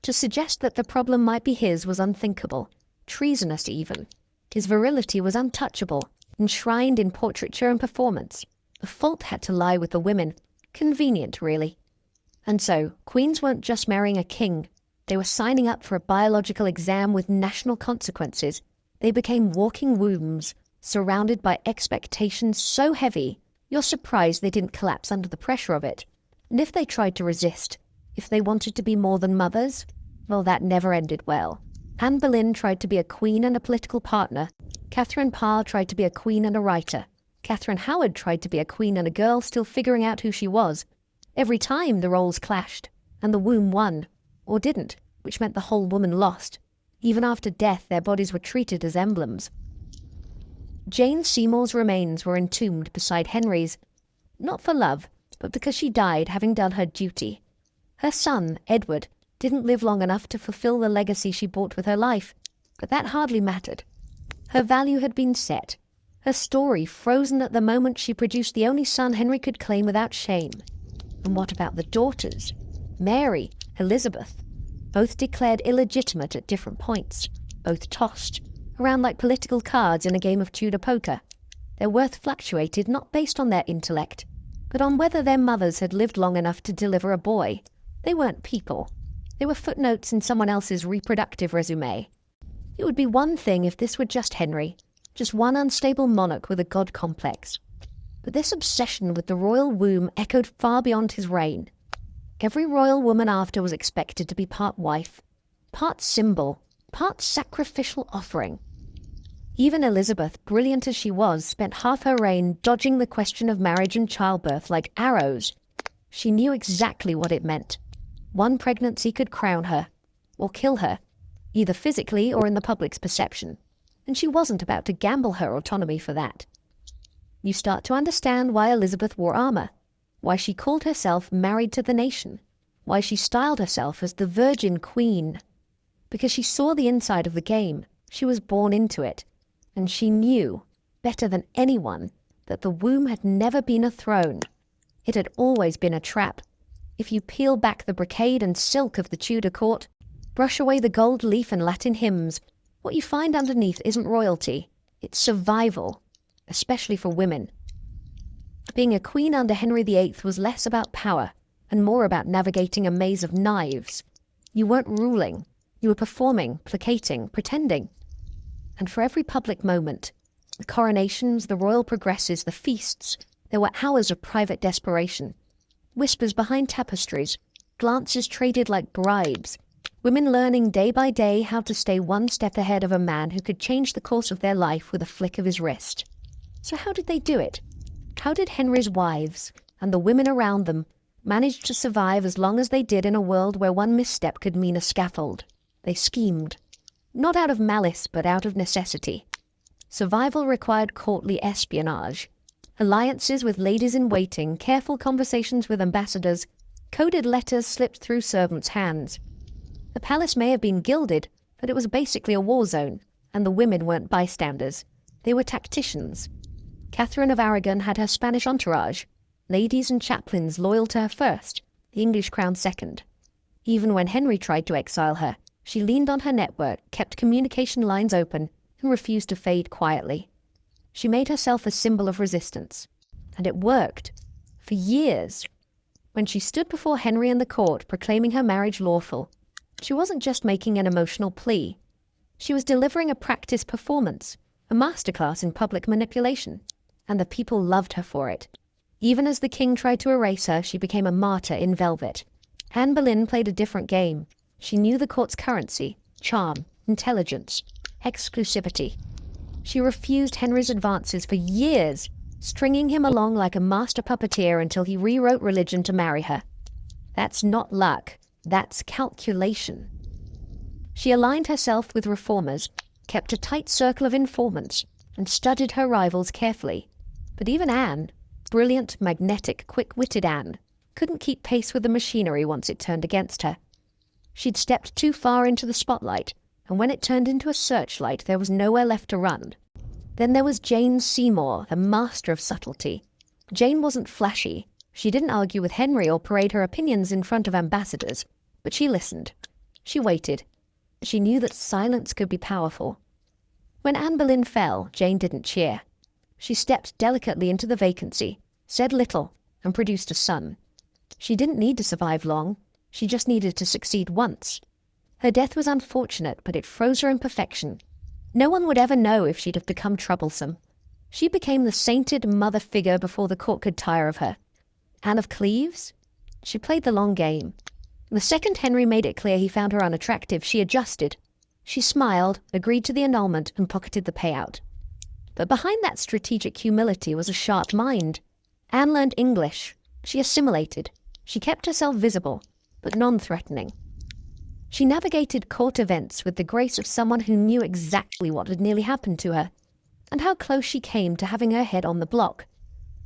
To suggest that the problem might be his was unthinkable, treasonous even. His virility was untouchable, enshrined in portraiture and performance. The fault had to lie with the women. Convenient, really. And so, queens weren't just marrying a king. They were signing up for a biological exam with national consequences. They became walking wombs, surrounded by expectations so heavy, you're surprised they didn't collapse under the pressure of it. And if they tried to resist, if they wanted to be more than mothers, well, that never ended well. Anne Boleyn tried to be a queen and a political partner. Catherine Parr tried to be a queen and a writer. Catherine Howard tried to be a queen and a girl still figuring out who she was. Every time the roles clashed, and the womb won, or didn't, which meant the whole woman lost. Even after death, their bodies were treated as emblems. Jane Seymour's remains were entombed beside Henry's, not for love, but because she died having done her duty. Her son, Edward, didn't live long enough to fulfill the legacy she bought with her life, but that hardly mattered. Her value had been set. Her story frozen at the moment she produced the only son Henry could claim without shame. And what about the daughters? Mary, Elizabeth, both declared illegitimate at different points, both tossed around like political cards in a game of Tudor poker. Their worth fluctuated not based on their intellect, but on whether their mothers had lived long enough to deliver a boy. They weren't people. They were footnotes in someone else's reproductive resume. It would be one thing if this were just Henry, just one unstable monarch with a god complex. But this obsession with the royal womb echoed far beyond his reign. Every royal woman after was expected to be part wife, part symbol, part sacrificial offering. Even Elizabeth, brilliant as she was, spent half her reign dodging the question of marriage and childbirth like arrows. She knew exactly what it meant. One pregnancy could crown her, or kill her, either physically or in the public's perception, and she wasn't about to gamble her autonomy for that. You start to understand why Elizabeth wore armor, why she called herself married to the nation, why she styled herself as the Virgin Queen. Because she saw the inside of the game, she was born into it, and she knew, better than anyone, that the womb had never been a throne. It had always been a trap. If you peel back the brocade and silk of the Tudor court, brush away the gold leaf and Latin hymns, what you find underneath isn't royalty, it's survival, especially for women. Being a queen under Henry VIII was less about power and more about navigating a maze of knives. You weren't ruling, you were performing, placating, pretending. And for every public moment, the coronations, the royal progresses, the feasts, there were hours of private desperation. Whispers behind tapestries, glances traded like bribes, women learning day by day how to stay one step ahead of a man who could change the course of their life with a flick of his wrist. So how did they do it? How did Henry's wives, and the women around them, manage to survive as long as they did in a world where one misstep could mean a scaffold? They schemed. Not out of malice, but out of necessity. Survival required courtly espionage. Alliances with ladies-in-waiting, careful conversations with ambassadors, coded letters slipped through servants' hands. The palace may have been gilded, but it was basically a war zone, and the women weren't bystanders. They were tacticians. Catherine of Aragon had her Spanish entourage, ladies and chaplains loyal to her first, the English crown second. Even when Henry tried to exile her, she leaned on her network, kept communication lines open, and refused to fade quietly. She made herself a symbol of resistance. And it worked. For years. When she stood before Henry and the court proclaiming her marriage lawful, she wasn't just making an emotional plea. She was delivering a practice performance, a masterclass in public manipulation. And the people loved her for it. Even as the king tried to erase her, she became a martyr in velvet. Anne Boleyn played a different game. She knew the court's currency, charm, intelligence, exclusivity. She refused Henry's advances for years, stringing him along like a master puppeteer until he rewrote religion to marry her. That's not luck, that's calculation. She aligned herself with reformers, kept a tight circle of informants, and studied her rivals carefully. But even Anne, brilliant, magnetic, quick-witted Anne, couldn't keep pace with the machinery once it turned against her. She'd stepped too far into the spotlight, and when it turned into a searchlight, there was nowhere left to run. Then there was Jane Seymour, the master of subtlety. Jane wasn't flashy. She didn't argue with Henry or parade her opinions in front of ambassadors, but she listened. She waited. She knew that silence could be powerful. When Anne Boleyn fell, Jane didn't cheer. She stepped delicately into the vacancy, said little, and produced a son. She didn't need to survive long. She just needed to succeed once. Her death was unfortunate, but it froze her imperfection. No one would ever know if she'd have become troublesome. She became the sainted mother figure before the court could tire of her. Anne of Cleves? She played the long game. The second Henry made it clear he found her unattractive, she adjusted. She smiled, agreed to the annulment, and pocketed the payout. But behind that strategic humility was a sharp mind. Anne learned English. She assimilated. She kept herself visible, but non-threatening. She navigated court events with the grace of someone who knew exactly what had nearly happened to her, and how close she came to having her head on the block.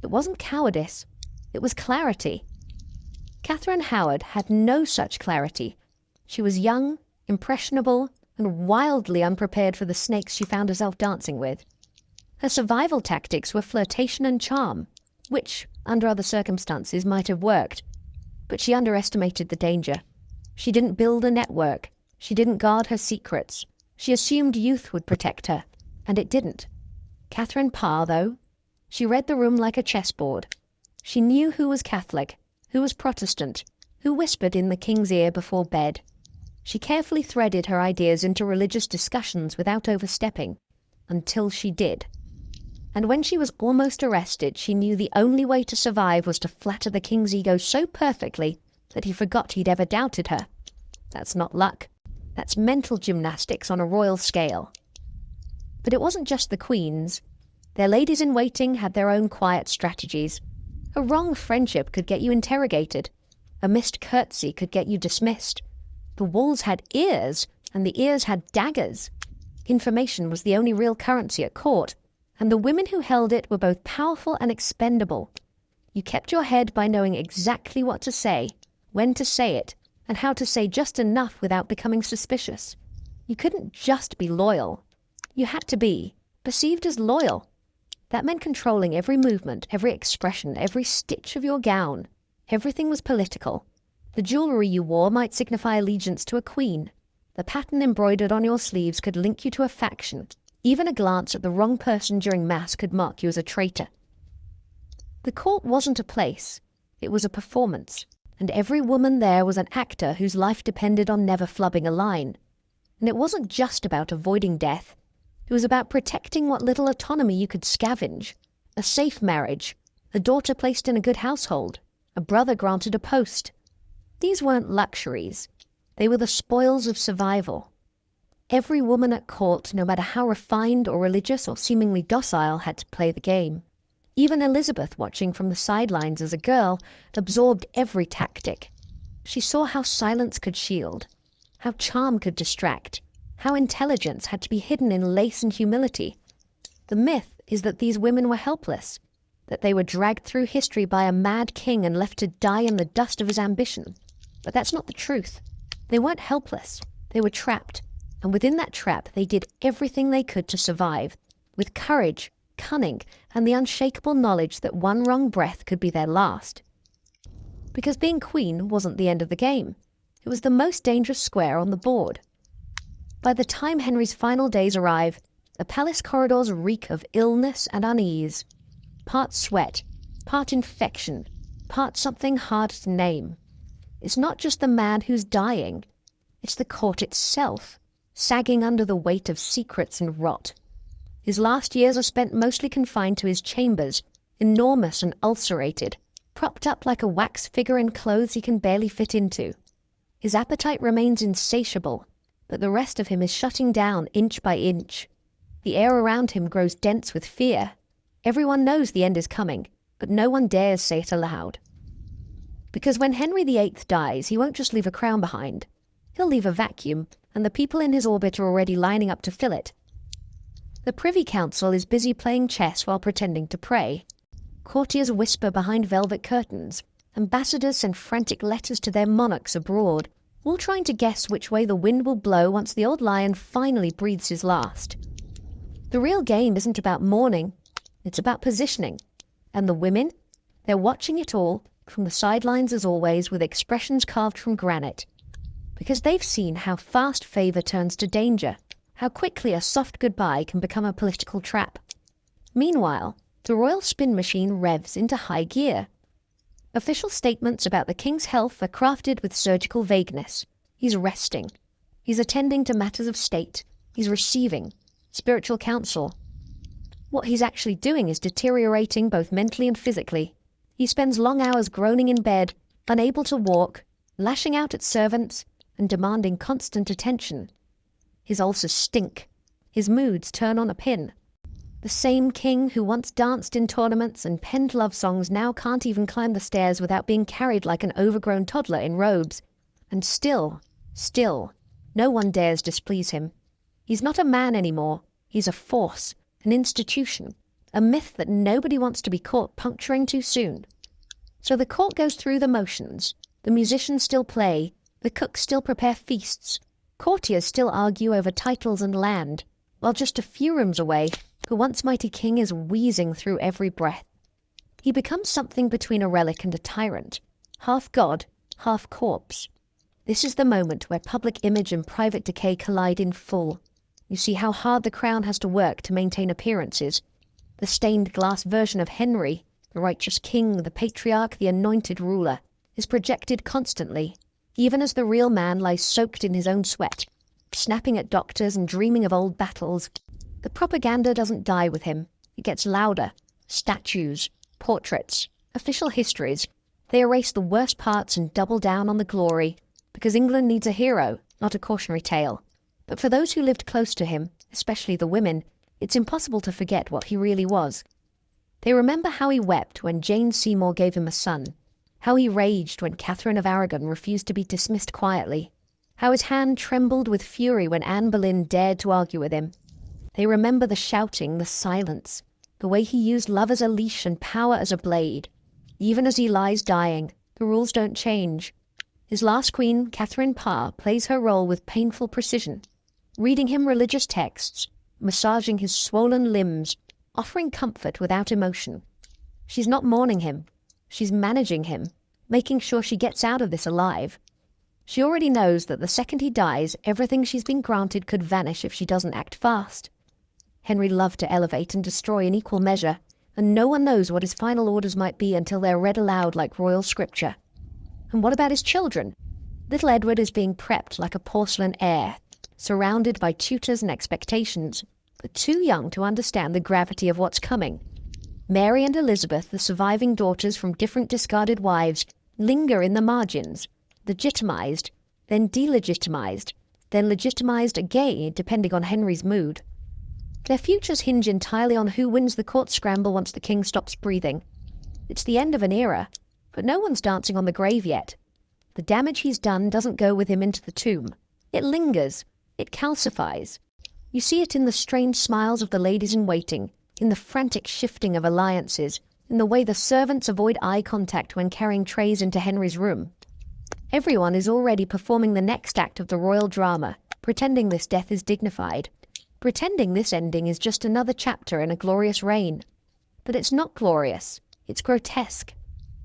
It wasn't cowardice. It was clarity. Catherine Howard had no such clarity. She was young, impressionable, and wildly unprepared for the snakes she found herself dancing with. Her survival tactics were flirtation and charm, which, under other circumstances, might have worked. But she underestimated the danger. She didn't build a network. She didn't guard her secrets. She assumed youth would protect her, and it didn't. Catherine Parr, though, she read the room like a chessboard. She knew who was Catholic, who was Protestant, who whispered in the king's ear before bed. She carefully threaded her ideas into religious discussions without overstepping, until she did. And when she was almost arrested, she knew the only way to survive was to flatter the king's ego so perfectly that he forgot he'd ever doubted her. That's not luck. That's mental gymnastics on a royal scale. But it wasn't just the queens. Their ladies-in-waiting had their own quiet strategies. A wrong friendship could get you interrogated. A missed curtsy could get you dismissed. The walls had ears, and the ears had daggers. Information was the only real currency at court, and the women who held it were both powerful and expendable. You kept your head by knowing exactly what to say, when to say it, and how to say just enough without becoming suspicious. You couldn't just be loyal. You had to be perceived as loyal. That meant controlling every movement, every expression, every stitch of your gown. Everything was political. The jewellery you wore might signify allegiance to a queen. The pattern embroidered on your sleeves could link you to a faction. Even a glance at the wrong person during mass could mark you as a traitor. The court wasn't a place. It was a performance. And every woman there was an actor whose life depended on never flubbing a line. And it wasn't just about avoiding death. It was about protecting what little autonomy you could scavenge. A safe marriage, a daughter placed in a good household, a brother granted a post. These weren't luxuries. They were the spoils of survival. Every woman at court, no matter how refined or religious or seemingly docile, had to play the game. Even Elizabeth, watching from the sidelines as a girl, absorbed every tactic. She saw how silence could shield, how charm could distract, how intelligence had to be hidden in lace and humility. The myth is that these women were helpless, that they were dragged through history by a mad king and left to die in the dust of his ambition. But that's not the truth. They weren't helpless. They were trapped. And within that trap, they did everything they could to survive, with courage, cunning, and the unshakable knowledge that one wrong breath could be their last. Because being queen wasn't the end of the game. It was the most dangerous square on the board. By the time Henry's final days arrive, the palace corridors reek of illness and unease. Part sweat, part infection, part something hard to name. It's not just the man who's dying. It's the court itself, sagging under the weight of secrets and rot. His last years are spent mostly confined to his chambers, enormous and ulcerated, propped up like a wax figure in clothes he can barely fit into. His appetite remains insatiable, but the rest of him is shutting down inch by inch. The air around him grows dense with fear. Everyone knows the end is coming, but no one dares say it aloud. Because when Henry VIII dies, he won't just leave a crown behind. He'll leave a vacuum, and the people in his orbit are already lining up to fill it. The Privy Council is busy playing chess while pretending to pray. Courtiers whisper behind velvet curtains. Ambassadors send frantic letters to their monarchs abroad, all trying to guess which way the wind will blow once the old lion finally breathes his last. The real game isn't about mourning, it's about positioning. And the women? They're watching it all, from the sidelines as always, with expressions carved from granite. Because they've seen how fast favour turns to danger, how quickly a soft goodbye can become a political trap. Meanwhile, the royal spin machine revs into high gear. Official statements about the king's health are crafted with surgical vagueness. He's resting. He's attending to matters of state. He's receiving spiritual counsel. What he's actually doing is deteriorating both mentally and physically. He spends long hours groaning in bed, unable to walk, lashing out at servants, and demanding constant attention. His ulcers stink. His moods turn on a pin. The same king who once danced in tournaments and penned love songs now can't even climb the stairs without being carried like an overgrown toddler in robes. And still, no one dares displease him. He's not a man anymore. He's a force, an institution, a myth that nobody wants to be caught puncturing too soon. So the court goes through the motions. The musicians still play. The cooks still prepare feasts. Courtiers still argue over titles and land, while just a few rooms away, The once mighty king is wheezing through every breath. He becomes something between a relic and a tyrant, half god, half corpse. This is the moment where public image and private decay collide in full. You see how hard the crown has to work to maintain appearances. The stained glass version of Henry, the righteous king, the patriarch, the anointed ruler, is projected constantly, even as the real man lies soaked in his own sweat, snapping at doctors and dreaming of old battles. The propaganda doesn't die with him. It gets louder. Statues, portraits, official histories. They erase the worst parts and double down on the glory, because England needs a hero, not a cautionary tale. But for those who lived close to him, especially the women, it's impossible to forget what he really was. They remember how he wept when Jane Seymour gave him a son, how he raged when Catherine of Aragon refused to be dismissed quietly, how his hand trembled with fury when Anne Boleyn dared to argue with him. They remember the shouting, the silence, the way he used love as a leash and power as a blade. Even as he lies dying, the rules don't change. His last queen, Catherine Parr, plays her role with painful precision, reading him religious texts, massaging his swollen limbs, offering comfort without emotion. She's not mourning him. She's managing him, making sure she gets out of this alive. She already knows that the second he dies, everything she's been granted could vanish if she doesn't act fast. Henry loved to elevate and destroy in equal measure, and no one knows what his final orders might be until they're read aloud like royal scripture. And what about his children? Little Edward is being prepped like a porcelain heir, surrounded by tutors and expectations, but too young to understand the gravity of what's coming. Mary and Elizabeth, the surviving daughters from different discarded wives, linger in the margins, legitimized, then delegitimized, then legitimized again depending on Henry's mood. Their futures hinge entirely on who wins the court scramble once the king stops breathing. It's the end of an era, but no one's dancing on the grave yet. The damage he's done doesn't go with him into the tomb. It lingers. It calcifies. You see it in the strange smiles of the ladies in waiting, in the frantic shifting of alliances, in the way the servants avoid eye contact when carrying trays into Henry's room. Everyone is already performing the next act of the royal drama, pretending this death is dignified, pretending this ending is just another chapter in a glorious reign. But it's not glorious. It's grotesque.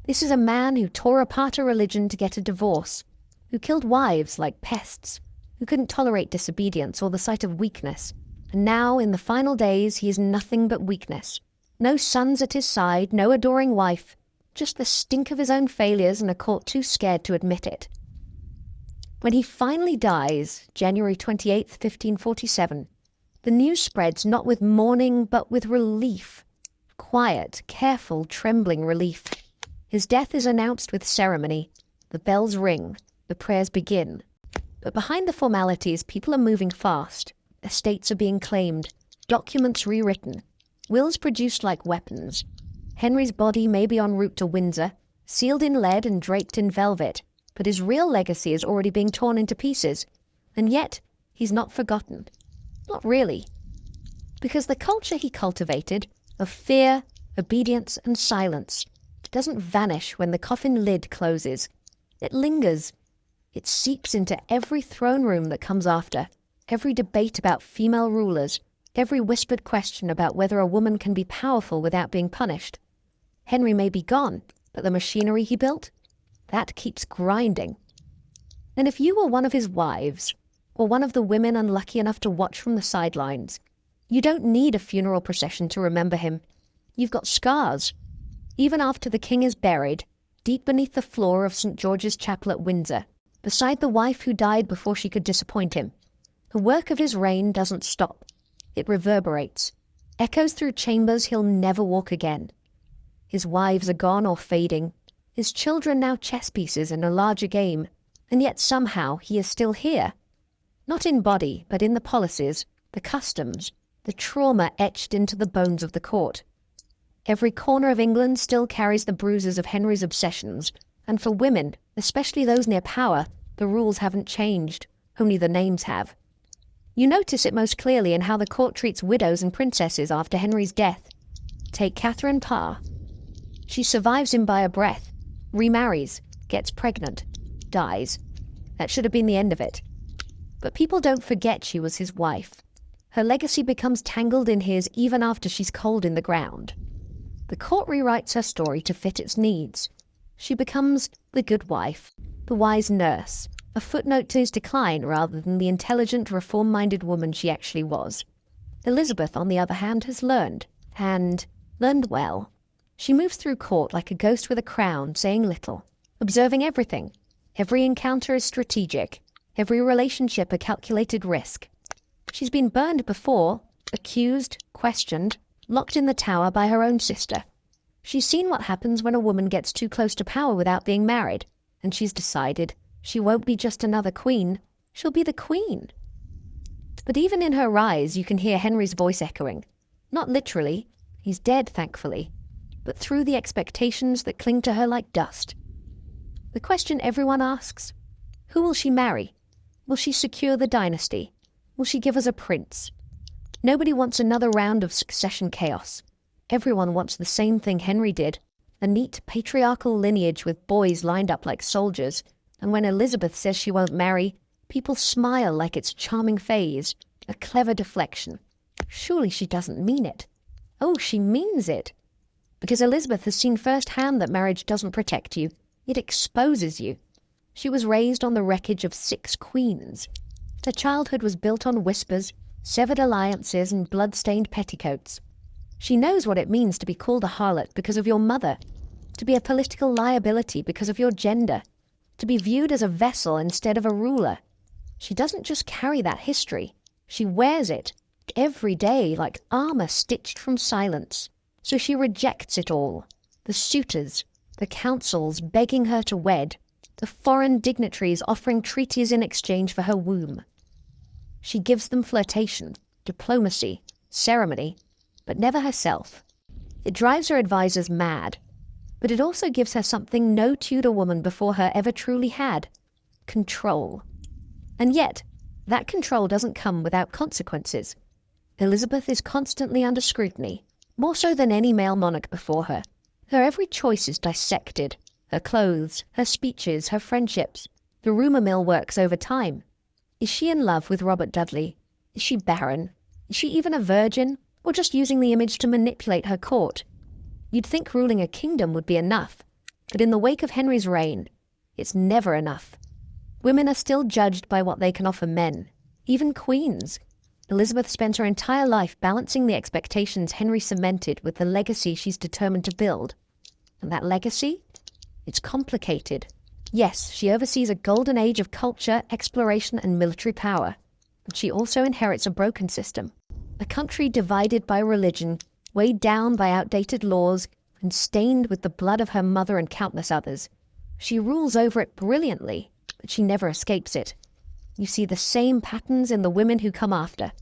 This is a man who tore apart a religion to get a divorce, who killed wives like pests, who couldn't tolerate disobedience or the sight of weakness. And now, in the final days, he is nothing but weakness. No sons at his side, no adoring wife, just the stink of his own failures and a court too scared to admit it. When he finally dies, January 28th, 1547, the news spreads not with mourning but with relief. Quiet, careful, trembling relief. His death is announced with ceremony. The bells ring. The prayers begin. But behind the formalities, people are moving fast. Estates are being claimed. Documents rewritten. Wills produced like weapons. Henry's body may be en route to Windsor, sealed in lead and draped in velvet, but his real legacy is already being torn into pieces. And yet, he's not forgotten. Not really. Because the culture he cultivated, of fear, obedience, and silence, doesn't vanish when the coffin lid closes. It lingers. It seeps into every throne room that comes after, every debate about female rulers, every whispered question about whether a woman can be powerful without being punished. Henry may be gone, but the machinery he built, that keeps grinding. And if you were one of his wives, or one of the women unlucky enough to watch from the sidelines, you don't need a funeral procession to remember him. You've got scars. Even after the king is buried, deep beneath the floor of St. George's Chapel at Windsor, beside the wife who died before she could disappoint him, the work of his reign doesn't stop. It reverberates, echoes through chambers he'll never walk again. His wives are gone or fading, his children now chess pieces in a larger game, and yet somehow he is still here. Not in body, but in the policies, the customs, the trauma etched into the bones of the court. Every corner of England still carries the bruises of Henry's obsessions, and for women, especially those near power, the rules haven't changed, only the names have. You notice it most clearly in how the court treats widows and princesses after Henry's death. Take Catherine Parr. She survives him by a breath, remarries, gets pregnant, dies. That should have been the end of it. But people don't forget she was his wife. Her legacy becomes tangled in his even after she's cold in the ground. The court rewrites her story to fit its needs. She becomes the good wife, the wise nurse, a footnote to his decline rather than the intelligent, reform-minded woman she actually was. Elizabeth, on the other hand, has learned, and learned well. She moves through court like a ghost with a crown, saying little, observing everything. Every encounter is strategic, every relationship a calculated risk. She's been burned before, accused, questioned, locked in the tower by her own sister. She's seen what happens when a woman gets too close to power without being married, and she's decided she won't be just another queen, she'll be the queen. But even in her rise, you can hear Henry's voice echoing. Not literally, he's dead, thankfully, but through the expectations that cling to her like dust. The question everyone asks, who will she marry? Will she secure the dynasty? Will she give us a prince? Nobody wants another round of succession chaos. Everyone wants the same thing Henry did, a neat patriarchal lineage with boys lined up like soldiers, and when Elizabeth says she won't marry, people smile like it's a charming phase, a clever deflection. Surely she doesn't mean it. Oh, she means it. Because Elizabeth has seen firsthand that marriage doesn't protect you, it exposes you. She was raised on the wreckage of 6 queens. Her childhood was built on whispers, severed alliances, and blood-stained petticoats. She knows what it means to be called a harlot because of your mother, to be a political liability because of your gender, to be viewed as a vessel instead of a ruler. She doesn't just carry that history, she wears it every day like armor stitched from silence. So she rejects it all. The suitors, the councils begging her to wed, the foreign dignitaries offering treaties in exchange for her womb. She gives them flirtation, diplomacy, ceremony, but never herself. It drives her advisors mad, but it also gives her something no Tudor woman before her ever truly had: control. And yet, that control doesn't come without consequences. Elizabeth is constantly under scrutiny, more so than any male monarch before her. Her every choice is dissected. Her clothes, her speeches, her friendships. The rumour mill works over time. Is she in love with Robert Dudley? Is she barren? Is she even a virgin? Or just using the image to manipulate her court? You'd think ruling a kingdom would be enough, but in the wake of Henry's reign, it's never enough. Women are still judged by what they can offer men, even queens. Elizabeth spends her entire life balancing the expectations Henry cemented with the legacy she's determined to build. And that legacy? It's complicated. Yes, she oversees a golden age of culture, exploration, and military power. But she also inherits a broken system. A country divided by religion, weighed down by outdated laws, and stained with the blood of her mother and countless others. She rules over it brilliantly, but she never escapes it. You see the same patterns in the women who come after.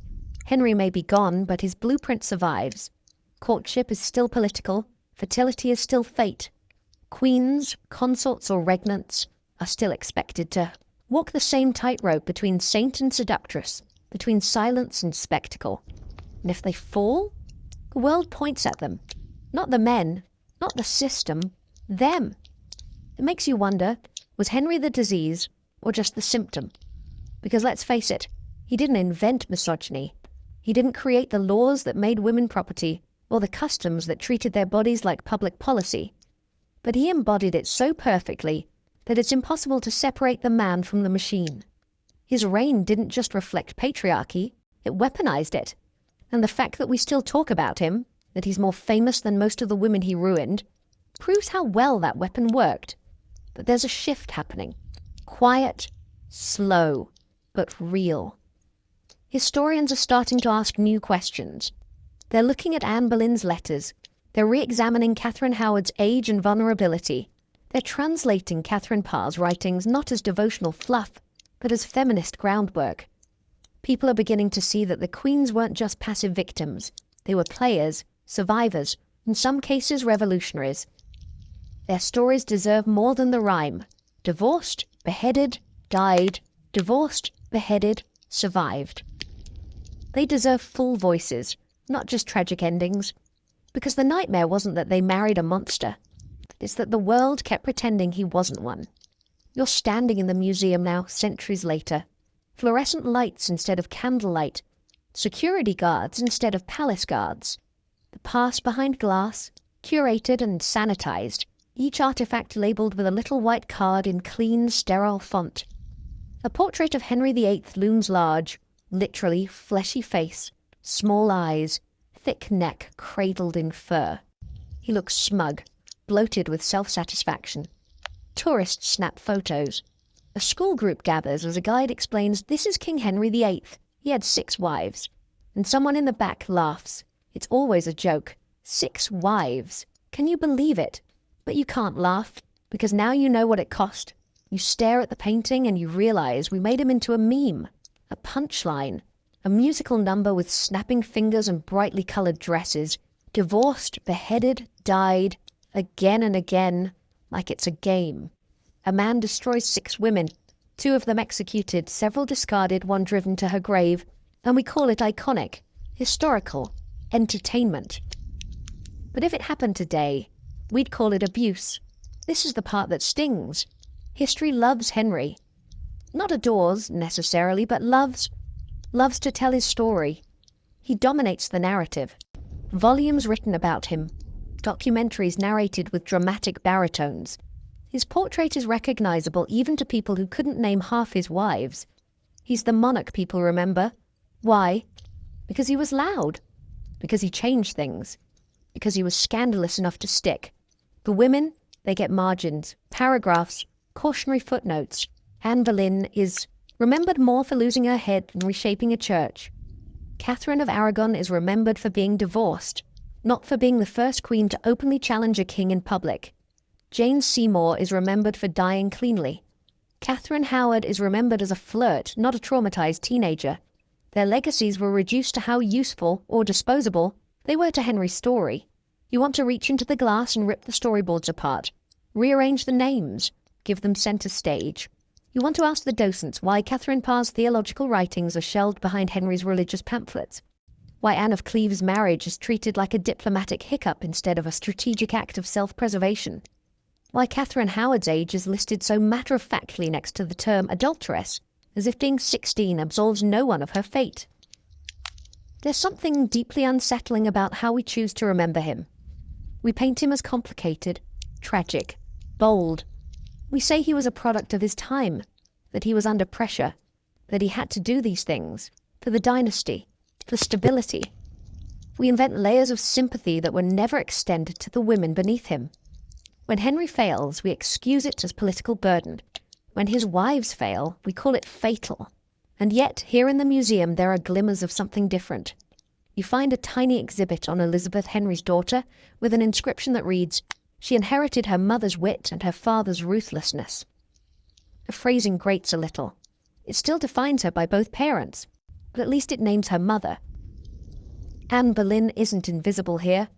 Henry may be gone, but his blueprint survives. Courtship is still political, fertility is still fate. Queens, consorts or regnants are still expected to walk the same tightrope between saint and seductress, between silence and spectacle. And if they fall, the world points at them. Not the men, not the system, them. It makes you wonder, was Henry the disease or just the symptom? Because let's face it, he didn't invent misogyny. He didn't create the laws that made women property or the customs that treated their bodies like public policy. But he embodied it so perfectly that it's impossible to separate the man from the machine. His reign didn't just reflect patriarchy, it weaponized it. And the fact that we still talk about him, that he's more famous than most of the women he ruined, proves how well that weapon worked. But there's a shift happening. Quiet, slow, but real. Historians are starting to ask new questions. They're looking at Anne Boleyn's letters. They're re-examining Catherine Howard's age and vulnerability. They're translating Catherine Parr's writings not as devotional fluff, but as feminist groundwork. People are beginning to see that the queens weren't just passive victims. They were players, survivors, in some cases revolutionaries. Their stories deserve more than the rhyme. Divorced, beheaded, died, divorced, beheaded, survived. They deserve full voices, not just tragic endings. Because the nightmare wasn't that they married a monster. It's that the world kept pretending he wasn't one. You're standing in the museum now, centuries later. Fluorescent lights instead of candlelight. security guards instead of palace guards. The past behind glass, curated and sanitized, each artifact labeled with a little white card in clean, sterile font. A portrait of Henry VIII looms large, literally fleshy face, small eyes, thick neck cradled in fur. He looks smug, bloated with self-satisfaction. Tourists snap photos. A school group gathers as a guide explains this is King Henry VIII. He had 6 wives. And someone in the back laughs. It's always a joke. 6 wives. Can you believe it? But you can't laugh, because now you know what it cost. You stare at the painting and you realize we made him into a meme, a punchline, a musical number with snapping fingers and brightly colored dresses, divorced, beheaded, died, again and again, like it's a game. A man destroys 6 women, 2 of them executed, several discarded, 1 driven to her grave, and we call it iconic, historical, entertainment. But if it happened today, we'd call it abuse. This is the part that stings. History loves Henry. Not adores, necessarily, but loves to tell his story. He dominates the narrative. Volumes written about him. Documentaries narrated with dramatic baritones. His portrait is recognizable even to people who couldn't name half his wives. He's the monarch people remember. Why? Because he was loud. Because he changed things. Because he was scandalous enough to stick. The women, they get margins, paragraphs, cautionary footnotes. Anne Boleyn is remembered more for losing her head than reshaping a church. Catherine of Aragon is remembered for being divorced, not for being the first queen to openly challenge a king in public. Jane Seymour is remembered for dying cleanly. Catherine Howard is remembered as a flirt, not a traumatized teenager. Their legacies were reduced to how useful, or disposable, they were to Henry's story. You want to reach into the glass and rip the storyboards apart. Rearrange the names. Give them center stage. You want to ask the docents why Catherine Parr's theological writings are shelved behind Henry's religious pamphlets. Why Anne of Cleves' marriage is treated like a diplomatic hiccup instead of a strategic act of self-preservation. Why Catherine Howard's age is listed so matter-of-factly next to the term adulteress, as if being 16 absolves no one of her fate. There's something deeply unsettling about how we choose to remember him. We paint him as complicated, tragic, bold. We say he was a product of his time, that he was under pressure, that he had to do these things, for the dynasty, for stability. We invent layers of sympathy that were never extended to the women beneath him. When Henry fails, we excuse it as political burden. When his wives fail, we call it fatal. And yet, here in the museum, there are glimmers of something different. You find a tiny exhibit on Elizabeth, Henry's daughter, with an inscription that reads, "She inherited her mother's wit and her father's ruthlessness." The phrasing grates a little. It still defines her by both parents, but at least it names her mother. Anne Boleyn isn't invisible here.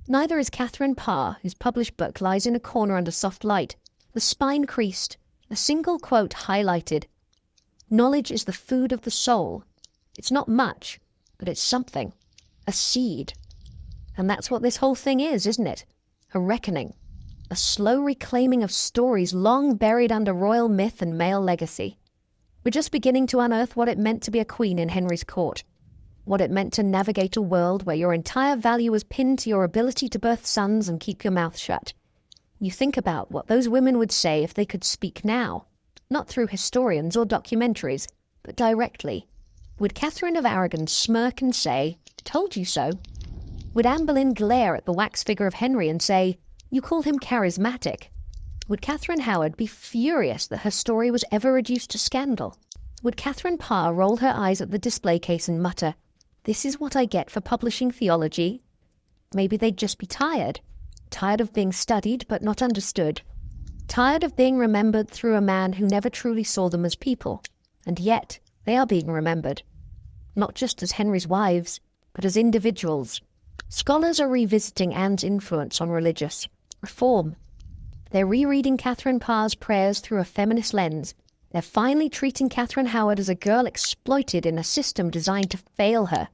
Neither is Catherine Parr, whose published book lies in a corner under soft light, the spine creased, a single quote highlighted. Knowledge is the food of the soul. It's not much, but it's something. A seed. And that's what this whole thing is, isn't it? A reckoning. A slow reclaiming of stories long buried under royal myth and male legacy. We're just beginning to unearth what it meant to be a queen in Henry's court. What it meant to navigate a world where your entire value was pinned to your ability to birth sons and keep your mouth shut. You think about what those women would say if they could speak now. Not through historians or documentaries, but directly. Would Catherine of Aragon smirk and say, "Told you so"? Would Anne Boleyn glare at the wax figure of Henry and say, "You call him charismatic"? Would Catherine Howard be furious that her story was ever reduced to scandal? Would Catherine Parr roll her eyes at the display case and mutter, "This is what I get for publishing theology"? Maybe they'd just be tired. Tired of being studied but not understood. Tired of being remembered through a man who never truly saw them as people. And yet, they are being remembered. Not just as Henry's wives, but as individuals. Scholars are revisiting Anne's influence on religious reform. They're rereading Catherine Parr's prayers through a feminist lens. They're finally treating Catherine Howard as a girl exploited in a system designed to fail her.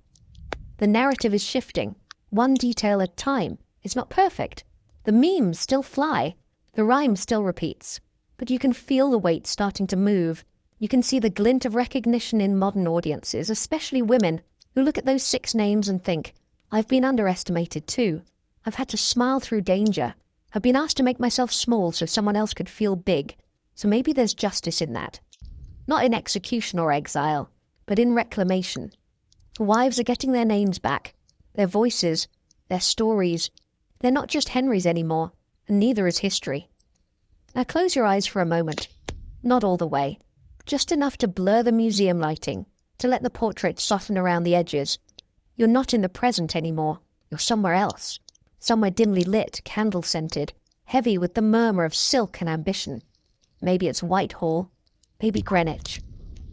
The narrative is shifting, one detail at a time. It's not perfect. The memes still fly. The rhyme still repeats. But you can feel the weight starting to move. You can see the glint of recognition in modern audiences, especially women, who look at those 6 names and think, I've been underestimated too. I've had to smile through danger. I've been asked to make myself small so someone else could feel big. So maybe there's justice in that. Not in execution or exile, but in reclamation. Wives are getting their names back, their voices, their stories. They're not just Henry's anymore, and neither is history. Now close your eyes for a moment. Not all the way. Just enough to blur the museum lighting, to let the portrait soften around the edges. You're not in the present anymore. You're somewhere else. Somewhere dimly lit, candle-scented, heavy with the murmur of silk and ambition. Maybe it's Whitehall. Maybe Greenwich.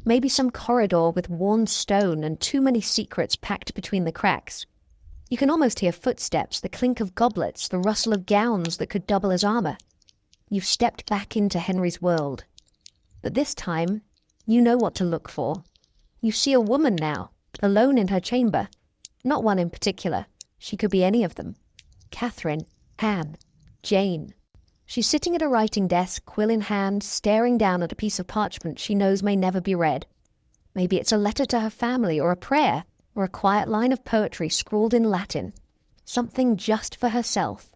Maybe some corridor with worn stone and too many secrets packed between the cracks. You can almost hear footsteps, the clink of goblets, the rustle of gowns that could double as armor. You've stepped back into Henry's world. But this time, you know what to look for. You see a woman now, alone in her chamber. Not one in particular. She could be any of them. Catherine, Anne, Jane. She's sitting at a writing desk, quill in hand, staring down at a piece of parchment she knows may never be read. Maybe it's a letter to her family, or a prayer, or a quiet line of poetry scrawled in Latin. Something just for herself.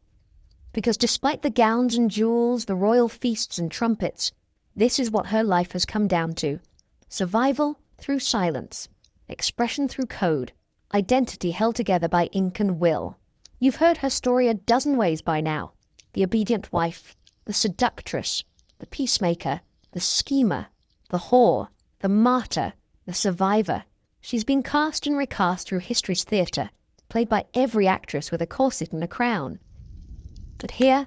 Because despite the gowns and jewels, the royal feasts and trumpets, this is what her life has come down to. Survival through silence. Expression through code. Identity held together by ink and will. You've heard her story a dozen ways by now. The obedient wife, the seductress, the peacemaker, the schemer, the whore, the martyr, the survivor. She's been cast and recast through history's theatre, played by every actress with a corset and a crown. But here,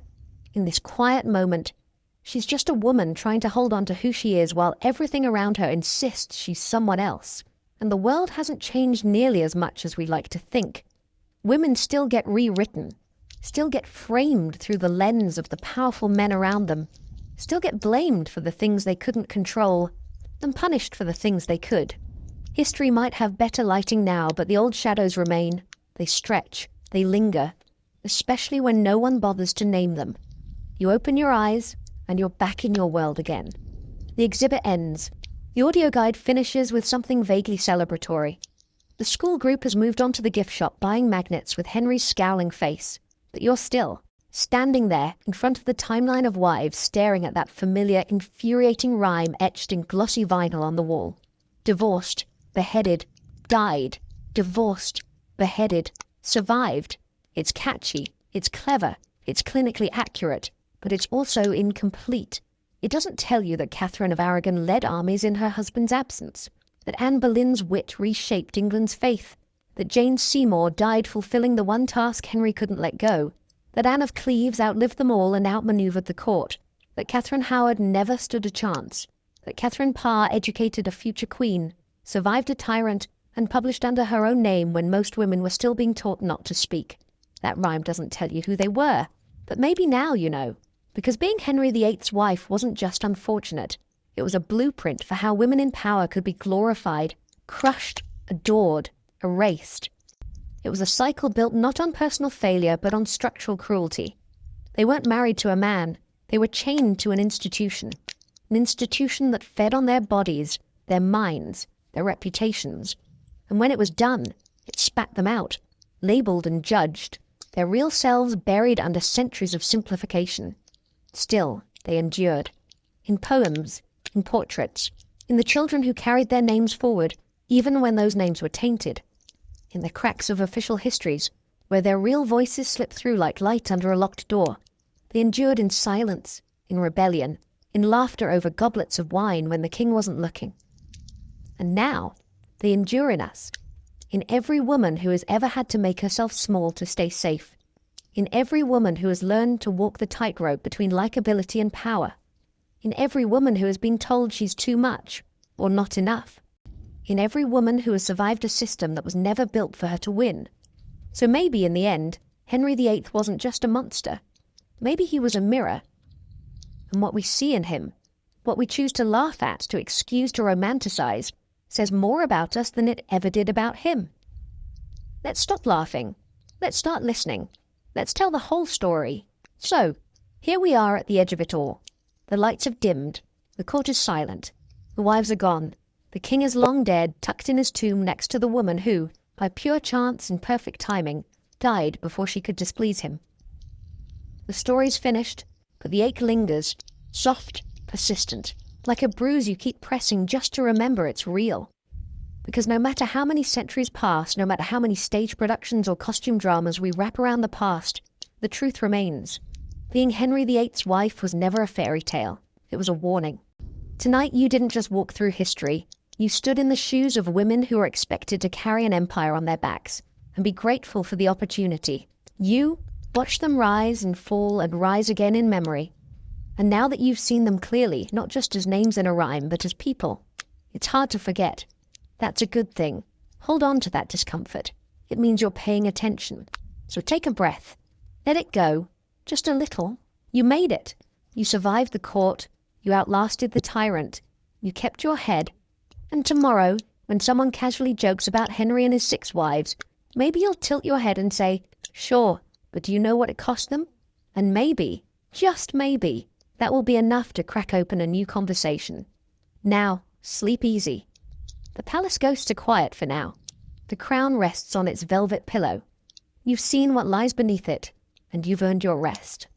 in this quiet moment, she's just a woman trying to hold on to who she is while everything around her insists she's someone else. And the world hasn't changed nearly as much as we like to think. Women still get rewritten, still get framed through the lens of the powerful men around them, still get blamed for the things they couldn't control, and punished for the things they could. History might have better lighting now, but the old shadows remain. They stretch, they linger, especially when no one bothers to name them. You open your eyes, and you're back in your world again. The exhibit ends. The audio guide finishes with something vaguely celebratory. The school group has moved on to the gift shop buying magnets with Henry's scowling face. But you're still, standing there in front of the timeline of wives staring at that familiar, infuriating rhyme etched in glossy vinyl on the wall. Divorced, beheaded, died, divorced, beheaded, survived. It's catchy, it's clever, it's clinically accurate, but it's also incomplete. It doesn't tell you that Catherine of Aragon led armies in her husband's absence, that Anne Boleyn's wit reshaped England's faith, that Jane Seymour died fulfilling the one task Henry couldn't let go, that Anne of Cleves outlived them all and outmaneuvered the court, that Catherine Howard never stood a chance, that Catherine Parr educated a future queen, survived a tyrant, and published under her own name when most women were still being taught not to speak. That rhyme doesn't tell you who they were, but maybe now you know, because being Henry VIII's wife wasn't just unfortunate. It was a blueprint for how women in power could be glorified, crushed, adored, erased. It was a cycle built not on personal failure but on structural cruelty. They weren't married to a man, they were chained to an institution that fed on their bodies, their minds, their reputations. And when it was done, it spat them out, labelled and judged, their real selves buried under centuries of simplification. Still, they endured. In poems, in portraits, in the children who carried their names forward, even when those names were tainted, in the cracks of official histories, where their real voices slipped through like light under a locked door. They endured in silence, in rebellion, in laughter over goblets of wine when the king wasn't looking. And now, they endure in us, in every woman who has ever had to make herself small to stay safe, in every woman who has learned to walk the tightrope between likability and power, in every woman who has been told she's too much, or not enough, in every woman who has survived a system that was never built for her to win. So maybe in the end, Henry VIII wasn't just a monster. Maybe he was a mirror. And what we see in him, what we choose to laugh at, to excuse, to romanticize, says more about us than it ever did about him. Let's stop laughing. Let's start listening. Let's tell the whole story. So, here we are at the edge of it all. The lights have dimmed. The court is silent. The wives are gone. The king is long dead, tucked in his tomb next to the woman who, by pure chance and perfect timing, died before she could displease him. The story's finished, but the ache lingers, soft, persistent, like a bruise you keep pressing just to remember it's real. Because no matter how many centuries pass, no matter how many stage productions or costume dramas we wrap around the past, the truth remains. Being Henry VIII's wife was never a fairy tale. It was a warning. Tonight you didn't just walk through history. You stood in the shoes of women who were expected to carry an empire on their backs and be grateful for the opportunity. You watched them rise and fall and rise again in memory. And now that you've seen them clearly, not just as names in a rhyme, but as people, it's hard to forget. That's a good thing. Hold on to that discomfort. It means you're paying attention. So take a breath. Let it go. Just a little. You made it. You survived the court. You outlasted the tyrant. You kept your head. And tomorrow, when someone casually jokes about Henry and his 6 wives, maybe you'll tilt your head and say, sure, but do you know what it cost them? And maybe, just maybe, that will be enough to crack open a new conversation. Now, sleep easy. The palace ghosts are quiet for now. The crown rests on its velvet pillow. You've seen what lies beneath it, and you've earned your rest.